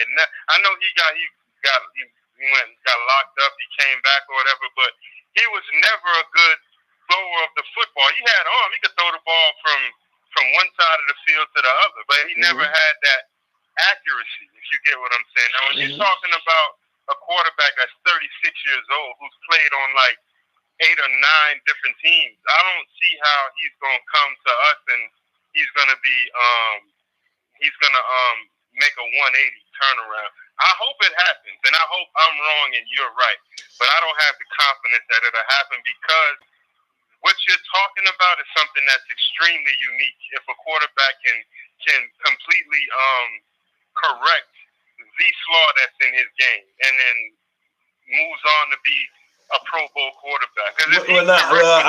S7: I know he got locked up. He came back or whatever, but he was never a good thrower of the football. He had arm. He could throw the ball from one side of the field to the other, but he never had that accuracy, if you get what I'm saying. Now, when you're talking about a quarterback that's 36 years old who's played on like 8 or 9 different teams, I don't see how he's going to come to us and he's going to be make a 180 turnaround. I hope it happens, and I hope I'm wrong and you're right, but I don't have the confidence that it'll happen because what you're talking about is something that's extremely unique. If a quarterback can completely correct the flaw that's in his game and then moves on to be a Pro Bowl quarterback.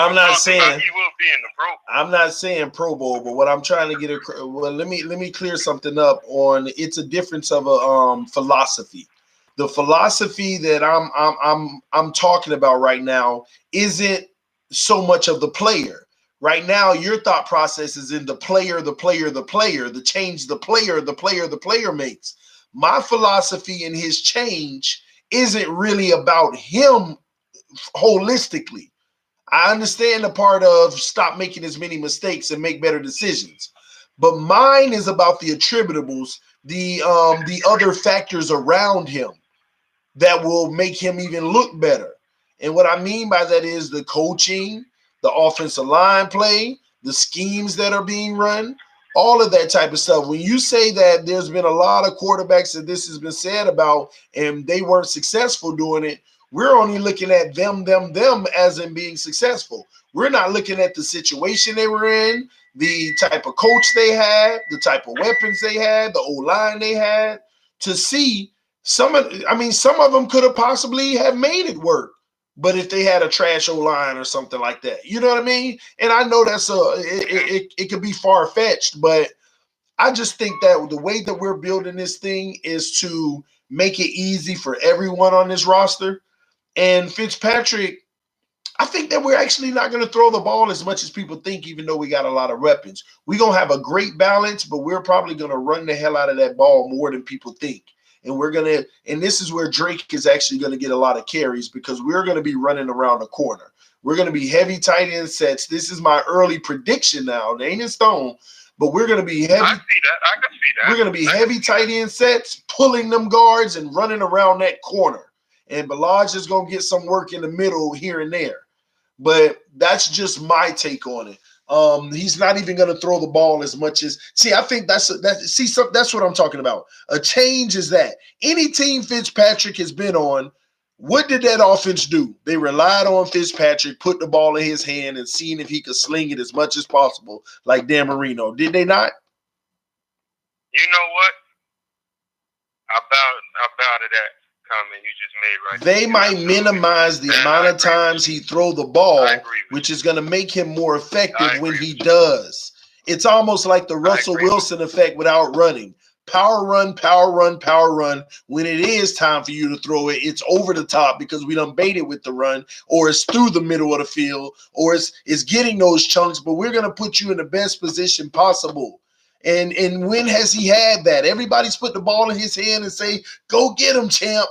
S1: I'm not saying
S7: he will be in the Pro Bowl.
S1: I'm not saying Pro Bowl, but what I'm trying to get let me clear something up on. It's a difference of a philosophy. The philosophy that I'm talking about right now isn't so much of the player. Right now, your thought process is in the player, the change the player makes. My philosophy in his change isn't really about him holistically. I understand the part of stop making as many mistakes and make better decisions. But mine is about the attributables, the other factors around him that will make him even look better. And what I mean by that is the coaching, the offensive line play, the schemes that are being run, all of that type of stuff. When you say that there's been a lot of quarterbacks that this has been said about and they weren't successful doing it, we're only looking at them as in being successful. We're not looking at the situation they were in, the type of coach they had, the type of weapons they had, the O-line they had, to see some of them could have possibly have made it work. But if they had a trash O-line or something like that, you know what I mean? And I know that's it could be far-fetched, but I just think that the way that we're building this thing is to make it easy for everyone on this roster. And Fitzpatrick, I think that we're actually not going to throw the ball as much as people think, even though we got a lot of weapons. We're going to have a great balance, but we're probably going to run the hell out of that ball more than people think. And this is where Drake is actually going to get a lot of carries because we're going to be running around the corner. We're going to be heavy tight end sets. This is my early prediction now. It ain't in stone, but we're going to be heavy.
S7: I can see that.
S1: We're going to be heavy tight end sets, pulling them guards and running around that corner. And Ballage is going to get some work in the middle here and there. But that's just my take on it. He's not even going to throw the ball as much as – I think that's what I'm talking about. A change is that. Any team Fitzpatrick has been on, what did that offense do? They relied on Fitzpatrick, put the ball in his hand, and seeing if he could sling it as much as possible like Dan Marino. Did they not?
S7: You know what? About that comment you just made right
S1: They might minimize the amount of times he throw the ball, which is going to make him more effective when he does. It's almost like the Russell Wilson effect without running. Power run. When it is time for you to throw it, it's over the top because we done baited with the run, or it's through the middle of the field, or it's getting those chunks, but we're going to put you in the best position possible. And when has he had that? Everybody's put the ball in his hand and say, go get him, champ.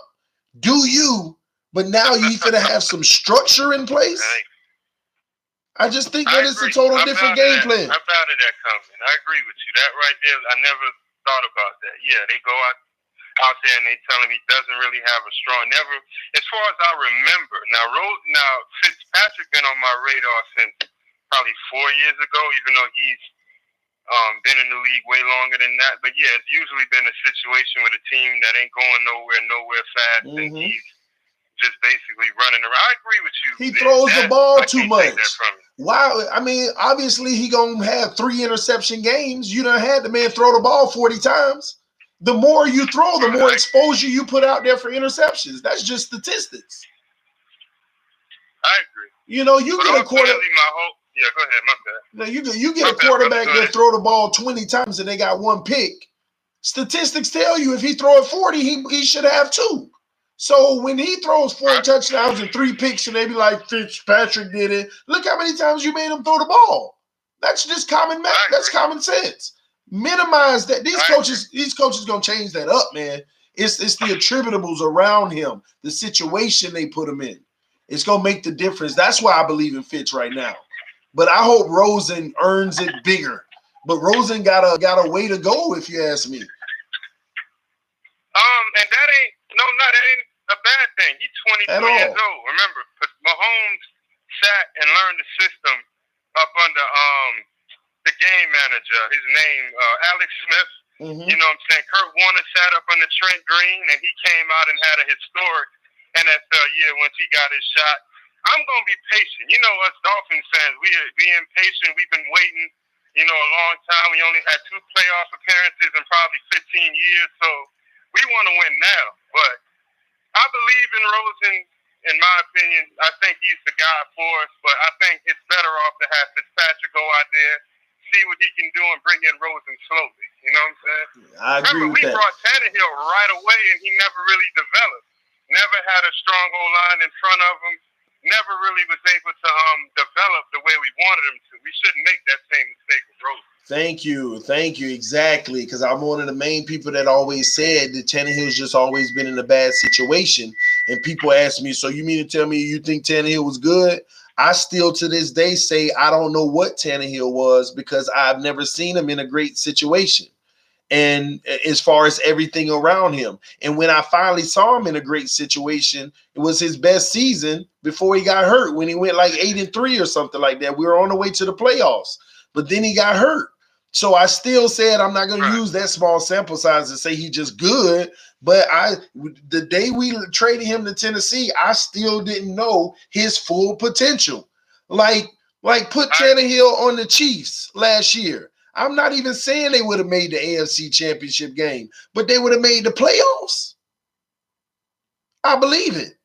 S1: Do you? But now you finna have some structure in place? I just think that it's a total different game plan.
S7: I'm proud of that comment. I agree with you. That right there, I never thought about that. Yeah, they go out there and they tell him he doesn't really have a strong, never, as far as I remember. Now Fitzpatrick been on my radar since probably 4 years ago, even though he's been in the league way longer than that. But yeah, it's usually been a situation with a team that ain't going nowhere fast, and he's just basically running around. I agree with you.
S1: He throws the ball too much. Wow. I mean, obviously he gonna have 3 interception games. You done had the man throw the ball 40 times. The more you throw, the more exposure you put out there for interceptions. That's just statistics.
S7: I agree.
S1: You know, you get a quarter.
S7: Yeah, go ahead. My bad.
S1: No, you get a quarterback that throw the ball 20 times and they got 1 pick. Statistics tell you if he throw it 40, he should have 2. So when he throws 4 touchdowns and 3 picks, and they be like, Fitzpatrick did it. Look how many times you made him throw the ball. That's just common math. That's common sense. Minimize that. These coaches gonna change that up, man. It's the attributables around him, the situation they put him in. It's gonna make the difference. That's why I believe in Fitz right now. But I hope Rosen earns it bigger. But Rosen got a way to go, if you ask me.
S7: And that ain't a bad thing. He's 22 years old. Remember, Mahomes sat and learned the system up under the game manager. His name Alex Smith. Mm-hmm. You know what I'm saying? Kurt Warner sat up under Trent Green, and he came out and had a historic NFL year once he got his shot. I'm gonna be patient. You know, us Dolphins fans, we impatient. We've been waiting, a long time. We only had 2 playoff appearances in probably 15 years, so we want to win now. But I believe in Rosen. In my opinion, I think he's the guy for us. But I think it's better off to have Fitzpatrick go out there, see what he can do, and bring in Rosen slowly. You know what I'm saying?
S1: I agree with that.
S7: We brought Tannehill right away, and he never really developed. Never had a strong O-line in front of him. Never really was able to develop the way we wanted him to. We shouldn't make that same mistake with Rosen.
S1: Thank you, exactly. Because I'm one of the main people that always said that Tannehill's just always been in a bad situation. And people ask me, so you mean to tell me you think Tannehill was good? I still to this day say I don't know what Tannehill was because I've never seen him in a great situation. And as far as everything around him. And when I finally saw him in a great situation, it was his best season before he got hurt, when he went like 8-3 or something like that. We were on the way to the playoffs, but then he got hurt. So I still said I'm not going to use that small sample size and say he's just good. But the day we traded him to Tennessee, I still didn't know his full potential. Like put Tannehill on the Chiefs last year. I'm not even saying they would have made the AFC Championship game, but they would have made the playoffs. I believe it.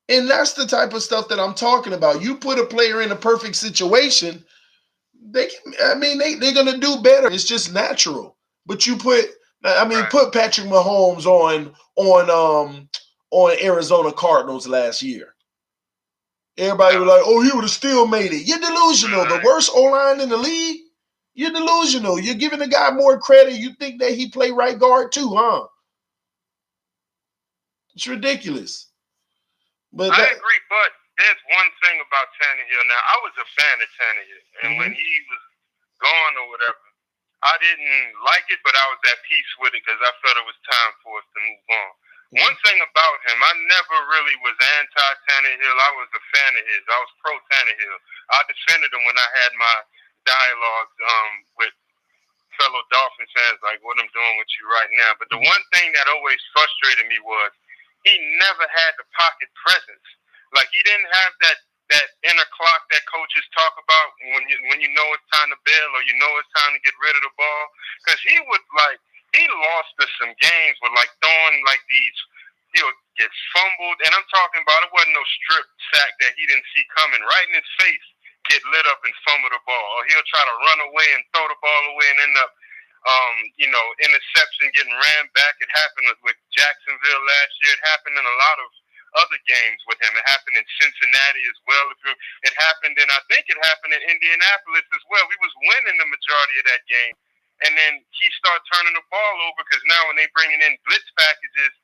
S1: And that's the type of stuff that I'm talking about. You put a player in a perfect situation, they're going to do better. It's just natural. But you put Patrick Mahomes on Arizona Cardinals last year. Everybody was like, oh, he would have still made it. You're delusional. The worst O-line in the league? You're delusional. You're giving the guy more credit. You think that he play right guard too, huh? It's ridiculous. But
S7: I agree, but there's one thing about Tannehill. Now, I was a fan of Tannehill, and when he was gone or whatever, I didn't like it, but I was at peace with it because I felt it was time for us to move on. One thing about him, I never really was anti-Tannehill. I was a fan of his. I was pro-Tannehill. I defended him when I had my dialogues with fellow Dolphins fans, like what I'm doing with you right now. But the one thing that always frustrated me was he never had the pocket presence. Like he didn't have that inner clock that coaches talk about when you know it's time to bail or you know it's time to get rid of the ball. Because he lost us some games with like throwing like these, he'll get fumbled, and I'm talking about it wasn't no strip sack that he didn't see coming right in his face, get lit up and fumble the ball, or he'll try to run away and throw the ball away and end up interception getting ran back. It happened with Jacksonville last year. It happened in a lot of other games with him. It happened in Cincinnati as well. It happened in, I think it happened in Indianapolis as well. We was winning the majority of that game, and then he started turning the ball over because now when they bringing in blitz packages,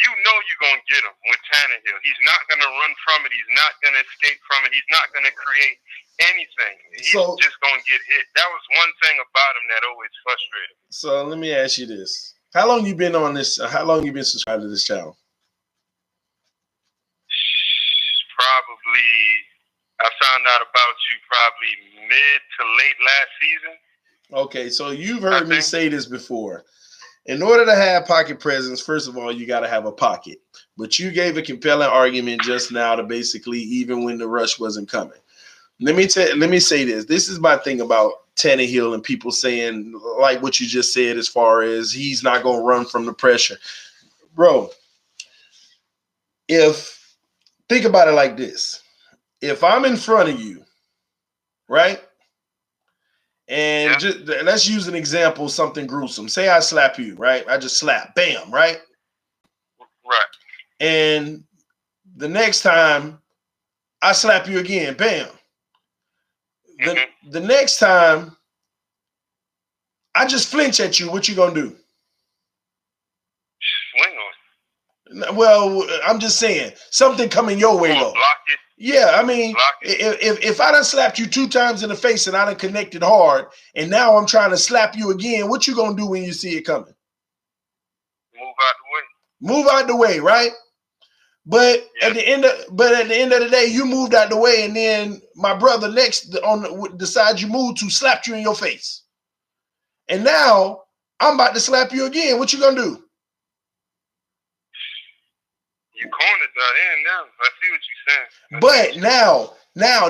S7: you know you're going to get him with Tannehill. He's not going to run from it. He's not going to escape from it. He's not going to create anything. He's just going to get hit. That was one thing about him that always frustrated me.
S1: So let me ask you this. How long you been on this? How long you been subscribed to this channel?
S7: Probably, I found out about you probably mid to late last season.
S1: Okay, so you've heard me say this before. In order to have pocket presence, first of all, you got to have a pocket. But you gave a compelling argument just now to basically even when the rush wasn't coming. Let me say this. This is my thing about Tannehill and people saying like what you just said as far as he's not going to run from the pressure. Bro, think about it like this. If I'm in front of you, right? And let's use an example, something gruesome. Say I slap you, right? I just slap, bam, right?
S7: Right.
S1: And the next time I slap you again, bam. The next time I just flinch at you, what you gonna do?
S7: Swing on.
S1: Well, I'm just saying something coming your way though.
S7: Block it.
S1: Yeah, I mean, if I done slapped you 2 times in the face and I done connected hard, and now I'm trying to slap you again, what you gonna do when you see it coming?
S7: Move out the way.
S1: Move out the way, right? But at the end of the day, you moved out the way, and then my brother next on the side you moved to slapped you in your face, and now I'm about to slap you again. What you gonna do?
S7: You cornered that in now. I see what you're saying.
S1: But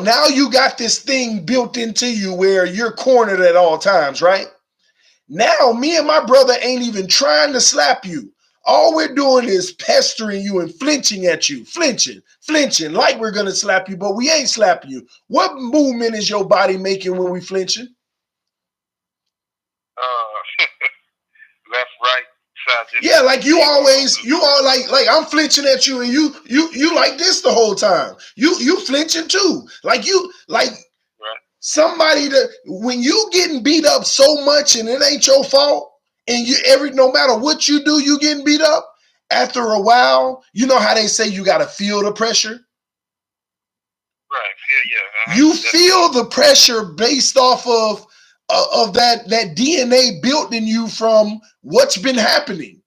S1: now you got this thing built into you where you're cornered at all times, right? Now me and my brother ain't even trying to slap you. All we're doing is pestering you and flinching at you, flinching like we're gonna slap you, but we ain't slapping you. What movement is your body making when we flinching?
S7: Left, right, side.
S1: Yeah, like you all like I'm flinching at you, and you like this the whole time. You flinching too, like
S7: right.
S1: Somebody that when you getting beat up so much and it ain't your fault. And no matter what you do, you getting beat up. After a while, you know how they say you got to feel the pressure?
S7: Right, yeah.
S1: You feel the pressure based off of that DNA built in you from what's been happening.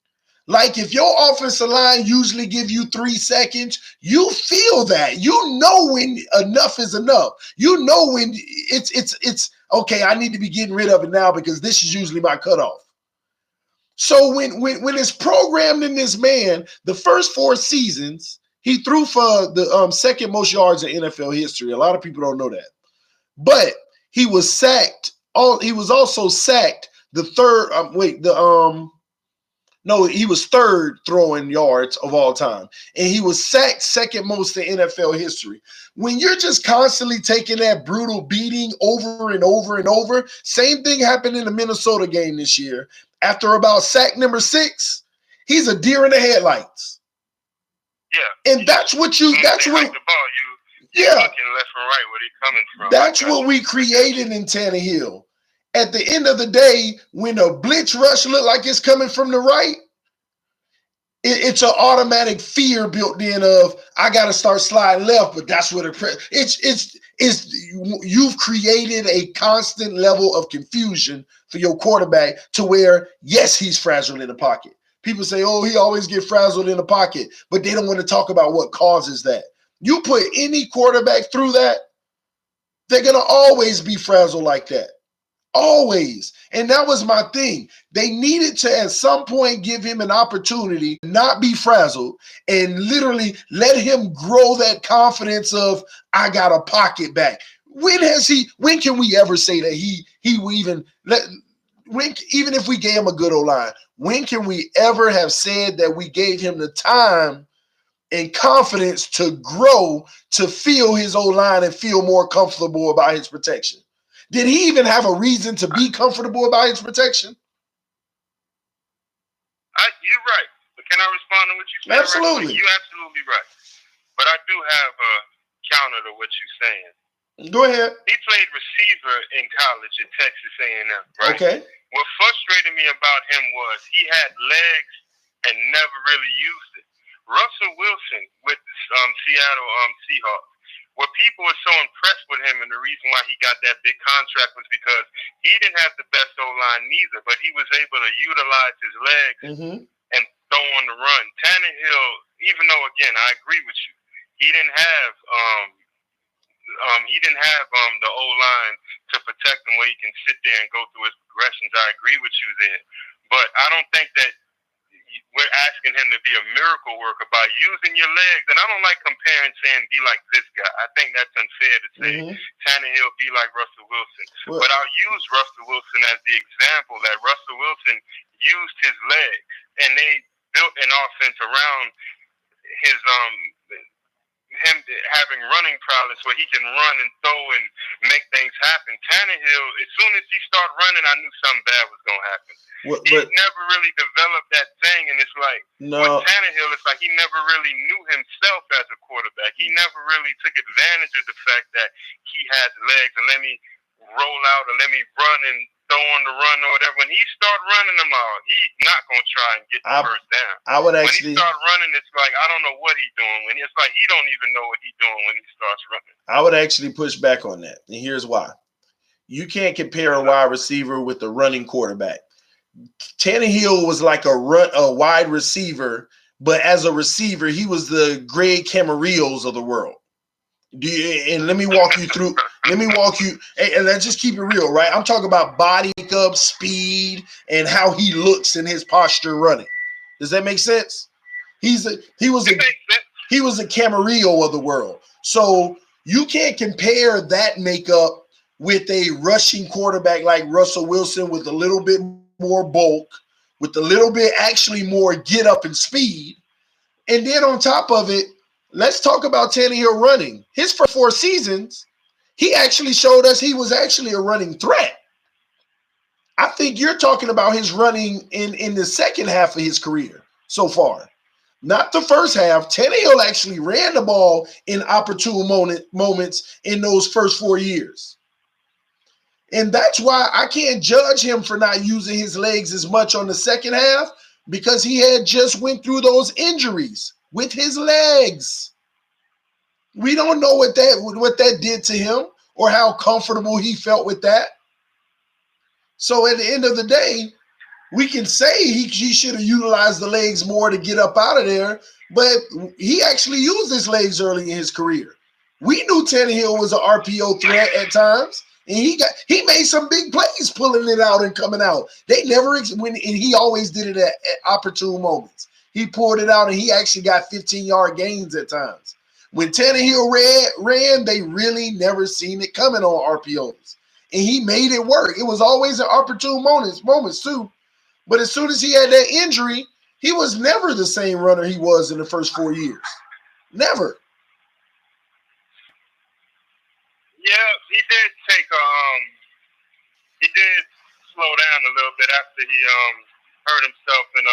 S1: Like if your offensive line usually give you 3 seconds, you feel that. You know when enough is enough. You know when it's okay, I need to be getting rid of it now because this is usually my cutoff. So when it's programmed in this man, the first 4 seasons, he threw for the second most yards in NFL history. A lot of people don't know that. But he was sacked. He was also sacked the third. He was third throwing yards of all time. And he was sacked second most in NFL history. When you're just constantly taking that brutal beating over and over and over, same thing happened in the Minnesota game this year. After about sack number 6, he's a deer in the headlights.
S7: Yeah.
S1: And that's what the ball,
S7: you looking left and right where they coming from.
S1: That's what we created in Tannehill. At the end of the day, when a blitz rush look like it's coming from the right, it's an automatic fear built in of I got to start sliding left, but that's what you've created a constant level of confusion for your quarterback to where, yes, he's fragile in the pocket. People say, oh, he always get frazzled in the pocket, but they don't want to talk about what causes that. You put any quarterback through that, they're going to always be frazzled like that. Always. And that was my thing. They needed to at some point give him an opportunity, not be frazzled, and literally let him grow that confidence of I got a pocket back. When can we ever say that he will even even if we gave him a good O-line, when can we ever have said that we gave him the time and confidence to grow, to feel his O-line and feel more comfortable about his protection? Did he even have a reason to be comfortable about his protection?
S7: You're right. But can I respond to what you said?
S1: Absolutely.
S7: You're absolutely right. But I do have a counter to what you're saying.
S1: Go ahead.
S7: He played receiver in college at Texas A&M, right?
S1: Okay.
S7: What frustrated me about him was he had legs and never really used it. Russell Wilson with the Seattle Seahawks. What people were so impressed with him, and the reason why he got that big contract was because he didn't have the best O-line neither, but he was able to utilize his legs and throw on the run. Tannehill, even though, again, I agree with you, he didn't have the O-line to protect him where he can sit there and go through his progressions. I agree with you there. But I don't think that we're asking him to be a miracle worker by using your legs. And I don't like comparing saying be like this guy. I think that's unfair to say Tannehill be like Russell Wilson. Well, but I'll use Russell Wilson as the example that Russell Wilson used his legs and they built an offense around his him having running prowess where he can run and throw and make things happen. Tannehill, as soon as he started running, I knew something bad was going to happen. He never really developed that thing, and it's like with Tannehill, it's like he never really knew himself as a quarterback. He never really took advantage of the fact that he has legs and let me roll out or let me run and throw on the run or whatever. When he start running them out, he's not gonna try and get the first down. When he start running, it's like I don't know what he's doing. When it's like he don't even know what he's doing when he starts running.
S1: I would actually push back on that, and here's why. You can't compare a wide receiver with a running quarterback. Tannehill was like a wide receiver, but as a receiver, he was the Greg Camarillos of the world. And let me walk you through. And let's just keep it real, right? I'm talking about body up, speed, and how he looks in his posture running. Does that make sense? He was a Camarillo of the world. So you can't compare that makeup with a rushing quarterback like Russell Wilson with a little bit more bulk, with a little bit actually more get up and speed. And then on top of it, let's talk about Tannehill running. His first 4 seasons, he actually showed us he was actually a running threat. I think you're talking about his running in the second half of his career so far. Not the first half. Tannehill actually ran the ball in opportune moments in those first 4 years. And that's why I can't judge him for not using his legs as much on the second half, because he had just went through those injuries with his legs. We don't know what that did to him or how comfortable he felt with that. So at the end of the day, we can say he should have utilized the legs more to get up out of there, but he actually used his legs early in his career. We knew Tannehill was an RPO threat at times, and he made some big plays pulling it out and coming out. And he always did it at opportune moments. He pulled it out, and he actually got 15-yard gains at times. When Tannehill ran, they really never seen it coming on RPOs, and he made it work. It was always an opportune moments too. But as soon as he had that injury, he was never the same runner he was in the first 4 years. Never.
S7: Yeah, he did he did slow down a little bit after he hurt himself in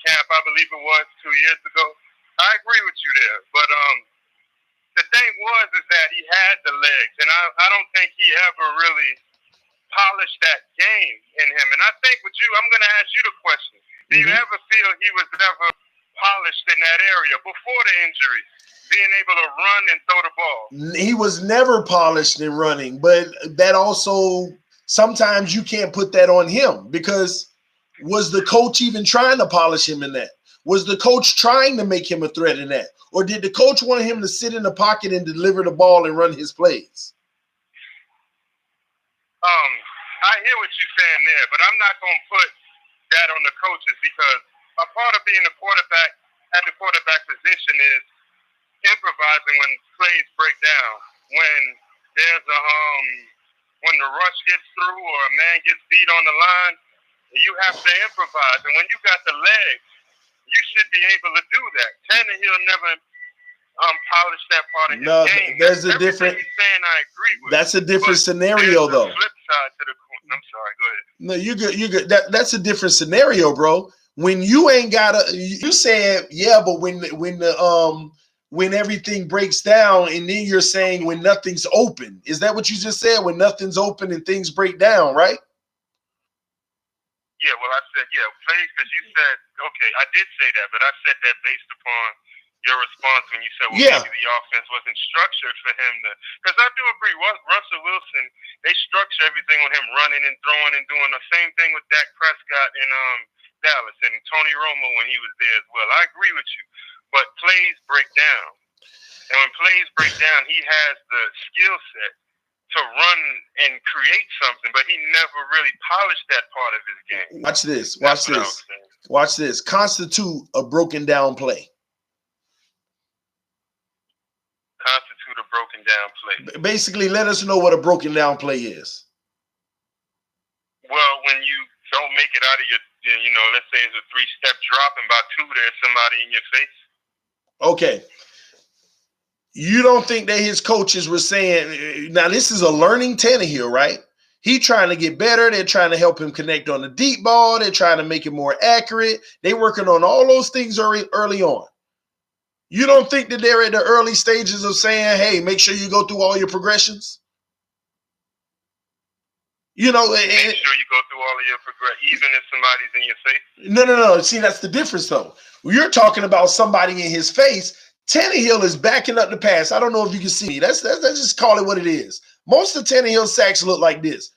S7: camp, I believe it was 2 years ago. I agree with you there. But the thing is that he had the legs, and I don't think he ever really polished that game in him. And I think with you, I'm going to ask you the question. Do you ever feel he was ever polished in that area before the injury, being able to run and throw the ball?
S1: He was never polished in running, but that also sometimes you can't put that on him, because was the coach even trying to polish him in that? Was the coach trying to make him a threat in that? Or did the coach want him to sit in the pocket and deliver the ball and run his plays?
S7: I hear what you're saying there, but I'm not going to put that on the coaches, because a part of being a quarterback at the quarterback position is improvising when plays break down. When there's when the rush gets through or a man gets beat on the line, you have to improvise. And when you got the legs, you should be able to do that. Tannehill never polished that part of his game.
S1: There's a different.
S7: He's saying I agree with.
S1: That's a different scenario, though.
S7: Flip side to the coin. I'm sorry. Go ahead.
S1: No, you're good. You're good. That's a different scenario, bro. When you ain't got you said but when everything breaks down, and then you're saying when nothing's open. Is that what you just said? When nothing's open and things break down, right?
S7: Yeah, well, I said, plays, because you said, okay, I did say that, but I said that based upon your response when you said, well, maybe the offense wasn't structured for him to, because I do agree, Russell Wilson, they structure everything with him running and throwing and doing the same thing with Dak Prescott in Dallas and Tony Romo when he was there as well. I agree with you, but plays break down. And when plays break down, he has the skill set to run and create something, but he never really polished that part of his game.
S1: Watch this. Watch this. Constitute a broken down play.
S7: Constitute a broken down play.
S1: Basically, let us know what a broken down play is.
S7: Well, when you don't make it out of your, let's say it's a 3-step drop, and by 2 there's somebody in your face.
S1: Okay. You don't think that his coaches were saying, now this is a learning Tannehill, right? He trying to get better. They're trying to help him connect on the deep ball. They're trying to make it more accurate. They're working on all those things early on. You don't think that they're at the early stages of saying, hey, make sure you go through all your progressions? You know,
S7: make sure you go through all of your progressions, even if somebody's in your face.
S1: No. See, that's the difference, though. You're talking about somebody in his face. Tannehill is backing up the pass. I don't know if you can see me. Let's just call it what it is. Most of Tannehill's sacks look like this.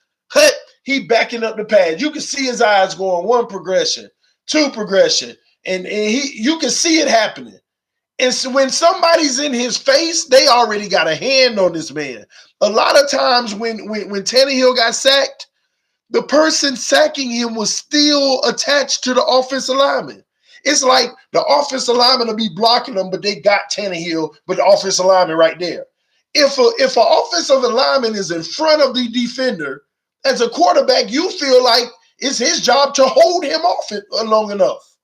S1: He backing up the pass. You can see his eyes going 1 progression, 2 progression, and you can see it happening. And so when somebody's in his face, they already got a hand on this man. A lot of times when Tannehill got sacked, the person sacking him was still attached to the offensive lineman. It's like the offensive lineman will be blocking them, but they got Tannehill, but the offensive lineman right there. If an offensive lineman is in front of the defender, as a quarterback, you feel like it's his job to hold him off it long enough.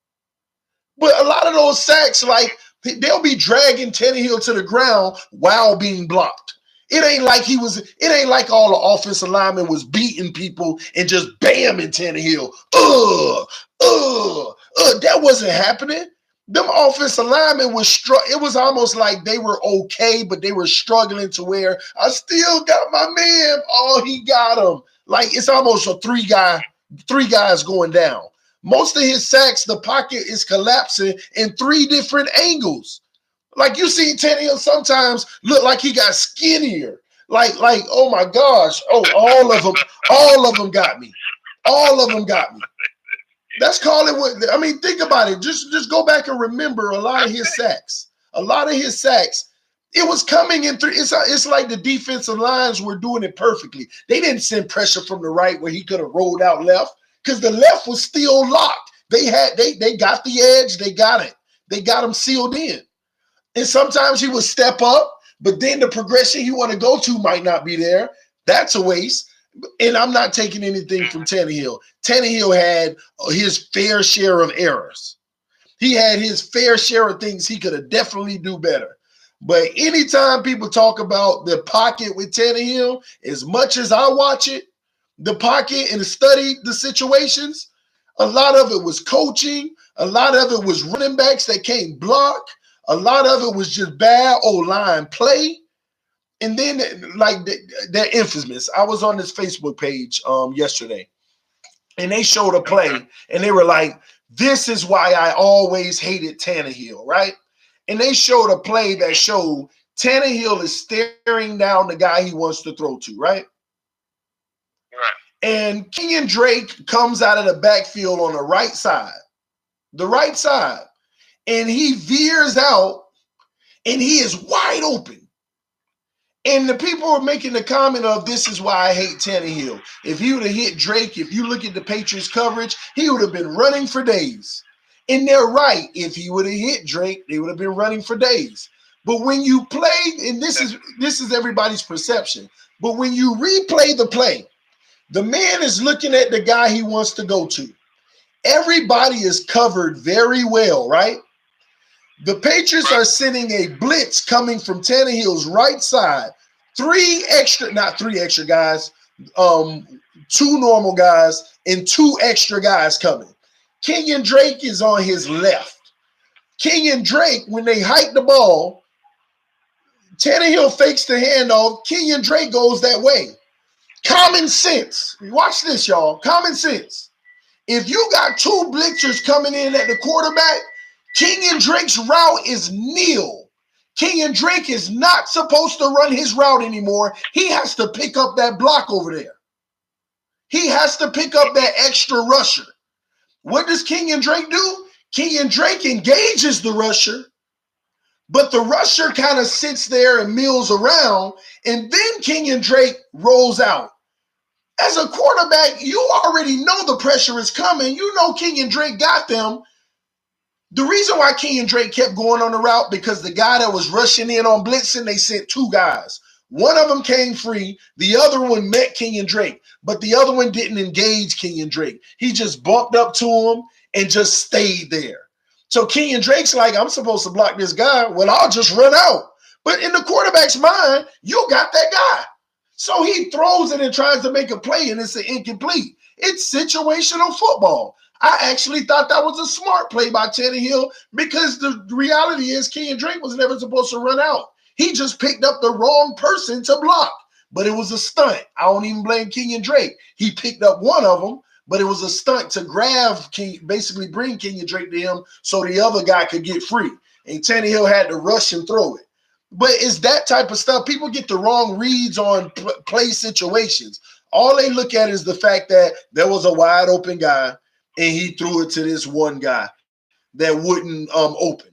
S1: But a lot of those sacks, like, they'll be dragging Tannehill to the ground while being blocked. It ain't like all the offensive linemen was beating people and just bamming Tannehill. That wasn't happening. Them offensive linemen it was almost like they were okay, but they were struggling to where I still got my man. Oh, he got him. Like, it's almost a three guys going down. Most of his sacks, the pocket is collapsing in 3 different angles. Like, you see Tannehill sometimes look like he got skinnier. Like, oh my gosh. Oh, all of them got me. All of them got me. That's calling what, I mean, think about it. Just go back and remember a lot of his sacks. It was coming in through. It's like the defensive lines were doing it perfectly. They didn't send pressure from the right where he could have rolled out left because the left was still locked. They got the edge. They got it. They got him sealed in. And sometimes he would step up, but then the progression he want to go to might not be there. That's a waste. And I'm not taking anything from Tannehill. Tannehill had his fair share of errors. He had his fair share of things he could have definitely do better. But anytime people talk about the pocket with Tannehill, as much as I watch it, the pocket and study the situations, a lot of it was coaching. A lot of it was running backs that can't block. A lot of it was just bad O-line play. And then, like, they're infamous. I was on this Facebook page yesterday, and they showed a play, and they were like, this is why I always hated Tannehill, right? And they showed a play that showed Tannehill is staring down the guy he wants to throw to, right? Right. And Kenyon Drake comes out of the backfield on the right side, and he veers out, and he is wide open. And the people are making the comment of, this is why I hate Tannehill. If he would have hit Drake, if you look at the Patriots coverage, he would have been running for days. And they're right. If he would have hit Drake, they would have been running for days. But when you play, and this is everybody's perception, but when you replay the play, the man is looking at the guy he wants to go to. Everybody is covered very well, right? The Patriots are sending a blitz coming from Tannehill's right side. 2 extra guys, 2 normal guys, and 2 extra guys coming. Kenyon Drake is on his left. Kenyon Drake, when they hike the ball, Tannehill fakes the handoff. Kenyon Drake goes that way. Common sense. Watch this, y'all. Common sense. If you got 2 blitzers coming in at the quarterback, Kenyon Drake's route is nil. Kenyon Drake is not supposed to run his route anymore. He has to pick up that block over there. He has to pick up that extra rusher. What does Kenyon Drake do? Kenyon Drake engages the rusher, but the rusher kind of sits there and mills around, and then Kenyon Drake rolls out. As a quarterback, you already know the pressure is coming. You know Kenyon Drake got them. The reason why Kenyon Drake kept going on the route, because the guy that was rushing in on blitzing, they sent 2 guys. One of them came free. The other one met Kenyon Drake, but the other one didn't engage Kenyon Drake. He just bumped up to him and just stayed there. So Kenyon Drake's like, I'm supposed to block this guy. Well, I'll just run out. But in the quarterback's mind, you got that guy. So he throws it and tries to make a play, and it's an incomplete. It's situational football. I actually thought that was a smart play by Tannehill because the reality is Kenyon Drake was never supposed to run out. He just picked up the wrong person to block, but it was a stunt. I don't even blame Kenyon Drake. He picked up one of them, but it was a stunt to grab, basically bring Kenyon Drake to him so the other guy could get free. And Tannehill had to rush and throw it. But it's that type of stuff. People get the wrong reads on play situations. All they look at is the fact that there was a wide open guy and he threw it to this one guy that wouldn't open,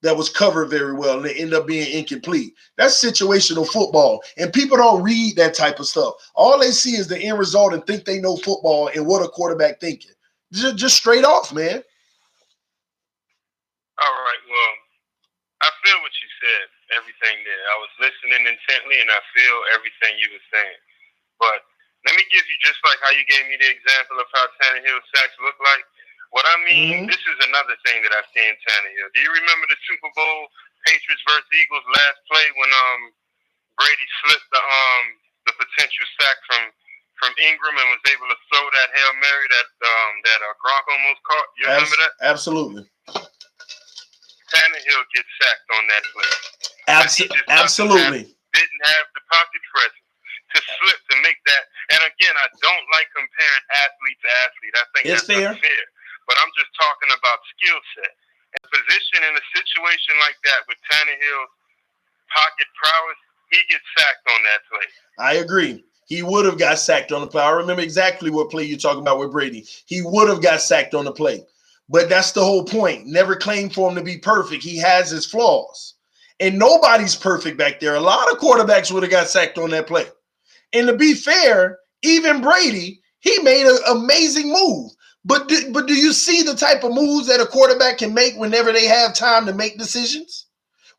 S1: that was covered very well, and it ended up being incomplete. That's situational football, and people don't read that type of stuff. All they see is the end result and think they know football and what a quarterback thinking. Just straight off, man.
S7: All right, well, I feel what you said, everything there. I was listening intently, and I feel everything you were saying. But let me give you, just like how you gave me the example of how Tannehill sacks look like. What I mean, this is another thing that I see in Tannehill. Do you remember the Super Bowl Patriots versus Eagles last play when Brady slipped the potential sack from Ingram and was able to throw that Hail Mary that Gronk almost caught? You remember that?
S1: Absolutely.
S7: Tannehill gets sacked on that play.
S1: Absolutely.
S7: Didn't have the pocket presence to slip to make that. And again, I don't like comparing athlete to athlete. I think that's unfair. But I'm just talking about skill set. And position in a situation like that with Tannehill's pocket prowess, he gets sacked on that play.
S1: I agree. He would have got sacked on the play. I remember exactly what play you're talking about with Brady. He would have got sacked on the play. But that's the whole point. Never claim for him to be perfect. He has his flaws. And nobody's perfect back there. A lot of quarterbacks would have got sacked on that play. And to be fair, even Brady, he made an amazing move. But do you see the type of moves that a quarterback can make whenever they have time to make decisions?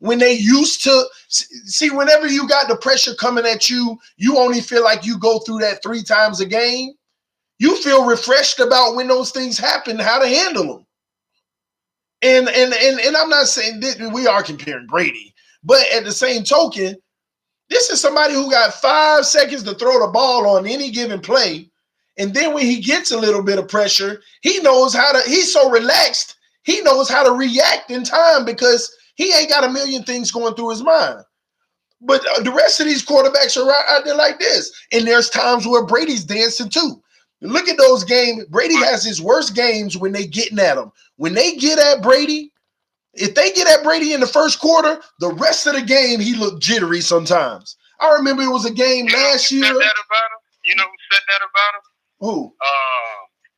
S1: When they used to see, whenever you got the pressure coming at you, you only feel like you go through that 3 times a game. You feel refreshed about when those things happen, how to handle them. And I'm not saying that we are comparing Brady, but at the same token, this is somebody who got 5 seconds to throw the ball on any given play. And then when he gets a little bit of pressure, he knows how to, he's so relaxed, he knows how to react in time because he ain't got a million things going through his mind. But the rest of these quarterbacks are out there like this. And there's times where Brady's dancing too. Look at those games. Brady has his worst games when they getting at him. When they get at Brady, if they get at Brady in the first quarter, the rest of the game, he looked jittery sometimes. I remember it was a game last year.
S7: Said that about him? You know who said that about him?
S1: Who?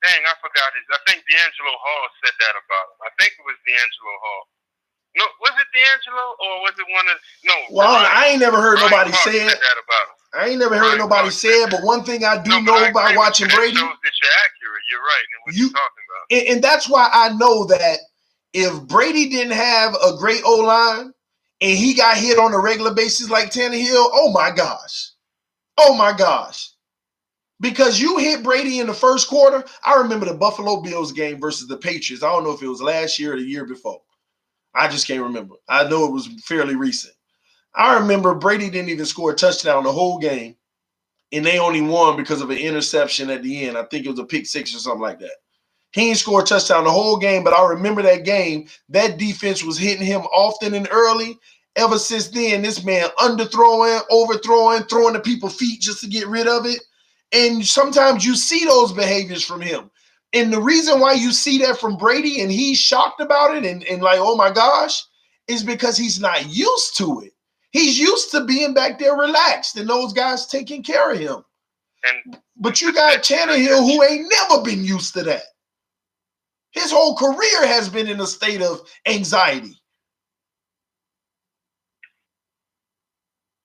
S7: Dang, I forgot his. I think D'Angelo Hall said that about him. I think it was D'Angelo Hall. No, was it D'Angelo or was it one of? No.
S1: Well, I ain't never heard nobody say it.
S7: Said that about him.
S1: I ain't never heard nobody say it, but one thing I do know by watching Brady.
S7: That shows that you're accurate. You're right in what you're talking about.
S1: And that's why I know that if Brady didn't have a great O-line and he got hit on a regular basis like Tannehill, oh my gosh. Oh my gosh. Because you hit Brady in the first quarter. I remember the Buffalo Bills game versus the Patriots. I don't know if it was last year or the year before. I just can't remember. I know it was fairly recent. I remember Brady didn't even score a touchdown the whole game, and they only won because of an interception at the end. I think it was a pick 6 or something like that. He didn't score a touchdown the whole game, but I remember that game. That defense was hitting him often and early. Ever since then, this man underthrowing, overthrowing, throwing at people's feet just to get rid of it. And sometimes you see those behaviors from him. And the reason why you see that from Brady and he's shocked about it and like, oh my gosh, is because he's not used to it. He's used to being back there relaxed and those guys taking care of him. But you got Tannehill who ain't never been used to that. His whole career has been in a state of anxiety.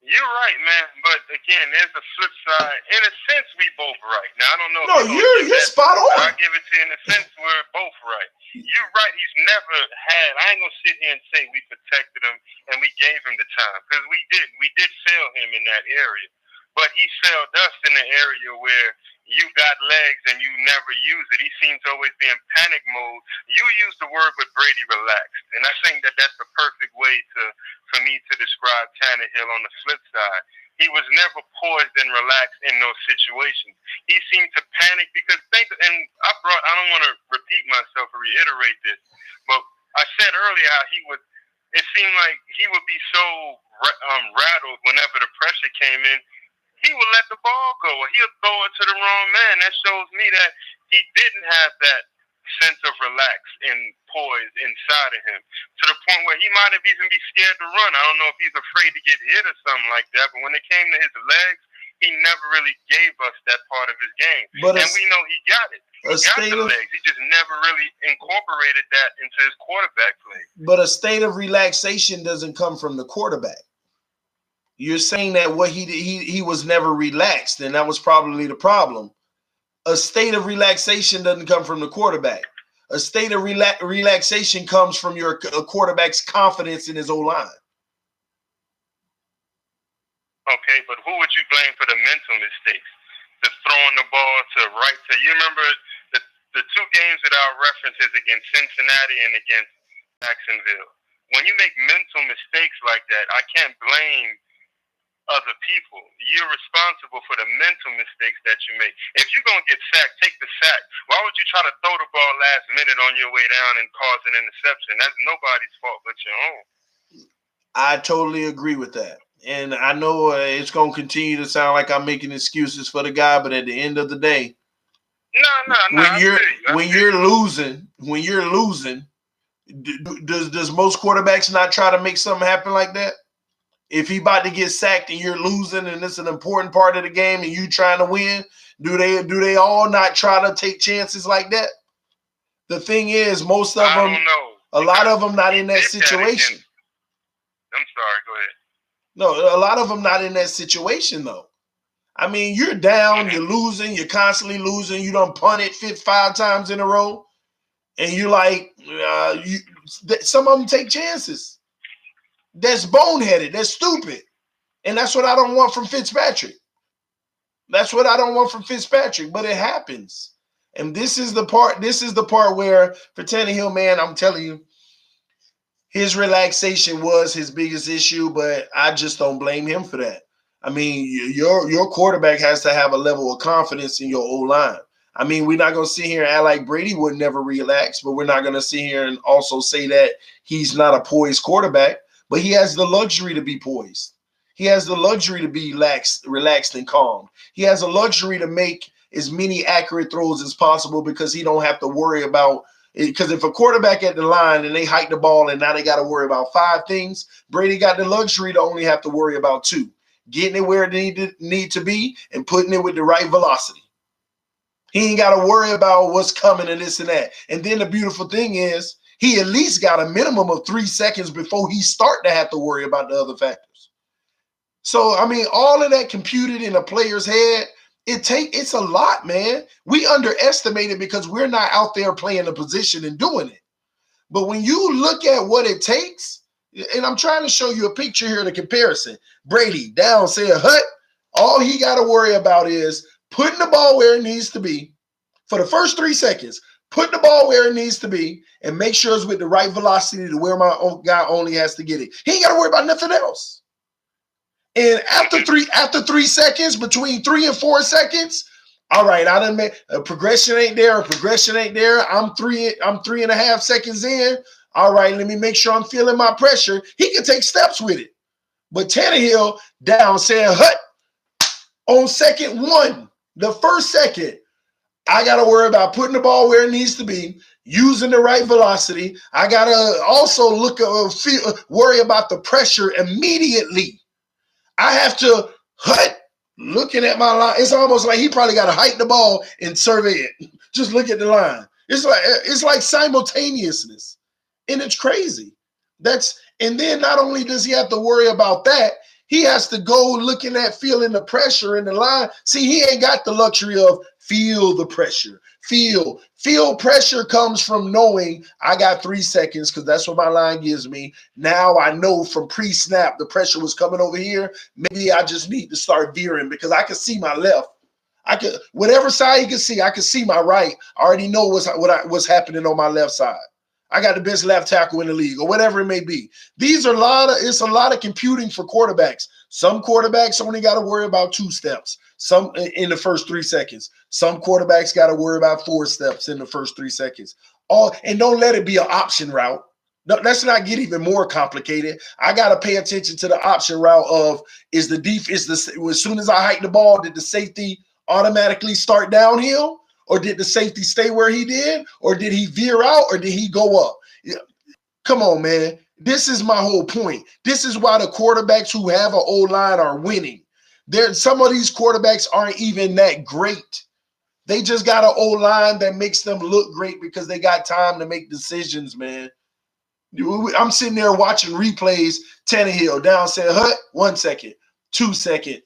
S7: You're right, man. But again, there's a flip side. In a sense, we both right. Now, I don't know.
S1: No, you're spot on.
S7: I'll give it to you in a sense we're both right. You're right. He's never had. I ain't gonna sit here and say we protected him and we gave him the time because we did. We did fail him in that area, but he failed us in the area where you got legs and you never use it. He seems to always be in panic mode. You used the word with Brady relaxed, and I think that that's the perfect way for me to describe Tannehill on the flip side. he was never poised and relaxed in those situations. He seemed to panic because I don't want to repeat myself or reiterate this, but I said earlier how it seemed like he would be so rattled whenever the pressure came in. He would let the ball go, or he'll throw it to the wrong man. That shows me that he didn't have that sense of relax and poise inside of him, to the point where he might have even be scared to run. I don't know if he's afraid to get hit or something like that, but when it came to his legs, he never really gave us that part of his game. And we know he got it. He got the legs. He just never really incorporated that into his quarterback play.
S1: But a state of relaxation doesn't come from the quarterback. You're saying that what he was never relaxed, and that was probably the problem. A state of relaxation doesn't come from the quarterback. A state of relaxation comes from your quarterback's confidence in his O-line.
S7: Okay, but who would you blame for the mental mistakes? The throwing the ball to right to you remember the two games that I'll reference is against Cincinnati and against Jacksonville. When you make mental mistakes like that, I can't blame other people. You're responsible for the mental mistakes that you make. If you're going to get sacked, take the sack. Why would you try to throw the ball last minute on your way down and cause an interception? That's nobody's fault but your own.
S1: I totally agree with that. And I know it's going to continue to sound like I'm making excuses for the guy, but at the end of the day, when you're losing, does most quarterbacks not try to make something happen like that? If he about to get sacked and you're losing and it's an important part of the game and you trying to win, do they all not try to take chances like that? The thing is, most of them, a lot of them not in that situation.
S7: I'm sorry, go ahead.
S1: No, a lot of them not in that situation though. I mean, you're down, you're losing, you're constantly losing. You done punted 5 times in a row, and you're like, some of them take chances. That's boneheaded. That's stupid. And that's what I don't want from Fitzpatrick. That's what I don't want from Fitzpatrick, but it happens. And this is the part where for Tannehill, man, I'm telling you, his relaxation was his biggest issue, but I just don't blame him for that. I mean, your quarterback has to have a level of confidence in your O-line. I mean, we're not going to sit here and act like Brady would never relax, but we're not going to sit here and also say that he's not a poised quarterback. But he has the luxury to be poised. He has the luxury to be relaxed and calm. He has a luxury to make as many accurate throws as possible because he don't have to worry about it. Because if a quarterback at the line and they hike the ball and now they got to worry about 5 things, Brady got the luxury to only have to worry about 2. Getting it where it need to be and putting it with the right velocity. He ain't got to worry about what's coming and this and that. And then the beautiful thing is, he at least got a minimum of 3 seconds before he start to have to worry about the other factors. So, I mean, all of that computed in a player's head, it's a lot, man. We underestimate it because we're not out there playing the position and doing it. But when you look at what it takes, and I'm trying to show you a picture here, the comparison. Brady down, saying, Hut, all he got to worry about is putting the ball where it needs to be for the first 3 seconds. Put the ball where it needs to be and make sure it's with the right velocity to where my guy only has to get it. He ain't got to worry about nothing else. And after 3 seconds, between 3 and 4 seconds, all right, I done made a progression ain't there. I'm 3.5 seconds in. All right, let me make sure I'm feeling my pressure. He can take steps with it. But Tannehill down saying, Hut, on second 1, the first second, I got to worry about putting the ball where it needs to be, using the right velocity. I got to also worry about the pressure immediately. I have to looking at my line. It's almost like he probably got to hike the ball and survey it. Just look at the line. It's like simultaneousness, and it's crazy. And then not only does he have to worry about that, he has to go looking at feeling the pressure in the line. See, he ain't got the luxury of feel the pressure. Feel pressure comes from knowing I got 3 seconds because that's what my line gives me. Now I know from pre-snap the pressure was coming over here. Maybe I just need to start veering because I can see my left. Whatever side you can see, I can see my right. I already know what's happening on my left side. I got the best left tackle in the league or whatever it may be. It's a lot of computing for quarterbacks. Some quarterbacks only got to worry about 2 steps. Some in the first 3 seconds. Some quarterbacks got to worry about 4 steps in the first 3 seconds. And don't let it be an option route. No, let's not get even more complicated. I got to pay attention to the option route of as soon as I hike the ball, did the safety automatically start downhill, or did the safety stay where he did, or did he veer out, or did he go up? Come on, man. This is my whole point. This is why the quarterbacks who have an O-line are winning. Some of these quarterbacks aren't even that great. They just got an O-line that makes them look great because they got time to make decisions, man. I'm sitting there watching replays. Tannehill down, said, Hut, 1 second, 2 second.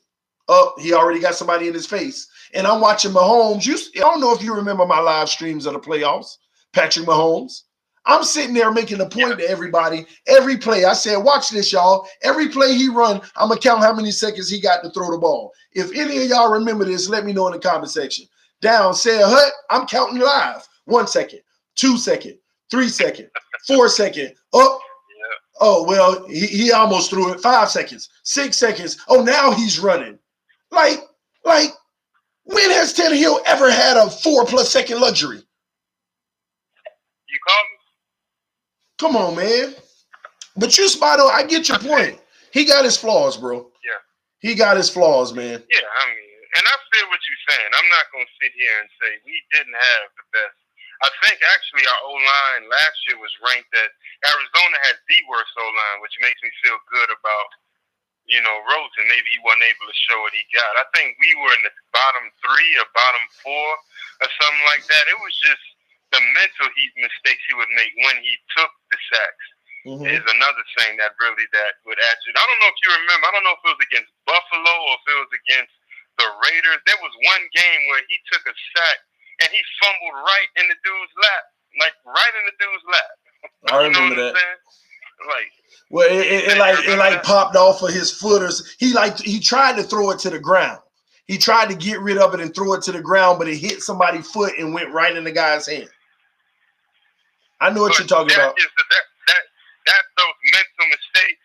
S1: Oh, he already got somebody in his face. And I'm watching Mahomes. I don't know if you remember my live streams of the playoffs, Patrick Mahomes. I'm sitting there making a point to everybody. Every play, I said, watch this, y'all. Every play he run, I'm going to count how many seconds he got to throw the ball. If any of y'all remember this, let me know in the comment section. Down, said, Hut, I'm counting live. 1 second, 2 second, 3 second, 4 second. Oh, well, he almost threw it. 5 seconds, 6 seconds. Oh, now he's running. Like, when has Tannehill ever had a 4+ second luxury?
S7: You call me?
S1: Come on, man. But you spot on. I get your point. He got his flaws, bro.
S7: Yeah.
S1: He got his flaws, man.
S7: Yeah, I mean, and I feel what you're saying. I'm not going to sit here and say we didn't have the best. I think actually our O-line last year was ranked at Arizona had the worst O-line, which makes me feel good about, Rosen. Maybe he wasn't able to show what he got. I think we were in the bottom 3 or bottom 4 or something like that. It was just the mental mistakes he would make when he took the sacks is another thing that would add to it. I don't know if you remember. I don't know if it was against Buffalo or if it was against the Raiders. There was one game where he took a sack and he fumbled right in the dude's lap. Like, right in the dude's lap.
S1: I remember that.
S7: Like,
S1: well, it popped off of his footers. He tried to throw it to the ground. He tried to get rid of it and throw it to the ground, but it hit somebody's foot and went right in the guy's hand. I know what you're talking about.
S7: That's those mental mistakes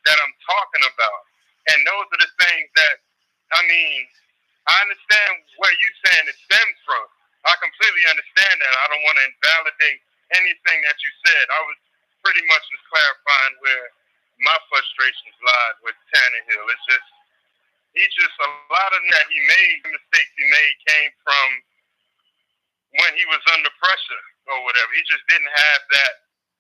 S7: that I'm talking about. And those are the things that, I understand where you're saying it stems from. I completely understand that. I don't want to invalidate anything that you said. I was pretty much just clarifying where my frustrations lied with Tannehill. A lot of that mistakes he made came from when he was under pressure or whatever. He just didn't have that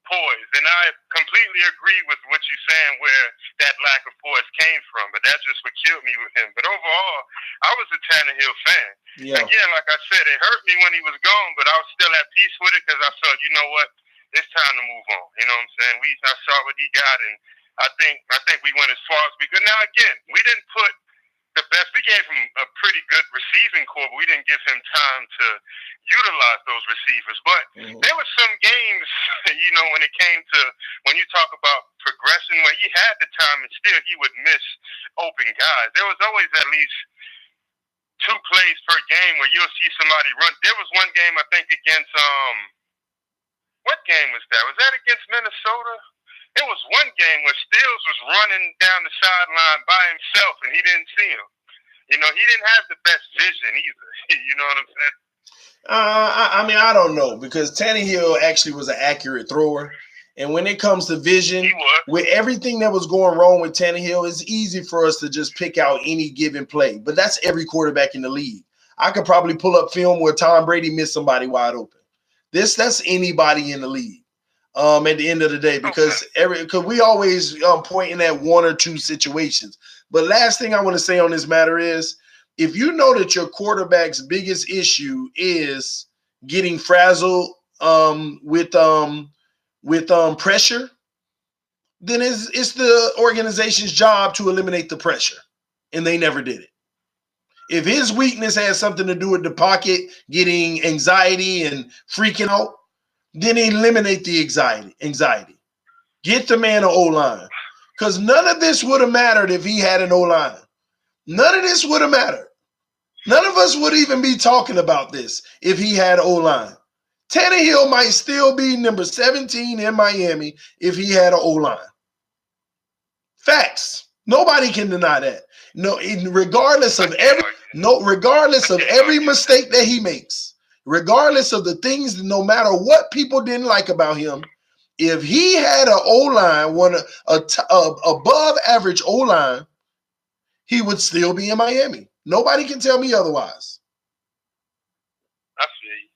S7: poise. And I completely agree with what you're saying where that lack of poise came from. But that's just what killed me with him. But overall, I was a Tannehill fan. Yeah. Again, like I said, it hurt me when he was gone, but I was still at peace with it because I felt, you know what, it's time to move on. You know what I'm saying? I saw what he got, and I think we went as far as we could. Now, again, we didn't put the best. We gave him a pretty good receiving core, but we didn't give him time to utilize those receivers. But there were some games, when you talk about progression, where he had the time and still he would miss open guys. There was always at least 2 plays per game where you'll see somebody run. There was one game, I think, against what game was that? Was that against Minnesota? It was one game where Stills was running down the sideline by himself and he didn't see him. He didn't have the best vision either. You know what I'm saying?
S1: I don't know, because Tannehill actually was an accurate thrower. And when it comes to vision, with everything that was going wrong with Tannehill, it's easy for us to just pick out any given play. But that's every quarterback in the league. I could probably pull up film where Tom Brady missed somebody wide open. That's anybody in the league. At the end of the day, because we always pointing at 1 or 2 situations. But last thing I want to say on this matter is, if you know that your quarterback's biggest issue is getting frazzled with pressure, then it's the organization's job to eliminate the pressure, and they never did it. If his weakness has something to do with the pocket, getting anxiety and freaking out, then eliminate the anxiety. Get the man an O-line. Because none of this would have mattered if he had an O-line. None of this would have mattered. None of us would even be talking about this if he had O-line. Tannehill might still be number 17 in Miami if he had an O-line. Facts. Nobody can deny that. No, regardless of every mistake that he makes, regardless of the things, no matter what people didn't like about him, if he had an O-line, above average O-line, he would still be in Miami. Nobody can tell me otherwise.
S7: I feel you.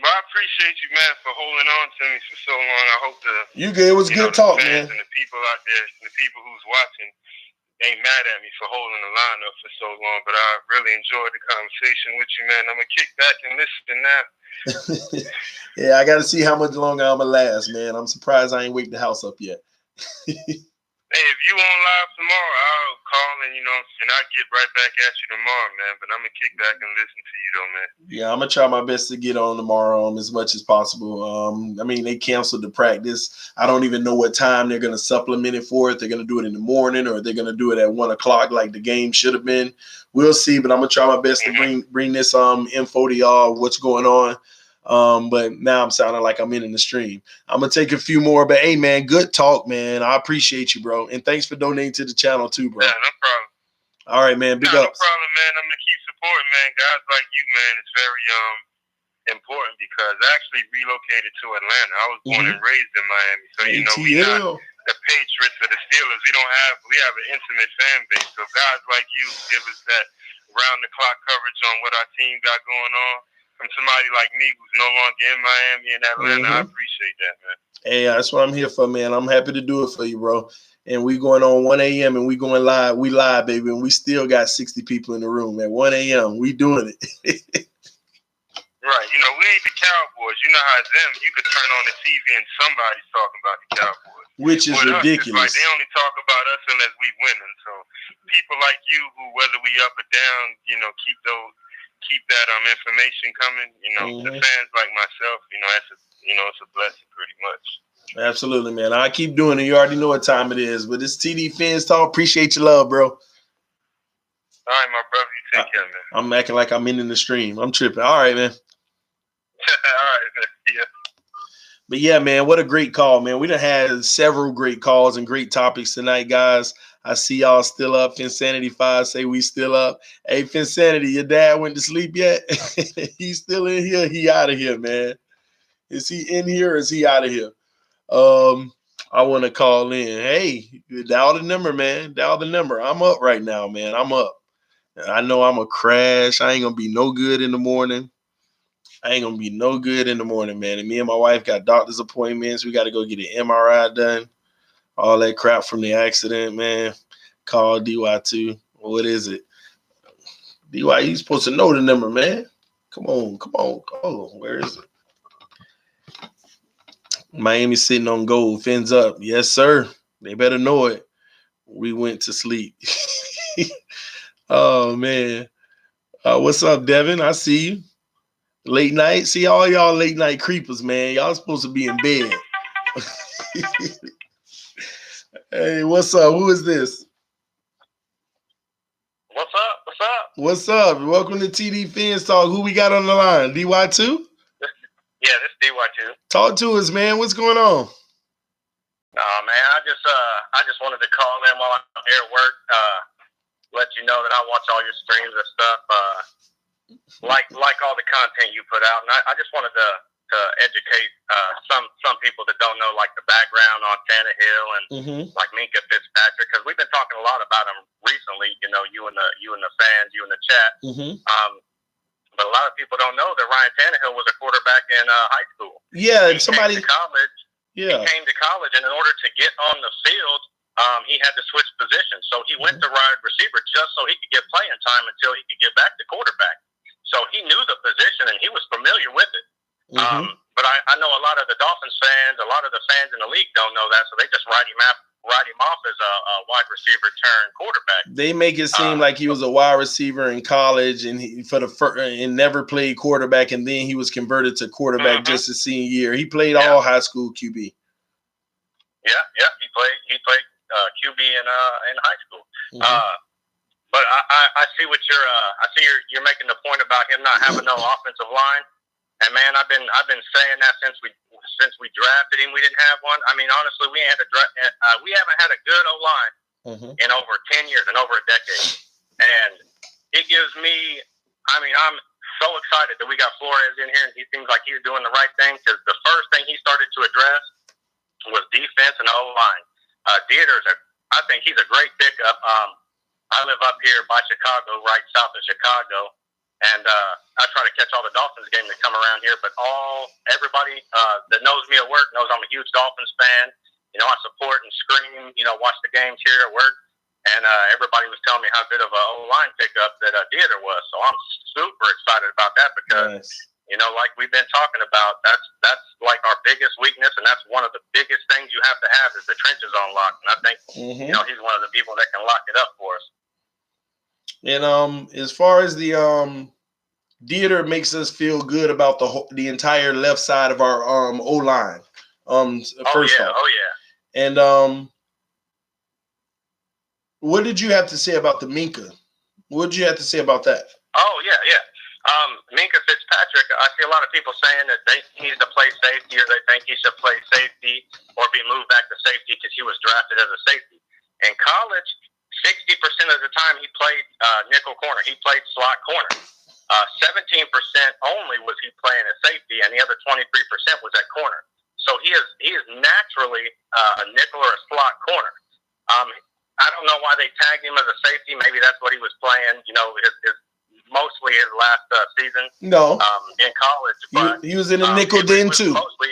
S7: But I appreciate you, man, for holding on to me for so long. I hope
S1: it was good talk, man.
S7: And the people out there, the people who's watching, ain't mad at me for holding the line up for so long. But I really enjoyed the conversation with you, man. I'm gonna kick back and listen now.
S1: Yeah, I got to see how much longer I'm gonna last, man. I'm surprised I ain't waked the house up yet.
S7: Hey, if you on live tomorrow, I'll call and I'll get right back at you tomorrow, man. But I'm gonna kick back and listen to you, though, man.
S1: Yeah, I'm gonna try my best to get on tomorrow as much as possible. I mean, they canceled the practice. I don't even know what time they're gonna supplement it for. If they're gonna do it in the morning or they're gonna do it at 1 o'clock like the game should have been. We'll see. But I'm gonna try my best to bring this info to y'all. What's going on? But now I'm sounding like I'm in the stream. I'm gonna take a few more, but hey, man, good talk, man. I appreciate you, bro, and thanks for donating to the channel too, bro.
S7: Yeah, no problem.
S1: All right, man. Big ups.
S7: No problem, man. I'm gonna keep supporting, man. Guys like you, man, it's very important because I actually relocated to Atlanta. I was born and raised in Miami, so we not the Patriots or the Steelers. We have an intimate fan base. So guys like you give us that round the clock coverage on what our team got going on. From somebody like me who's no longer in Miami and Atlanta, I appreciate that, man. Hey,
S1: that's what I'm here for, man. I'm happy to do it for you, bro. And we going on 1 a.m. and we going live. We live, baby, and we still got 60 people in the room at 1 a.m. We doing it.
S7: Right. We ain't the Cowboys. You know how it's them. You could turn on the TV and somebody's talking about the Cowboys.
S1: Which is ridiculous.
S7: Like they only talk about us unless we winning. So people like you who, whether we up or down, keep that information coming. The fans like myself, it's a blessing pretty much.
S1: Absolutely, man. I keep doing it. You already know what time it is. But it's TD Phins Talk. Appreciate your love, bro.
S7: All right, my brother. You take care, man.
S1: I'm acting like I'm in the stream. I'm tripping. All right, man.
S7: All right, man. Yeah.
S1: But yeah, man, what a great call, man. We done had several great calls and great topics tonight, guys. I see y'all still up. Finsanity 5 say we still up. Hey, Finsanity, your dad went to sleep yet? He's still in here. He out of here, man. Is he in here or is he out of here? I want to call in. Hey, dial the number, man. Dial the number. I'm up right now, man. I'm up. I know I'm a crash. I ain't going to be no good in the morning. Man. And me and my wife got doctor's appointments. We got to go get an MRI done. All that crap from the accident, man. Call DY2. What is it? DY, you supposed to know the number, man. Come on. Oh, where is it? Miami sitting on gold. Fins up. Yes, sir. They better know it. We went to sleep. Oh, man. What's up, Devin? I see you. Late night. See all y'all late night creepers, man. Y'all supposed to be in bed. Hey, what's up? Who is this? What's up? Welcome to TD Phins Talk. Who we got on the line? DY2?
S8: Yeah, this is DY2.
S1: Talk to us, man. What's going on?
S8: Man, I just wanted to call in while I'm here at work. Let you know that I watch all your streams and stuff. Like all the content you put out, and I just wanted to educate some people that don't know like the background on Tannehill and like Minka Fitzpatrick, because we've been talking a lot about him recently. You and the fans, you and the chat. But a lot of people don't know that Ryan Tannehill was a quarterback in high school.
S1: Yeah,
S8: he came to college.
S1: Yeah,
S8: he came to college, and in order to get on the field, he had to switch positions. So he went to wide receiver just so he could get playing time until he could get back to quarterback. So he knew the position and he was familiar with it. But I know a lot of the Dolphins fans, a lot of the fans in the league don't know that, so they just write him off as a wide receiver turned quarterback.
S1: They make it seem like he was a wide receiver in college and and never played quarterback, and then he was converted to quarterback just his senior year. He played all high school QB.
S8: Yeah, he played QB in high school. But I see what you're making the point about him not having no offensive line. And man, I've been saying that since since we drafted him, we didn't have one. I mean, honestly, we haven't had a good O-line in over 10 years, in over a decade. And it gives me, I mean, I'm so excited that we got Flores in here, and he seems like he's doing the right thing, because the first thing he started to address was defense and O-line. Dieter's, I think he's a great pickup. I live up here by Chicago, right south of Chicago, and I try to catch all the Dolphins games that come around here, but everybody that knows me at work knows I'm a huge Dolphins fan. You know, I support and scream, you know, watch the games here at work. And everybody was telling me how good of a O-line pickup that Dieter was. So I'm super excited about that because, you know, like we've been talking about, that's like our biggest weakness, and that's one of the biggest things you have to have is the trenches on lock. And I think, you know, he's one of the people that can lock it up for us.
S1: And as far as the Dieter makes us feel good about the entire left side of our O-line. First off. And what did you have to say about the Minka? What did you have to say about that?
S8: Oh, yeah. Minka Fitzpatrick, I see a lot of people saying that he needs to play safety, or they think he should play safety or be moved back to safety because he was drafted as a safety. In college, 60% of the time he played nickel corner. He played slot corner. 17% only was he playing at safety, and the other 23% was at corner. So he is naturally a nickel or a slot corner. I don't know why they tagged him as a safety. Maybe that's what he was playing. You know, mostly his last season.
S1: No,
S8: in college. But
S1: he was in the nickel then too.
S8: Mostly.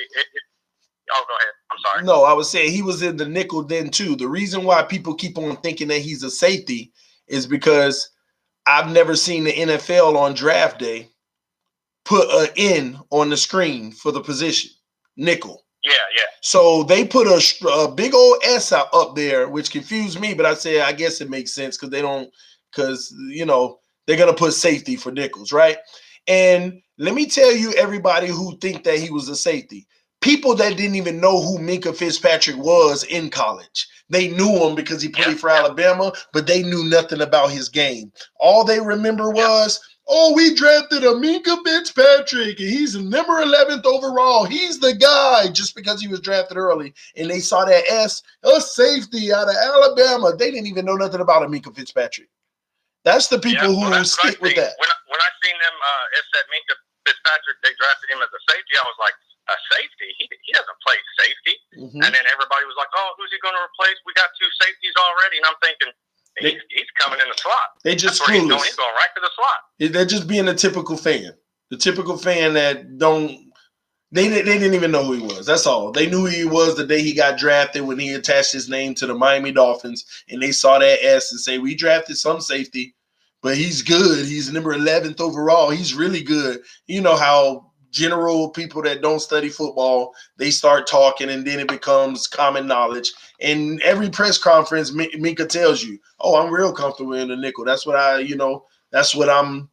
S8: Oh, go ahead. I'm sorry.
S1: No, I was saying he was in the nickel then too. The reason why people keep on thinking that he's a safety is because I've never seen the NFL on draft day put an N on the screen for the position, nickel.
S8: Yeah.
S1: So they put a big old S up there, which confused me. But I said, I guess it makes sense because you know they're gonna put safety for nickels, right? And let me tell you, everybody who think that he was a safety, people that didn't even know who Minka Fitzpatrick was in college. They knew him because he played for Alabama, but they knew nothing about his game. All they remember was, oh, we drafted a Minka Fitzpatrick, and he's number 11th overall. He's the guy, just because he was drafted early. And they saw that S, a safety out of Alabama. They didn't even know nothing about a Minka Fitzpatrick. That's the people who stick with that.
S8: When I seen them, it said Minka Fitzpatrick, they drafted him as a safety. I was like, a safety? He doesn't play safety. And then everybody was like, oh, who's he going to replace? We got two safeties already. And I'm thinking, he's coming in the slot.
S1: They just
S8: clueless. He's going right to the slot.
S1: They're just being a typical fan. The typical fan that they didn't even know who he was. That's all. They knew who he was the day he got drafted when he attached his name to the Miami Dolphins, and they saw that S and say, we drafted some safety, but he's good. He's number 11th overall. He's really good. You know how general people that don't study football, they start talking, and then it becomes common knowledge. And every press conference, Minka tells you, "Oh, I'm real comfortable in the nickel. That's what that's what I'm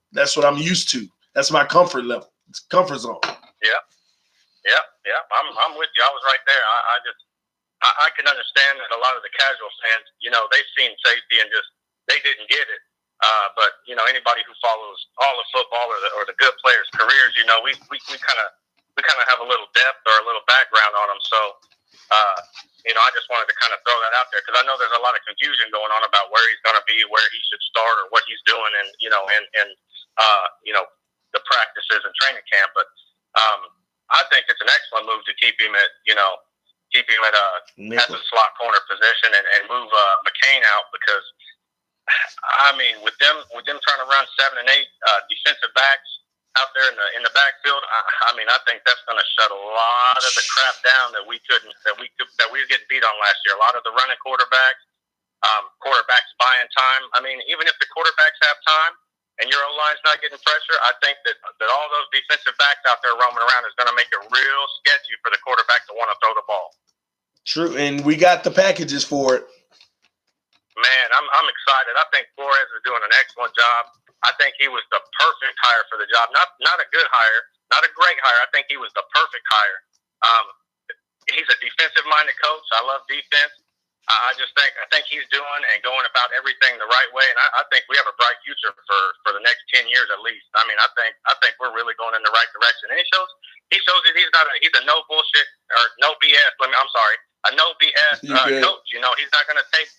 S1: used to. That's my comfort level. It's comfort zone."
S8: Yeah. I'm with you. I was right there. I can understand that a lot of the casual fans, you know, they've seen safety and they didn't get it. But you know, anybody who follows all of football or the good players' careers, you know, we kind of have a little depth or a little background on them. So, you know, I just wanted to kind of throw that out there because I know there's a lot of confusion going on about where he's going to be, where he should start, or what he's doing, and you know, you know, the practices and training camp. But I think it's an excellent move to keep him at the slot corner position and move McCain out because. I mean, with them trying to run 7 and 8 defensive backs out there in the backfield, I mean, I think that's going to shut a lot of the crap down that we were getting beat on last year. A lot of the running quarterbacks buying time. I mean, even if the quarterbacks have time and your O-line's not getting pressure, I think that all those defensive backs out there roaming around is going to make it real sketchy for the quarterback to want to throw the ball.
S1: True, and we got the packages for it.
S8: Man, I'm excited. I think Flores is doing an excellent job. I think he was the perfect hire for the job. Not a good hire, not a great hire. I think he was the perfect hire. He's a defensive-minded coach. I love defense. I think he's doing and going about everything the right way, and I think we have a bright future for the next 10 years at least. I mean, I think we're really going in the right direction. And it He shows that he's a no bullshit or no BS. I'm sorry, a no BS coach. You know, he's not going to take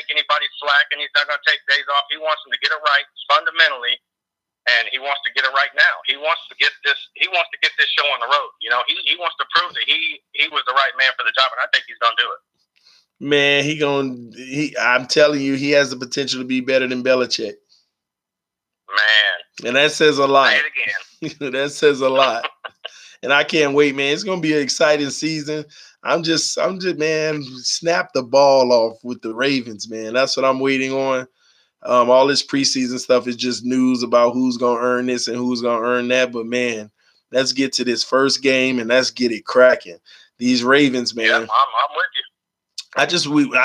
S8: anybody's slack, and he's not going to take days off. He wants them to get it right fundamentally, and he wants to get it right now. He wants to get this. He wants to get this show on the road. You know, he wants to prove that he was the right man for the job, and I think he's going to do it.
S1: Man, I'm telling you, he has the potential to be better than Belichick.
S8: Man.
S1: And that says a lot.
S8: Say it again.
S1: That says a lot. And I can't wait, man. It's going to be an exciting season. I'm just, man, snap the ball off with the Ravens, man. That's what I'm waiting on. All this preseason stuff is just news about who's going to earn this and who's going to earn that. But, man, let's get to this first game and let's get it cracking. These Ravens, man.
S8: Yeah, I'm with you.
S1: I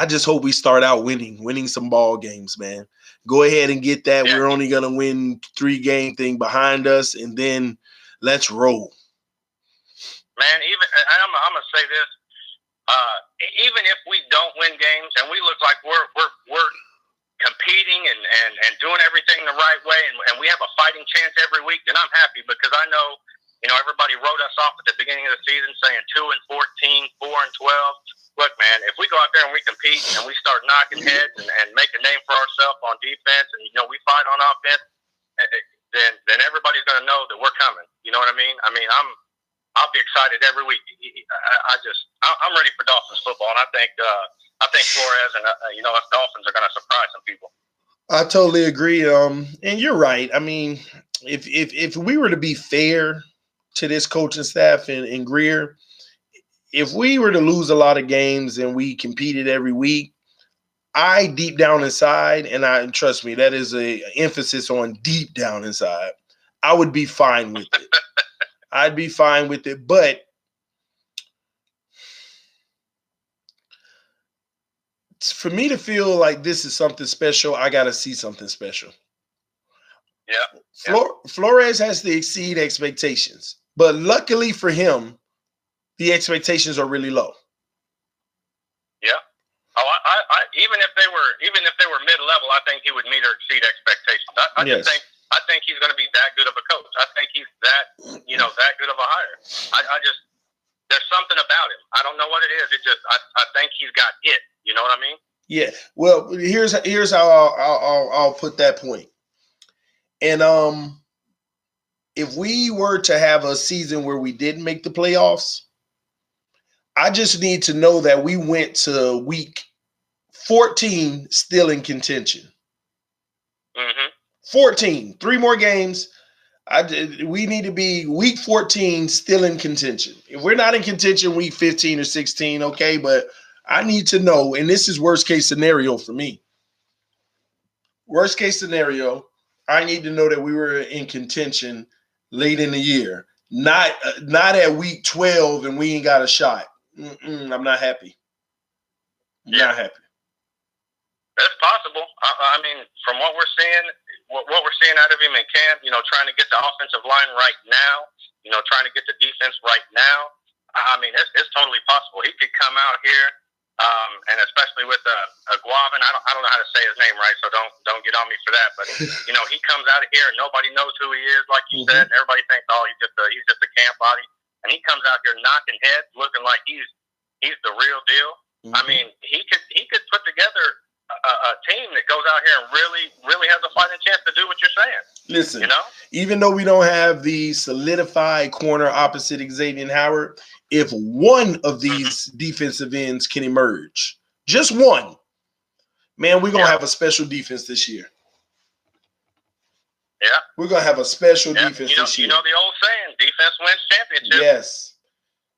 S1: just hope we start out winning some ball games, man. Go ahead and get that. Yeah. We're only gonna win 3-game thing behind us, and then let's roll.
S8: Man, I'm gonna say this. Even if we don't win games and we look like we're competing and doing everything the right way, and we have a fighting chance every week, then I'm happy because I know, you know, everybody wrote us off at the beginning of the season saying 2-14, 4-12. Look, man, if we go out there and we compete and we start knocking heads and make a name for ourselves on defense and, you know, we fight on offense, then everybody's going to know that we're coming. You know what I mean? I'll be excited every week. I'm ready for Dolphins football, and I think Flores and, you know, us Dolphins are going to surprise some people.
S1: I totally agree. And you're right. I mean, if we were to be fair to this coaching staff and Greer, if we were to lose a lot of games and we competed every week, I deep down inside, and trust me, that is a emphasis on deep down inside, I would be fine with it. I'd be fine with it. But for me to feel like this is something special, I got to see something special.
S8: Yeah.
S1: Flores has to exceed expectations. But luckily for him, the expectations are really low.
S8: Yeah. Oh, I even if they were mid-level, I think he would meet or exceed expectations. I think he's going to be that good of a coach. I think he's that good of a hire. There's something about him. I don't know what it is. I think he's got it. You know what I mean?
S1: Yeah. Well, here's how I'll put that point. And if we were to have a season where we didn't make the playoffs, I just need to know that we went to week 14 still in contention.
S8: Mm-hmm.
S1: 14, 3 more games. We need to be week 14 still in contention. If we're not in contention week 15 or 16, okay, but I need to know, and this is worst case scenario for me. Worst case scenario, I need to know that we were in contention late in the year, not at week 12 and we ain't got a shot. I'm not happy. Not happy.
S8: That's possible. I mean, from what we're seeing out of him in camp, you know, trying to get the offensive line right now, you know, trying to get the defense right now. I mean, it's totally possible. He could come out here, and especially with Guavin, I don't know how to say his name right, so don't get on me for that. But you know, he comes out of here and nobody knows who he is, like you said. And everybody thinks, oh, he's just a camp body. And he comes out here knocking heads, looking like he's the real deal. I mean, he could put together a team that goes out here and really has a fighting chance to do what you're saying.
S1: Listen,
S8: you know,
S1: even though we don't have the solidified corner opposite Xavier Howard, if one of these defensive ends can emerge, just one, man, we're gonna have a special defense this year.
S8: Yeah,
S1: we're gonna have a special defense this year.
S8: You know the old saying, defense wins championship.
S1: Yes.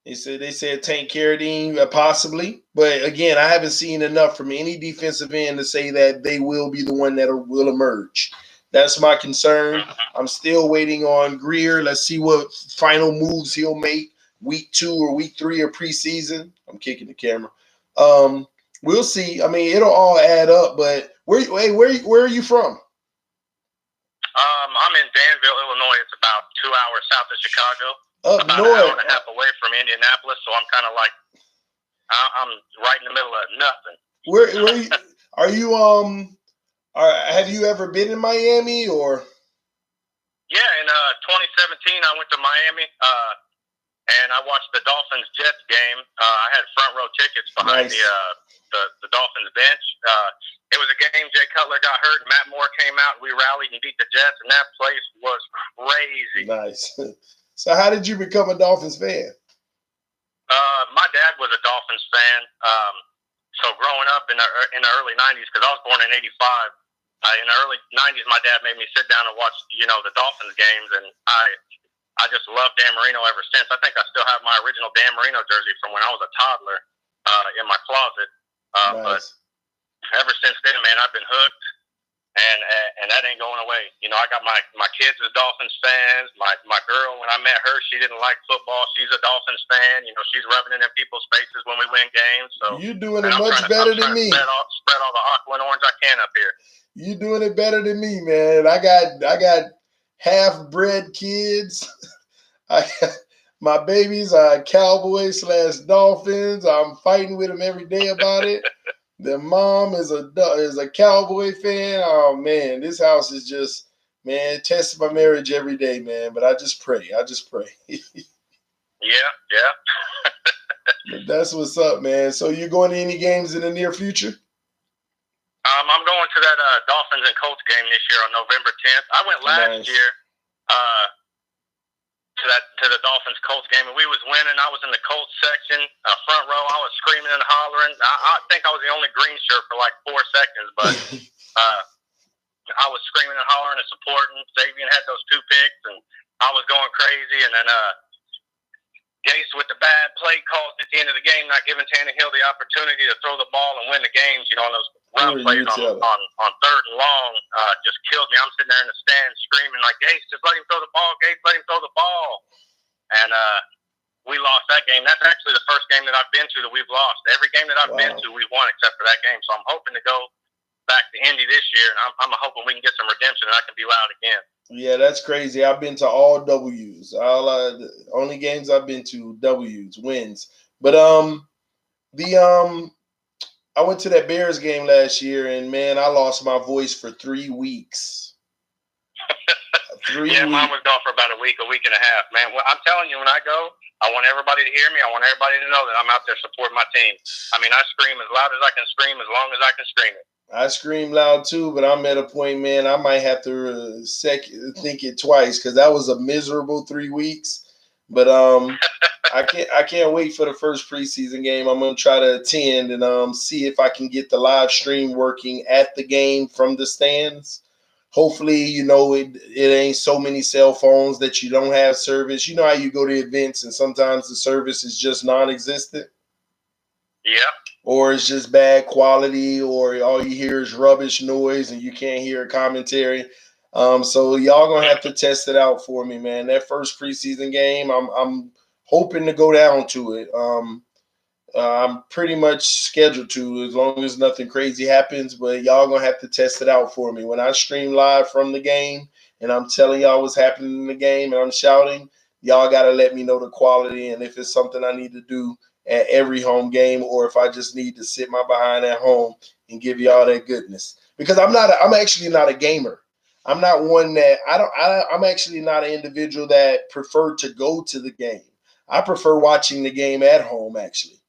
S1: They said Tank Carradine possibly, but again, I haven't seen enough from any defensive end to say that they will be the one that will emerge. That's my concern. I'm still waiting on Greer. Let's see what final moves he'll make week 2 or week 3 of preseason. I'm kicking the camera. We'll see. I mean, it'll all add up. But where are you from?
S8: I'm in Danville, Illinois. It's about 2 hours south of Chicago.
S1: About
S8: an hour and a half away from Indianapolis, so I'm kind of like I'm right in the middle of nothing.
S1: Have you ever been in Miami or?
S8: Yeah, in 2017 I went to Miami. and I watched the Dolphins Jets game. I had front row tickets behind the Dolphins bench. It was a game. Jay Cutler got hurt. Matt Moore came out. We rallied and beat the Jets, and that place was crazy.
S1: Nice. So, how did you become a Dolphins fan?
S8: My dad was a Dolphins fan. So growing up in the early '90s, because I was born in '85. In the early '90s, my dad made me sit down and watch, the Dolphins games, and I just love Dan Marino ever since. I think I still have my original Dan Marino jersey from when I was a toddler in my closet.
S1: Nice.
S8: But ever since then, man, I've been hooked, and that ain't going away. I got my kids as Dolphins fans. My girl, when I met her, she didn't like football. She's a Dolphins fan. She's rubbing it in people's faces when we win games. So
S1: you're doing it much better than me.
S8: Spread all the aqua and orange I can up here.
S1: You're doing it better than me, man. I got half-bred kids. My babies are Cowboys / Dolphins. I'm fighting with them every day about it. Their mom is a Cowboy fan. Oh man, this house is just, man, testing my marriage every day, man. But I just pray.
S8: Yeah.
S1: But that's what's up, man. So you going to any games in the near future?
S8: I'm going to that Dolphins and Colts game this year on November 10th. I went last year to the Dolphins Colts game, and we was winning. I was in the Colts section, front row. I was screaming and hollering. I think I was the only green shirt for like 4 seconds, but I was screaming and hollering and supporting. Xavier had those 2 picks, and I was going crazy. And then Gase with the bad play calls at the end of the game, not giving Tannehill the opportunity to throw the ball and win the games. On those run plays on third and long, just killed me. I'm sitting there in the stands screaming like, Gase, just let him throw the ball. Gase, let him throw the ball. And we lost that game. That's actually the first game that I've been to that we've lost. Every game that I've been to, we've won except for that game. So I'm hoping to go back to Indy this year, and I'm hoping we can get some redemption and I can be loud again.
S1: Yeah, that's crazy. I've been to all W's. The only games I've been to, W's, wins. But I went to that Bears game last year, and man, I lost my voice for 3 weeks. 3 weeks.
S8: Mine was gone for about a week and a half, man. I'm telling you, when I go, I want everybody to hear me. I want everybody to know that I'm out there supporting my team. I mean, I scream as loud as I can scream, as long as I can scream it.
S1: I scream loud too, but I'm at a point, man, I might have to think it twice because that was a miserable 3 weeks. But I can't wait for the first preseason game. I'm gonna try to attend and see if I can get the live stream working at the game from the stands. Hopefully, it ain't so many cell phones that you don't have service. You know how you go to events and sometimes the service is just non-existent.
S8: Yeah.
S1: Or it's just bad quality, or all you hear is rubbish noise and you can't hear a commentary. So y'all gonna have to test it out for me, man. That first preseason game, I'm hoping to go down to it. I'm pretty much scheduled to, as long as nothing crazy happens. But y'all gonna have to test it out for me. When I stream live from the game and I'm telling y'all what's happening in the game and I'm shouting, y'all gotta let me know the quality and if it's something I need to do at every home game, or if I just need to sit my behind at home and give y'all that goodness. Because I'm actually not a gamer. I'm not one that I'm actually not an individual that prefer to go to the game. I prefer watching the game at home, actually.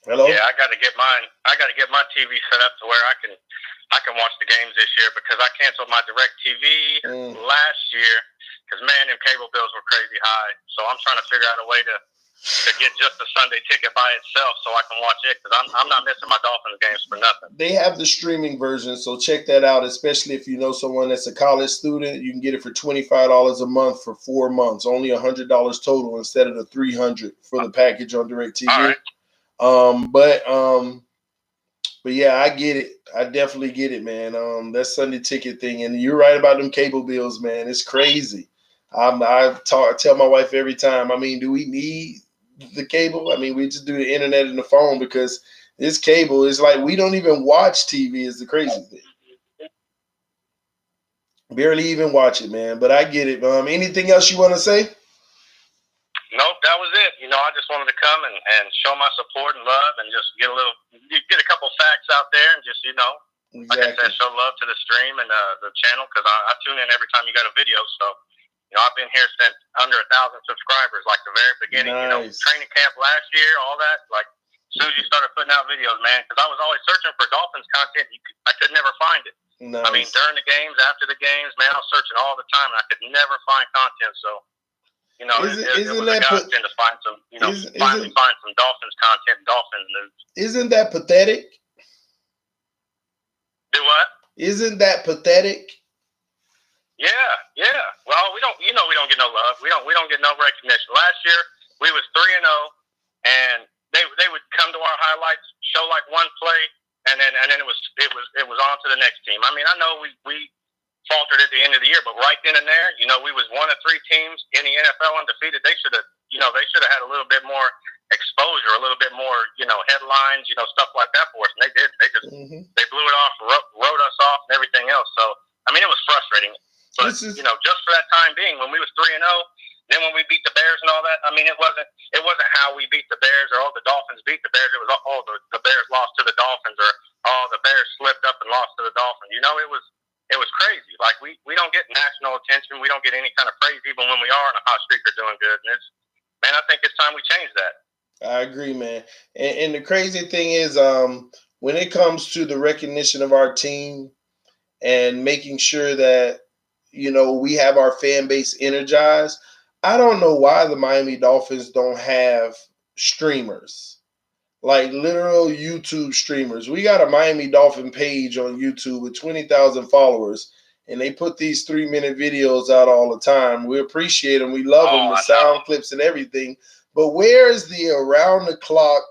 S1: Hello?
S8: Yeah, I got to get my TV set up to where I can watch the games this year, because I canceled my DirecTV last year because, man, them cable bills were crazy high. So I'm trying to figure out a way to get just a Sunday ticket by itself so I can watch it, because I'm not missing my Dolphins games for nothing.
S1: They have the streaming version, so check that out, especially if you know someone that's a college student. You can get it for $25 a month for 4 months, only $100 total instead of the $300 for the package on DirecTV.
S8: All right.
S1: But yeah, I get it. I definitely get it, man. That Sunday ticket thing, and you're right about them cable bills, man. It's crazy. I tell my wife every time, I mean, do we need the cable? I mean, we just do the internet and the phone, because this cable is like we don't even watch TV is the crazy thing. Barely even watch it, man. But I get it. Anything else you want to say?
S8: Nope, that was it. I just wanted to come and show my support and love, and just get a couple facts out there, and just,
S1: exactly.
S8: Like I said, show love to the stream and the channel, because I tune in every time you got a video. So I've been here since under 1,000 subscribers, like the very beginning.
S1: Nice.
S8: Training camp last year, all that. Like as soon as you started putting out videos, man, because I was always searching for Dolphins content, I could never find it.
S1: Nice.
S8: I mean, during the games, after the games, man, I was searching all the time, and I could never find content. So, it was a godsend to find some, finally find some Dolphins content, Dolphins news.
S1: Isn't that pathetic?
S8: Do what?
S1: Isn't that pathetic?
S8: Yeah. Well, we don't get no love. We don't get no recognition. Last year we was 3-0, and they would come to our highlights, show like one play, and then it was on to the next team. I mean, I know we faltered at the end of the year, but right then and there, we was one of 3 teams in the NFL undefeated. They should have had a little bit more exposure, a little bit more, headlines, stuff like that for us. And they did. They just they blew it off, wrote us off, and everything else. So I mean, it was frustrating. But just for that time being, when we was 3-0, then when we beat the Bears and all that, I mean, it wasn't how we beat the Bears or the Dolphins beat the Bears. It was the Bears lost to the Dolphins, or the Bears slipped up and lost to the Dolphins. It was crazy. Like we don't get national attention. We don't get any kind of praise even when we are on a hot streak or doing good. And I think it's time we change that.
S1: I agree, man. And the crazy thing is, when it comes to the recognition of our team and making sure that we have our fan base energized, I don't know why the Miami Dolphins don't have streamers, like literal YouTube streamers. We got a Miami Dolphin page on YouTube with 20,000 followers, and they put these 3-minute videos out all the time. We appreciate them. We love them, the sound clips and everything. But where is the around the clock?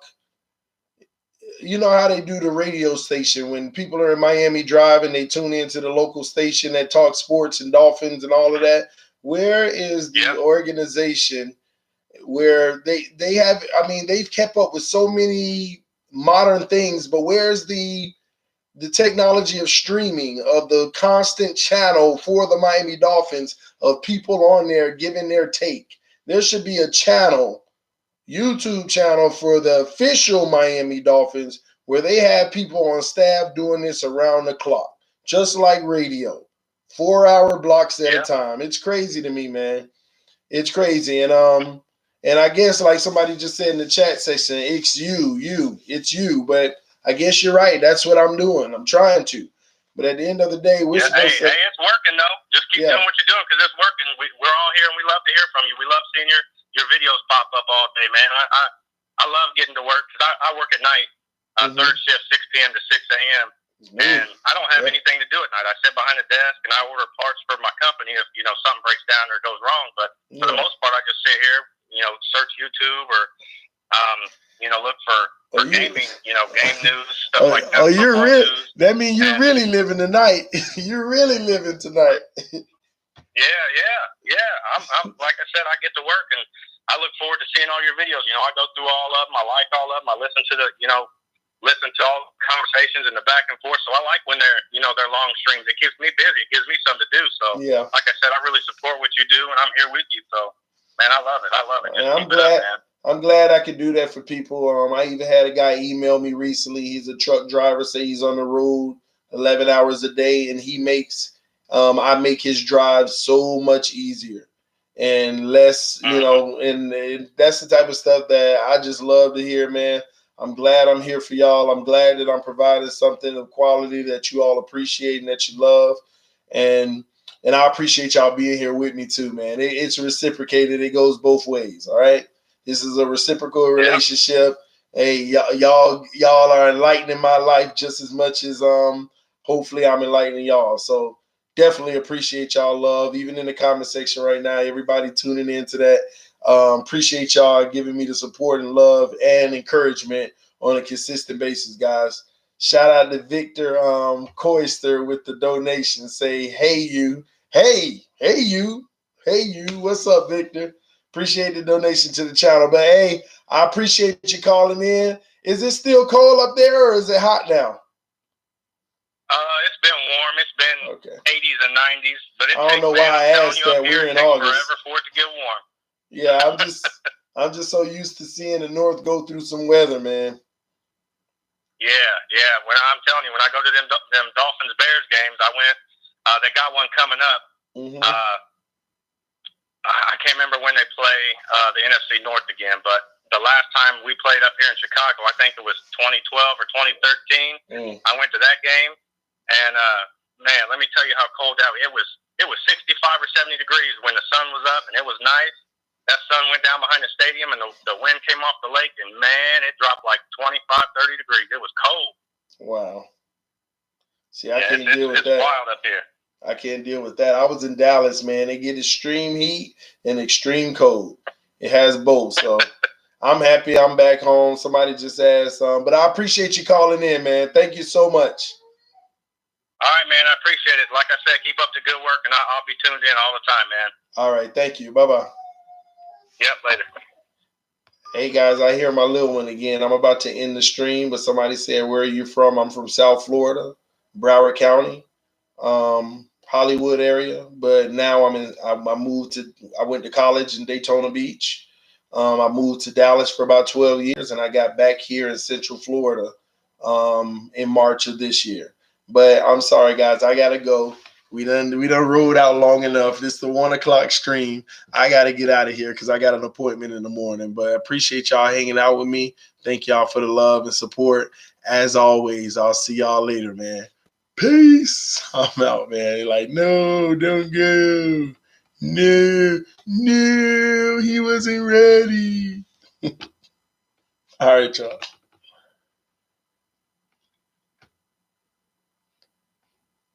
S1: You know how they do the radio station when people are in Miami driving, they tune into the local station that talks sports and Dolphins and all of that. Where is the organization where they have, I mean, they've kept up with so many modern things, but where's the technology of streaming, of the constant channel for the Miami Dolphins, of people on there giving their take? There should be a channel, YouTube channel for the official Miami Dolphins, where they have people on staff doing this around the clock, just like radio, 4-hour blocks at a time. It's crazy to me, man. It's crazy. And I guess like somebody just said in the chat section, it's you. But I guess you're right. That's what I'm doing. I'm trying to. But at the end of the day, we're supposed to.
S8: Hey, it's working though. Just keep doing what you're doing, because it's working. We're all here, and we love to hear from you. We love seeing your videos pop up all day, man. I love getting to work, because I work at night, third shift, 6 p.m. to 6 a.m. And I don't have anything to do at night. I sit behind a desk and I order parts for my company if something breaks down or goes wrong. But for the most part, I just sit here, search YouTube or look for gaming, game news, stuff like that.
S1: Oh, you're really. That means you're really living tonight. You're really living tonight.
S8: Yeah. I'm like I said, I get to work and I look forward to seeing all your videos. I go through all of them. I like all of them. I listen to listen to all the conversations and the back and forth. So I like when they're long streams. It keeps me busy. It gives me something to do. So like I said, I really support what you do, and I'm here with you. So man, I love it. Just
S1: I'm glad I could do that for people. I even had a guy email me recently. He's a truck driver, say he's on the road 11 hours a day, and he makes I make his drive so much easier and less, and that's the type of stuff that I just love to hear, man. I'm glad I'm here for y'all. I'm glad that I'm providing something of quality that you all appreciate and that you love. And I appreciate y'all being here with me too, man. It's reciprocated. It goes both ways. All right. This is a reciprocal relationship. Hey, y'all are enlightening my life just as much as hopefully I'm enlightening y'all. So definitely appreciate y'all love, even in the comment section right now. Everybody tuning into that. Appreciate y'all giving me the support and love and encouragement on a consistent basis, guys. Shout out to Victor Coister with the donation. Say, hey you. What's up, Victor? Appreciate the donation to the channel. But hey, I appreciate you calling in. Is it still cold up there or is it hot now?
S8: It's been warm. It's been 80s and 90s. But
S1: I don't know why I asked that. We're in August.
S8: Forever for it to get warm.
S1: Yeah, I'm just so used to seeing the North go through some weather, man.
S8: Yeah. When I'm telling you, when I go to them Dolphins Bears games, I went. They got one coming up. I can't remember when they play the NFC North again, but the last time we played up here in Chicago, I think it was 2012 or 2013. I went to that game, and man, let me tell you how cold that was. It was 65 or 70 degrees when the sun was up, and it was nice. That sun went down behind the stadium, and the wind came off the lake, and man, it dropped like 25, 30 degrees. It was cold.
S1: Wow. See, I can't deal with that.
S8: It's wild up here.
S1: I can't deal with that. I was in Dallas, man. They get extreme heat and extreme cold. It has both. So I'm happy I'm back home. Somebody just asked, but I appreciate you calling in, man. Thank you so much.
S8: All right, man. I appreciate it. Like I said, keep up the good work, and I'll be tuned in all the time, man.
S1: All right. Thank you. Bye-bye.
S8: Yep, later.
S1: Hey, guys, I hear my little one again. I'm about to end the stream, but somebody said, where are you from? I'm from South Florida, Broward County, Hollywood area. But now I went to college in Daytona Beach. I moved to Dallas for about 12 years, and I got back here in Central Florida in March of this year. But I'm sorry, guys, I got to go. We done rode out long enough. This is the 1 o'clock stream. I got to get out of here because I got an appointment in the morning. But I appreciate y'all hanging out with me. Thank y'all for the love and support. As always, I'll see y'all later, man. Peace. I'm out, man. They're like, no, don't go. No, he wasn't ready. All right, y'all.